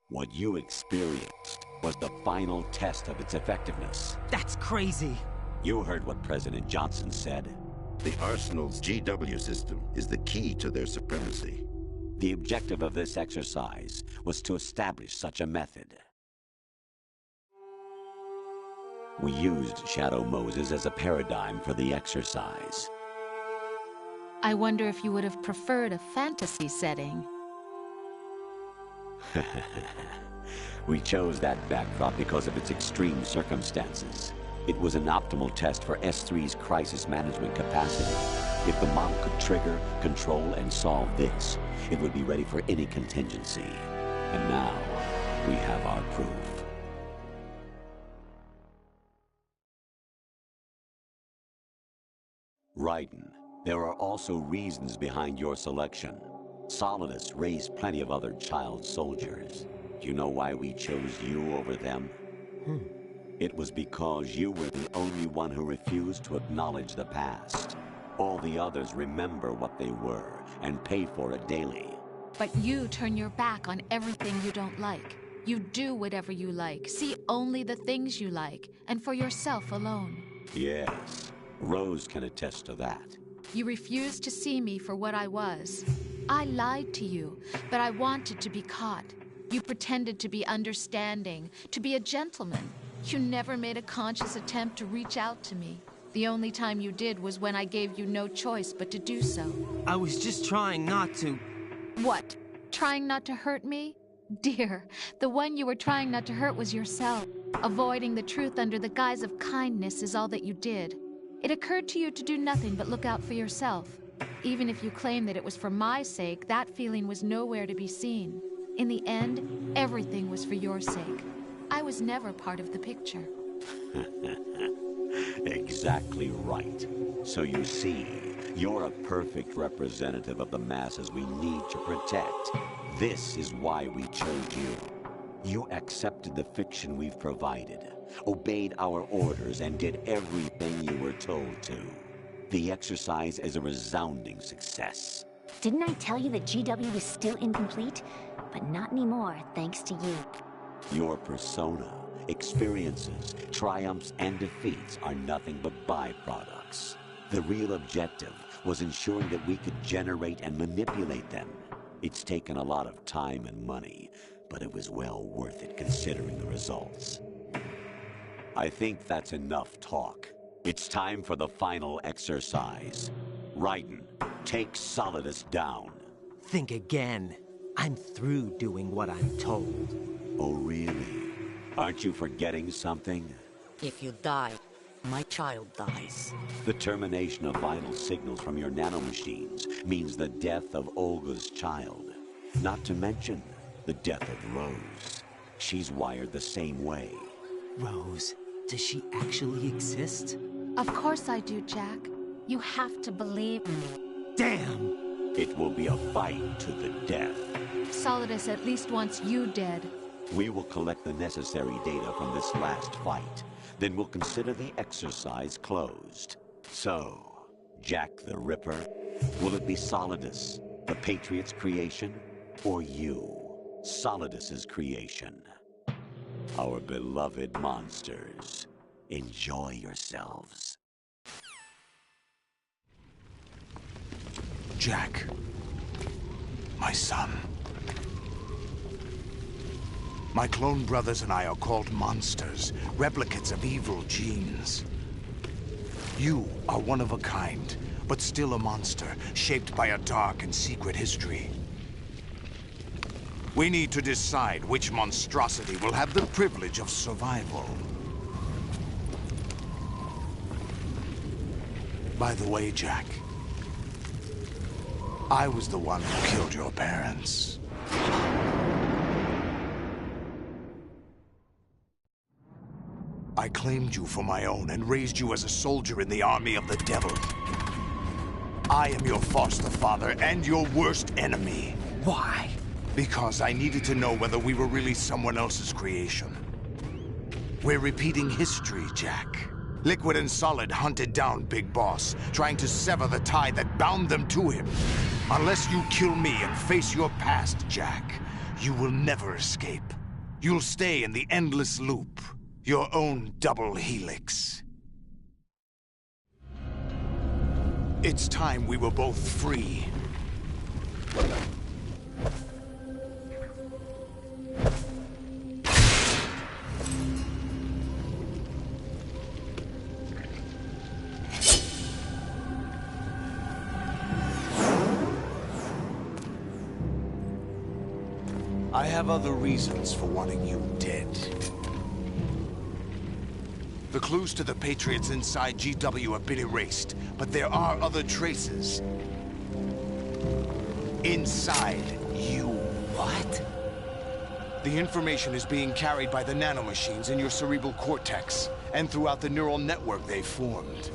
What you experienced was the final test of its effectiveness. That's crazy. You heard what President Johnson said. The Arsenal's GW system is the key to their supremacy. The objective of this exercise was to establish such a method. We used Shadow Moses as a paradigm for the exercise. I wonder if you would have preferred a fantasy setting. We chose that backdrop because of its extreme circumstances. It was an optimal test for S3's crisis management capacity. If the model could trigger, control, and solve this, it would be ready for any contingency. And now, we have our proof. Raiden, there are also reasons behind your selection. Solidus raised plenty of other child soldiers. Do you know why we chose you over them? It was because you were the only one who refused to acknowledge the past. All the others remember what they were and pay for it daily. But you turn your back on everything you don't like. You do whatever you like, see only the things you like, and for yourself alone. Yes, Rose can attest to that. You refused to see me for what I was. I lied to you, but I wanted to be caught. You pretended to be understanding, to be a gentleman. You never made a conscious attempt to reach out to me. The only time you did was when I gave you no choice but to do so. I was just trying not to... What? Trying not to hurt me? Dear, the one you were trying not to hurt was yourself. Avoiding the truth under the guise of kindness is all that you did. It occurred to you to do nothing but look out for yourself. Even if you claim that it was for my sake, that feeling was nowhere to be seen. In the end, everything was for your sake. I was never part of the picture. Exactly right. So you see, you're a perfect representative of the masses we need to protect. This is why we chose you. You accepted the fiction we've provided, obeyed our orders, and did everything you were told to. The exercise is a resounding success. Didn't I tell you that GW was still incomplete? But not anymore, thanks to you. Your persona, experiences, triumphs, and defeats are nothing but byproducts. The real objective was ensuring that we could generate and manipulate them. It's taken a lot of time and money, but it was well worth it considering the results. I think that's enough talk. It's time for the final exercise. Raiden, take Solidus down. Think again. I'm through doing what I'm told. Oh, really? Aren't you forgetting something? If you die, my child dies. The termination of vital signals from your nanomachines means the death of Olga's child. Not to mention the death of Rose. She's wired the same way. Rose, does she actually exist? Of course I do, Jack. You have to believe me. Damn! It will be a fight to the death. Solidus at least wants you dead. We will collect the necessary data from this last fight. Then we'll consider the exercise closed. So, Jack the Ripper, will it be Solidus, the Patriot's creation, or you, Solidus's creation? Our beloved monsters, enjoy yourselves. Jack, my son. My clone brothers and I are called monsters, replicates of evil genes. You are one of a kind, but still a monster, shaped by a dark and secret history. We need to decide which monstrosity will have the privilege of survival. By the way, Jack, I was the one who killed your parents. I claimed you for my own and raised you as a soldier in the army of the devil. I am your foster father and your worst enemy. Why? Because I needed to know whether we were really someone else's creation. We're repeating history, Jack. Liquid and Solid hunted down Big Boss, trying to sever the tie that bound them to him. Unless you kill me and face your past, Jack, you will never escape. You'll stay in the endless loop. Your own double helix. It's time we were both free. I have other reasons for wanting you dead. The clues to the Patriots inside GW have been erased, but there are other traces. Inside you. What? The information is being carried by the nanomachines in your cerebral cortex, and throughout the neural network they formed.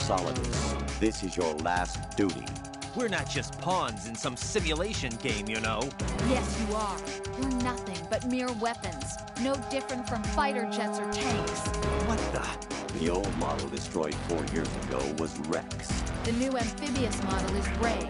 Solidus. This is your last duty. We're not just pawns in some simulation game, you know. Yes, you are. You're nothing but mere weapons. No different from fighter jets or tanks. What the? The old model destroyed 4 years ago was Rex. The new amphibious model is Ray.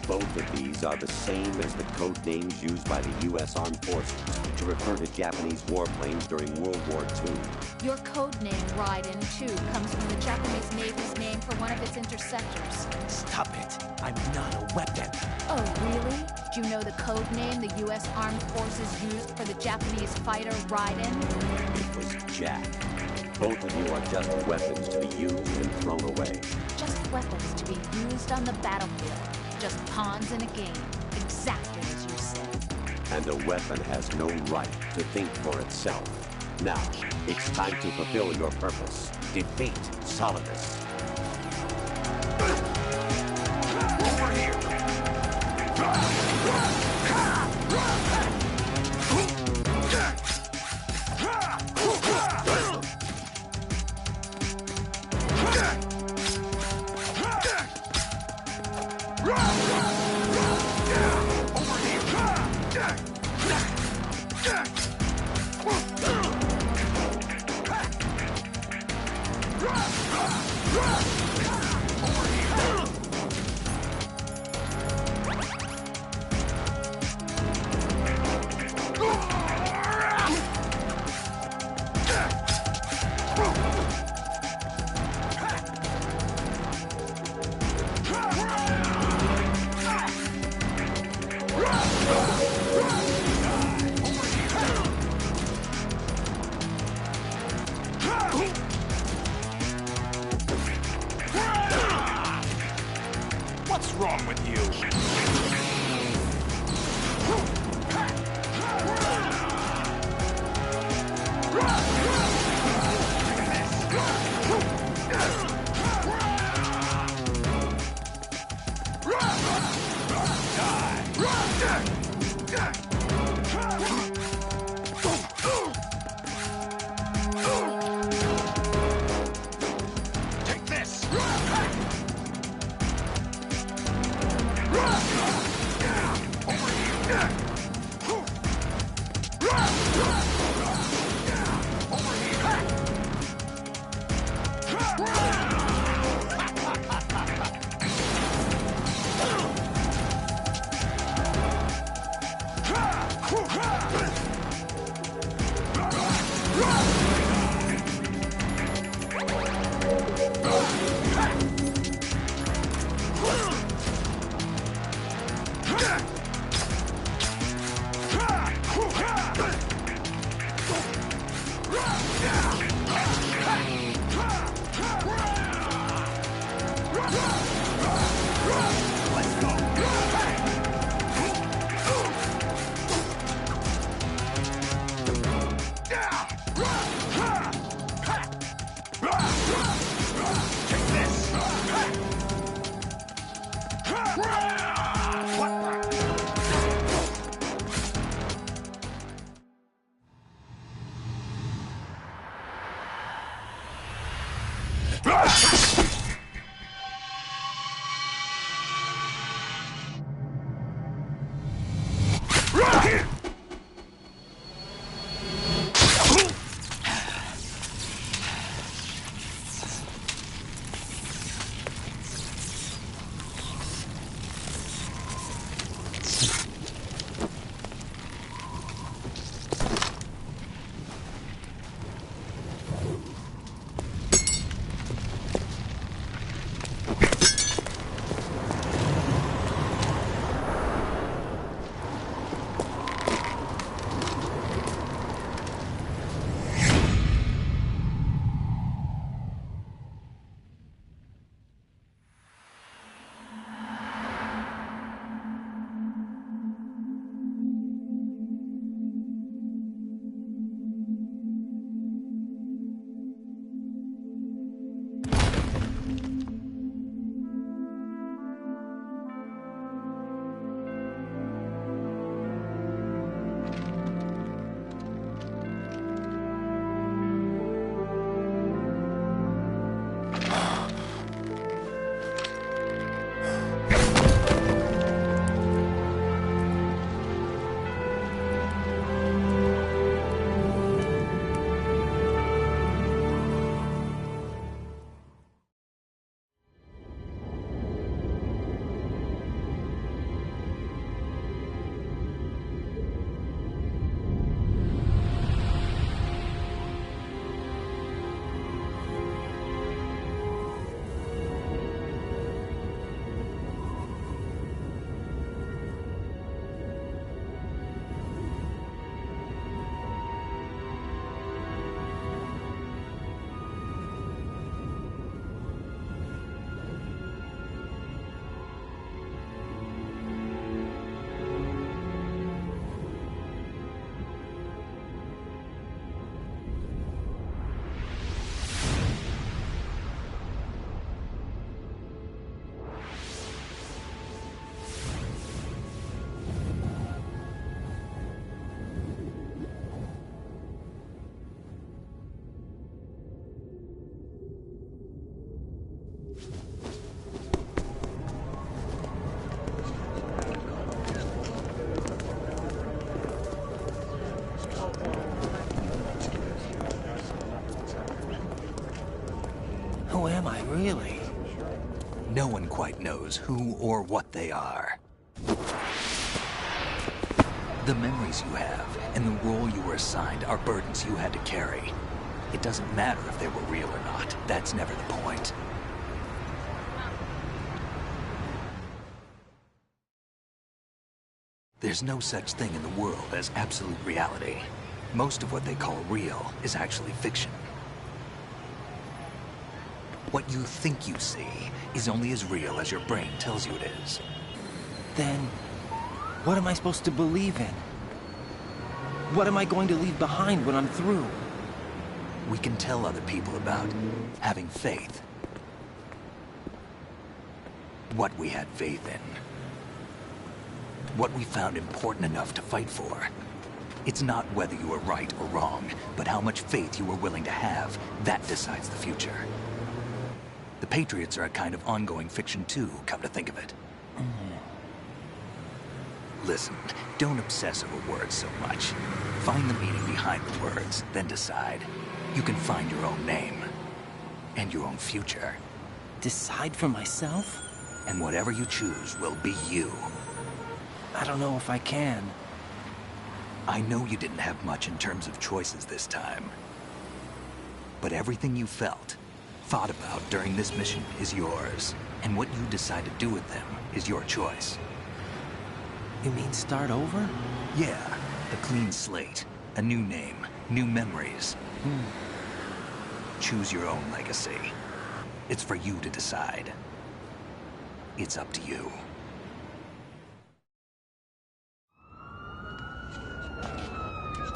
Both of these are the same as the code names used by the U.S. Armed Forces to refer to Japanese warplanes during World War II. Your code name, Raiden, too, comes from the Japanese Navy's name for one of its interceptors. Stop it. I'm not a weapon. Oh, really? Do you know the code name the U.S. Armed Forces used for the Japanese fighter Raiden? It was Jack. Both of you are just weapons to be used and thrown away. Just weapons to be used on the battlefield. Just pawns in a game. Exactly as you said. And a weapon has no right to think for itself. Now, it's time to fulfill your purpose. Defeat Solidus. Over here! What's wrong with you? Take this! No one quite knows who or what they are. The memories you have and the role you were assigned are burdens you had to carry. It doesn't matter if they were real or not. That's never the point. There's no such thing in the world as absolute reality. Most of what they call real is actually fiction. What you think you see is only as real as your brain tells you it is. Then, what am I supposed to believe in? What am I going to leave behind when I'm through? We can tell other people about having faith. What we had faith in. What we found important enough to fight for. It's not whether you were right or wrong, but how much faith you were willing to have. That decides the future. The Patriots are a kind of ongoing fiction too, come to think of it. Listen, don't obsess over words so much. Find the meaning behind the words, then decide. You can find your own name. And your own future. Decide for myself? And whatever you choose will be you. I don't know if I can. I know you didn't have much in terms of choices this time. But everything you felt, thought about during this mission is yours. And what you decide to do with them is your choice. You mean start over? Yeah, a clean slate, a new name, new memories. Choose your own legacy. It's for you to decide. It's up to you.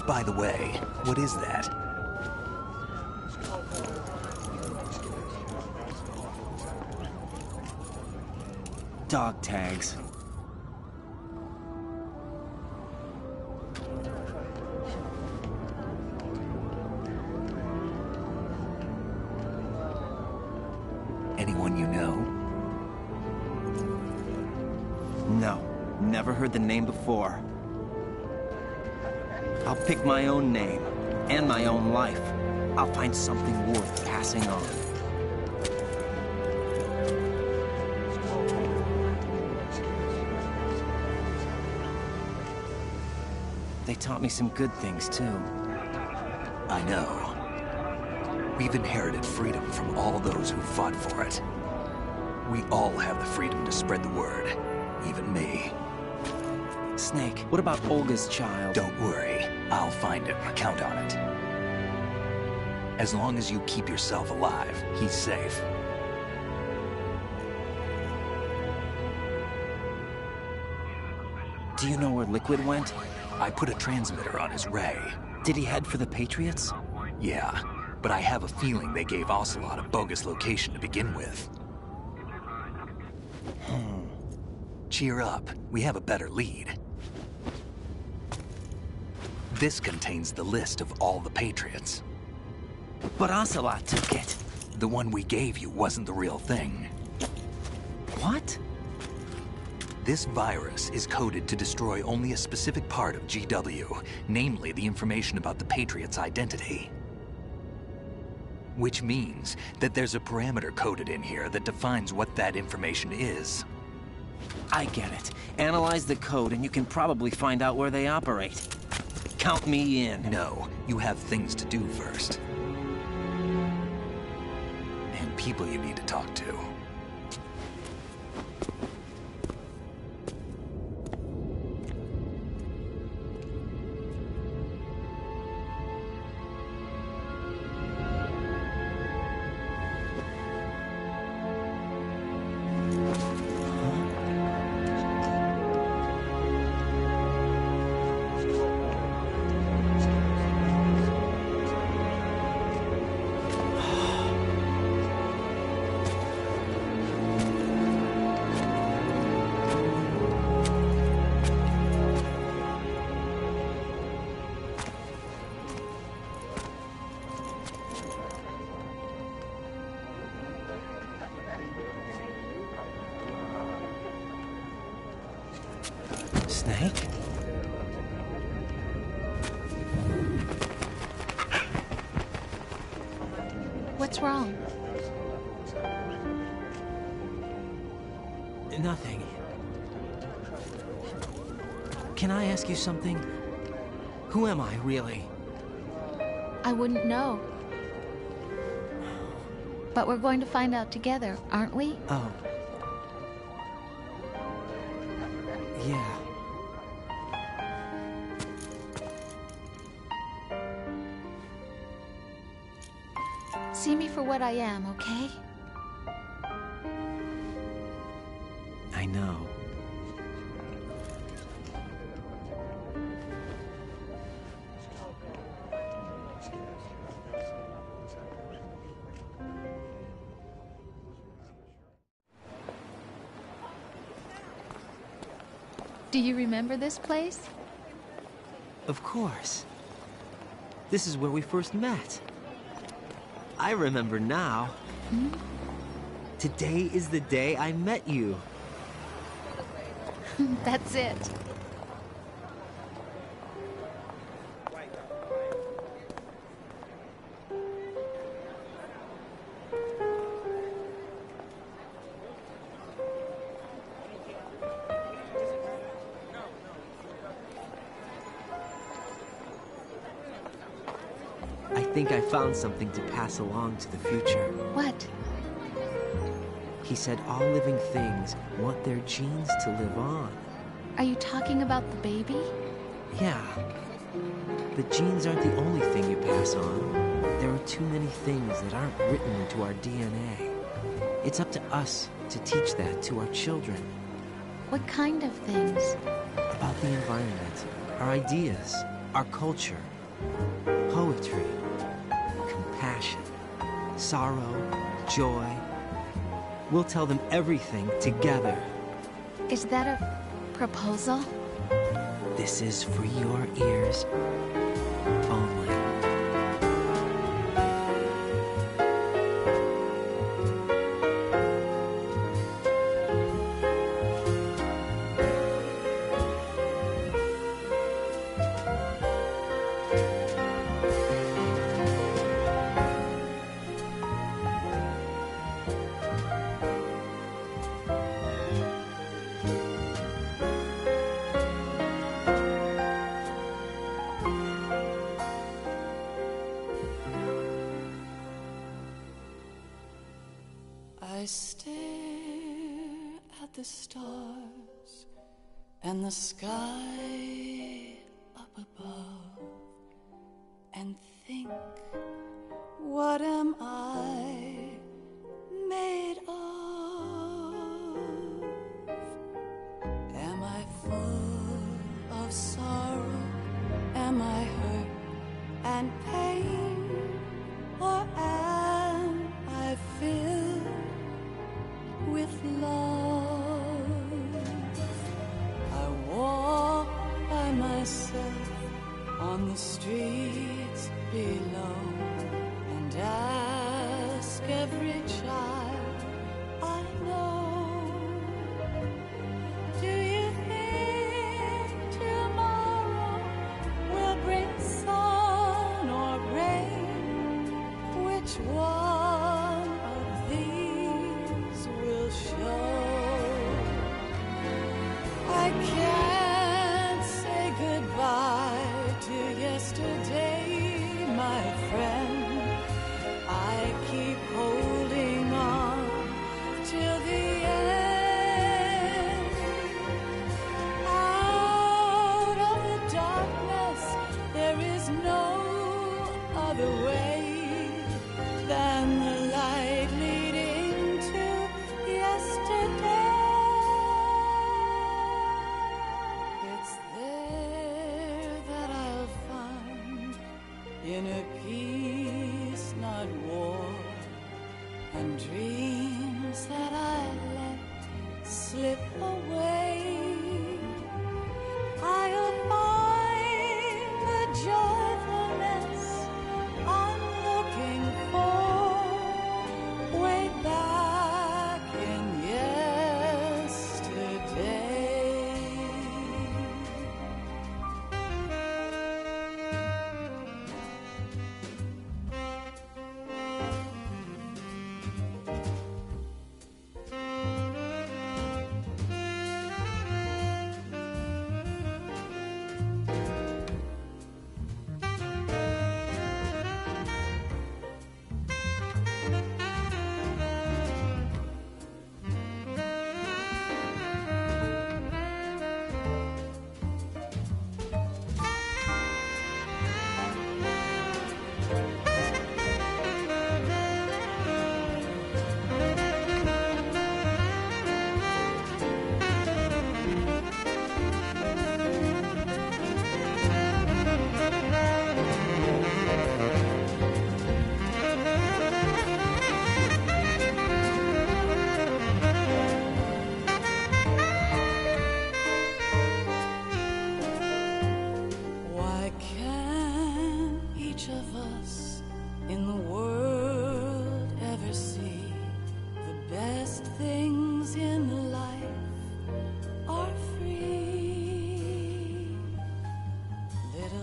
By the way, what is that? Dog tags. Anyone you know? No, never heard the name before. I'll pick my own name, and my own life. I'll find something worth passing on. They taught me some good things, too. I know. We've inherited freedom from all those who fought for it. We all have the freedom to spread the word, even me. Snake, what about Olga's child? Don't worry. I'll find him. Count on it. As long as you keep yourself alive, he's safe. Do you know where Liquid went? I put a transmitter on his ray. Did he head for the Patriots? Yeah, but I have a feeling they gave Ocelot a bogus location to begin with. Cheer up. We have a better lead. This contains the list of all the Patriots. But Ocelot took it. The one we gave you wasn't the real thing. What? This virus is coded to destroy only a specific part of GW, namely the information about the Patriots' identity. Which means that there's a parameter coded in here that defines what that information is. I get it. Analyze the code and you can probably find out where they operate. Count me in. No, you have things to do first. And people you need to talk to. Snake? What's wrong? Nothing. Can I ask you something? Who am I, really? I wouldn't know. But we're going to find out together, aren't we? Oh. Yeah. See me for what I am, okay? I know. Do you remember this place? Of course. This is where we first met. I remember now. Hmm? Today is the day I met you. That's it. I think I found something to pass along to the future. What? He said all living things want their genes to live on. Are you talking about the baby? Yeah. The genes aren't the only thing you pass on. There are too many things that aren't written into our DNA. It's up to us to teach that to our children. What kind of things? About the environment, our ideas, our culture, poetry, compassion, sorrow, joy. We'll tell them everything together. Is that a proposal? This is for your ears only. I stare at the stars and the sky up above and think, what am I made of? Am I full of sorrow? Am I hurt and pain? Or am I filled with love? I walk by myself on the streets below and ask every child I know, do you think tomorrow will bring sun or rain? Which one of these will show? I can't say goodbye to yesterday, my friend. I keep holding on till the end. Out of the darkness, there is no other way than the light leading to yesterday. It's there that I'll find inner peace, not war, and dreams that I let slip away. I'll find the joyfulness I'm looking for way back in yesterday.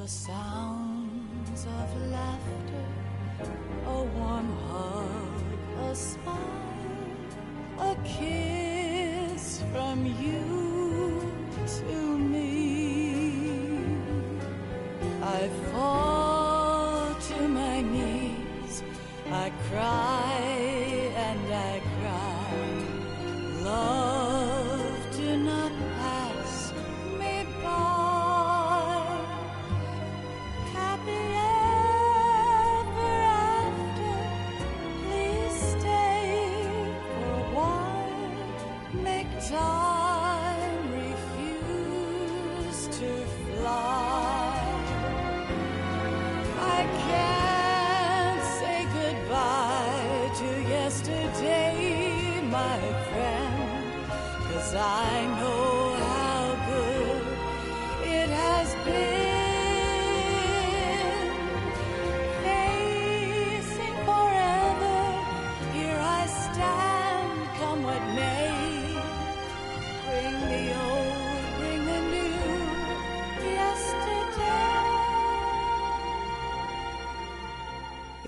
sounds of laughter, a warm hug, a smile, a kiss from you to me. I fall to my knees, I cry and I cry. Love, do not pass me by. Happy ever after, please stay for a while. Make time, refuse to fly. I can't say goodbye to yesterday, my friend, 'cause I know how good it has been. Facing forever, here I stand, come what may. Bring the old, bring the new, yesterday.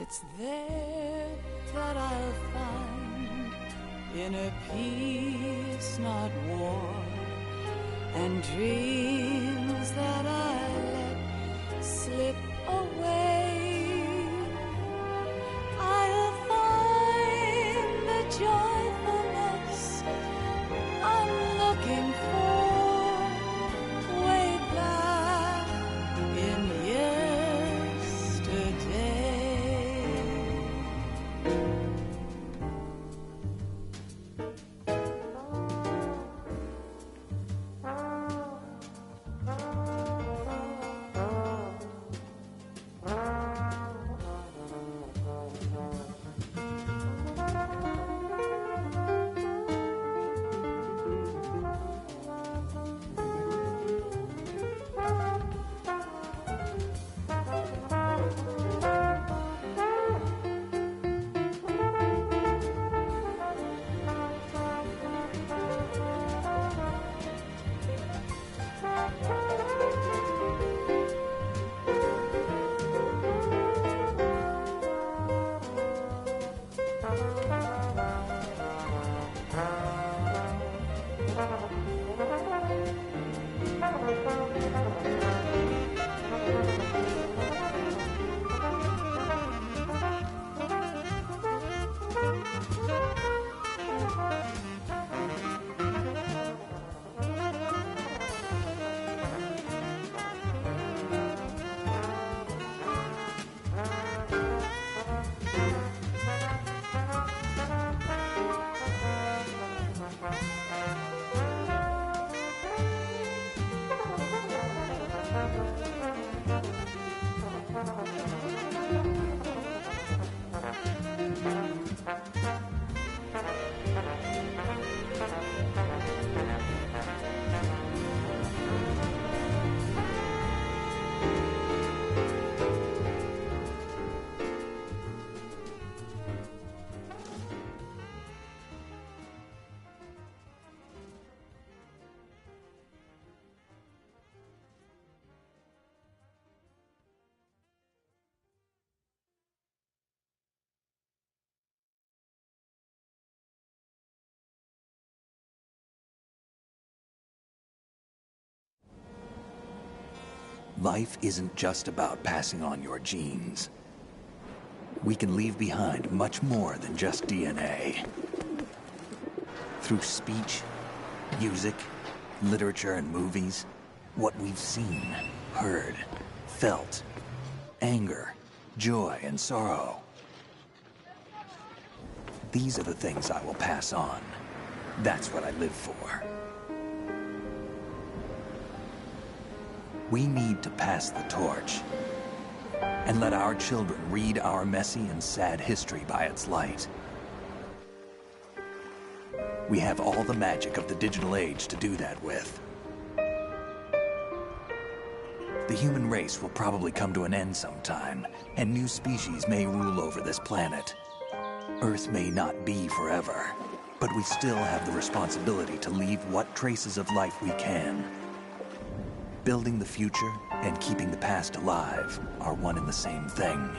It's there that I'll find inner peace, not war, and dreams that I let slip away. I'll find the joyfulness I'm looking for way back in yesterday. Life isn't just about passing on your genes. We can leave behind much more than just DNA. Through speech, music, literature, and movies, what we've seen, heard, felt, anger, joy, and sorrow. These are the things I will pass on. That's what I live for. We need to pass the torch and let our children read our messy and sad history by its light. We have all the magic of the digital age to do that with. The human race will probably come to an end sometime, and new species may rule over this planet. Earth may not be forever, but we still have the responsibility to leave what traces of life we can. Building the future and keeping the past alive are one and the same thing.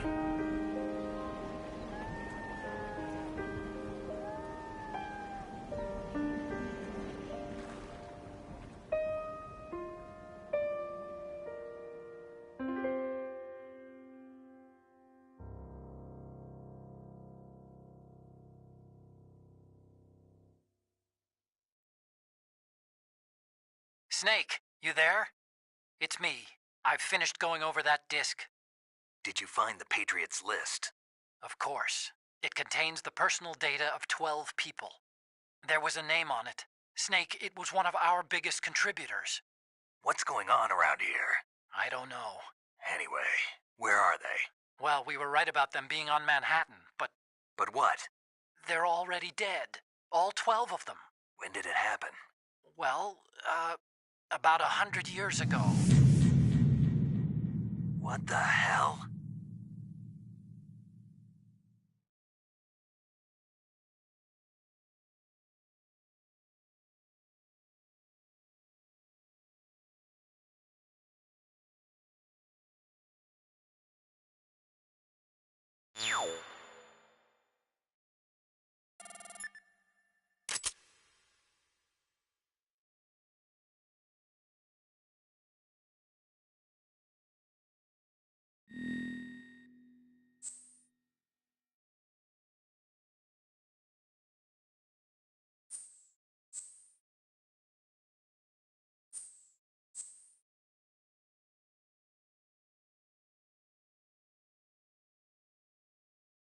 Snake, you there? It's me. I've finished going over that disk. Did you find the Patriots list? Of course. It contains the personal data of 12 people. There was a name on it. Snake, it was one of our biggest contributors. What's going on around here? I don't know. Anyway, where are they? Well, we were right about them being on Manhattan, but... But what? They're already dead. All 12 of them. When did it happen? Well, about 100 years ago. What the hell?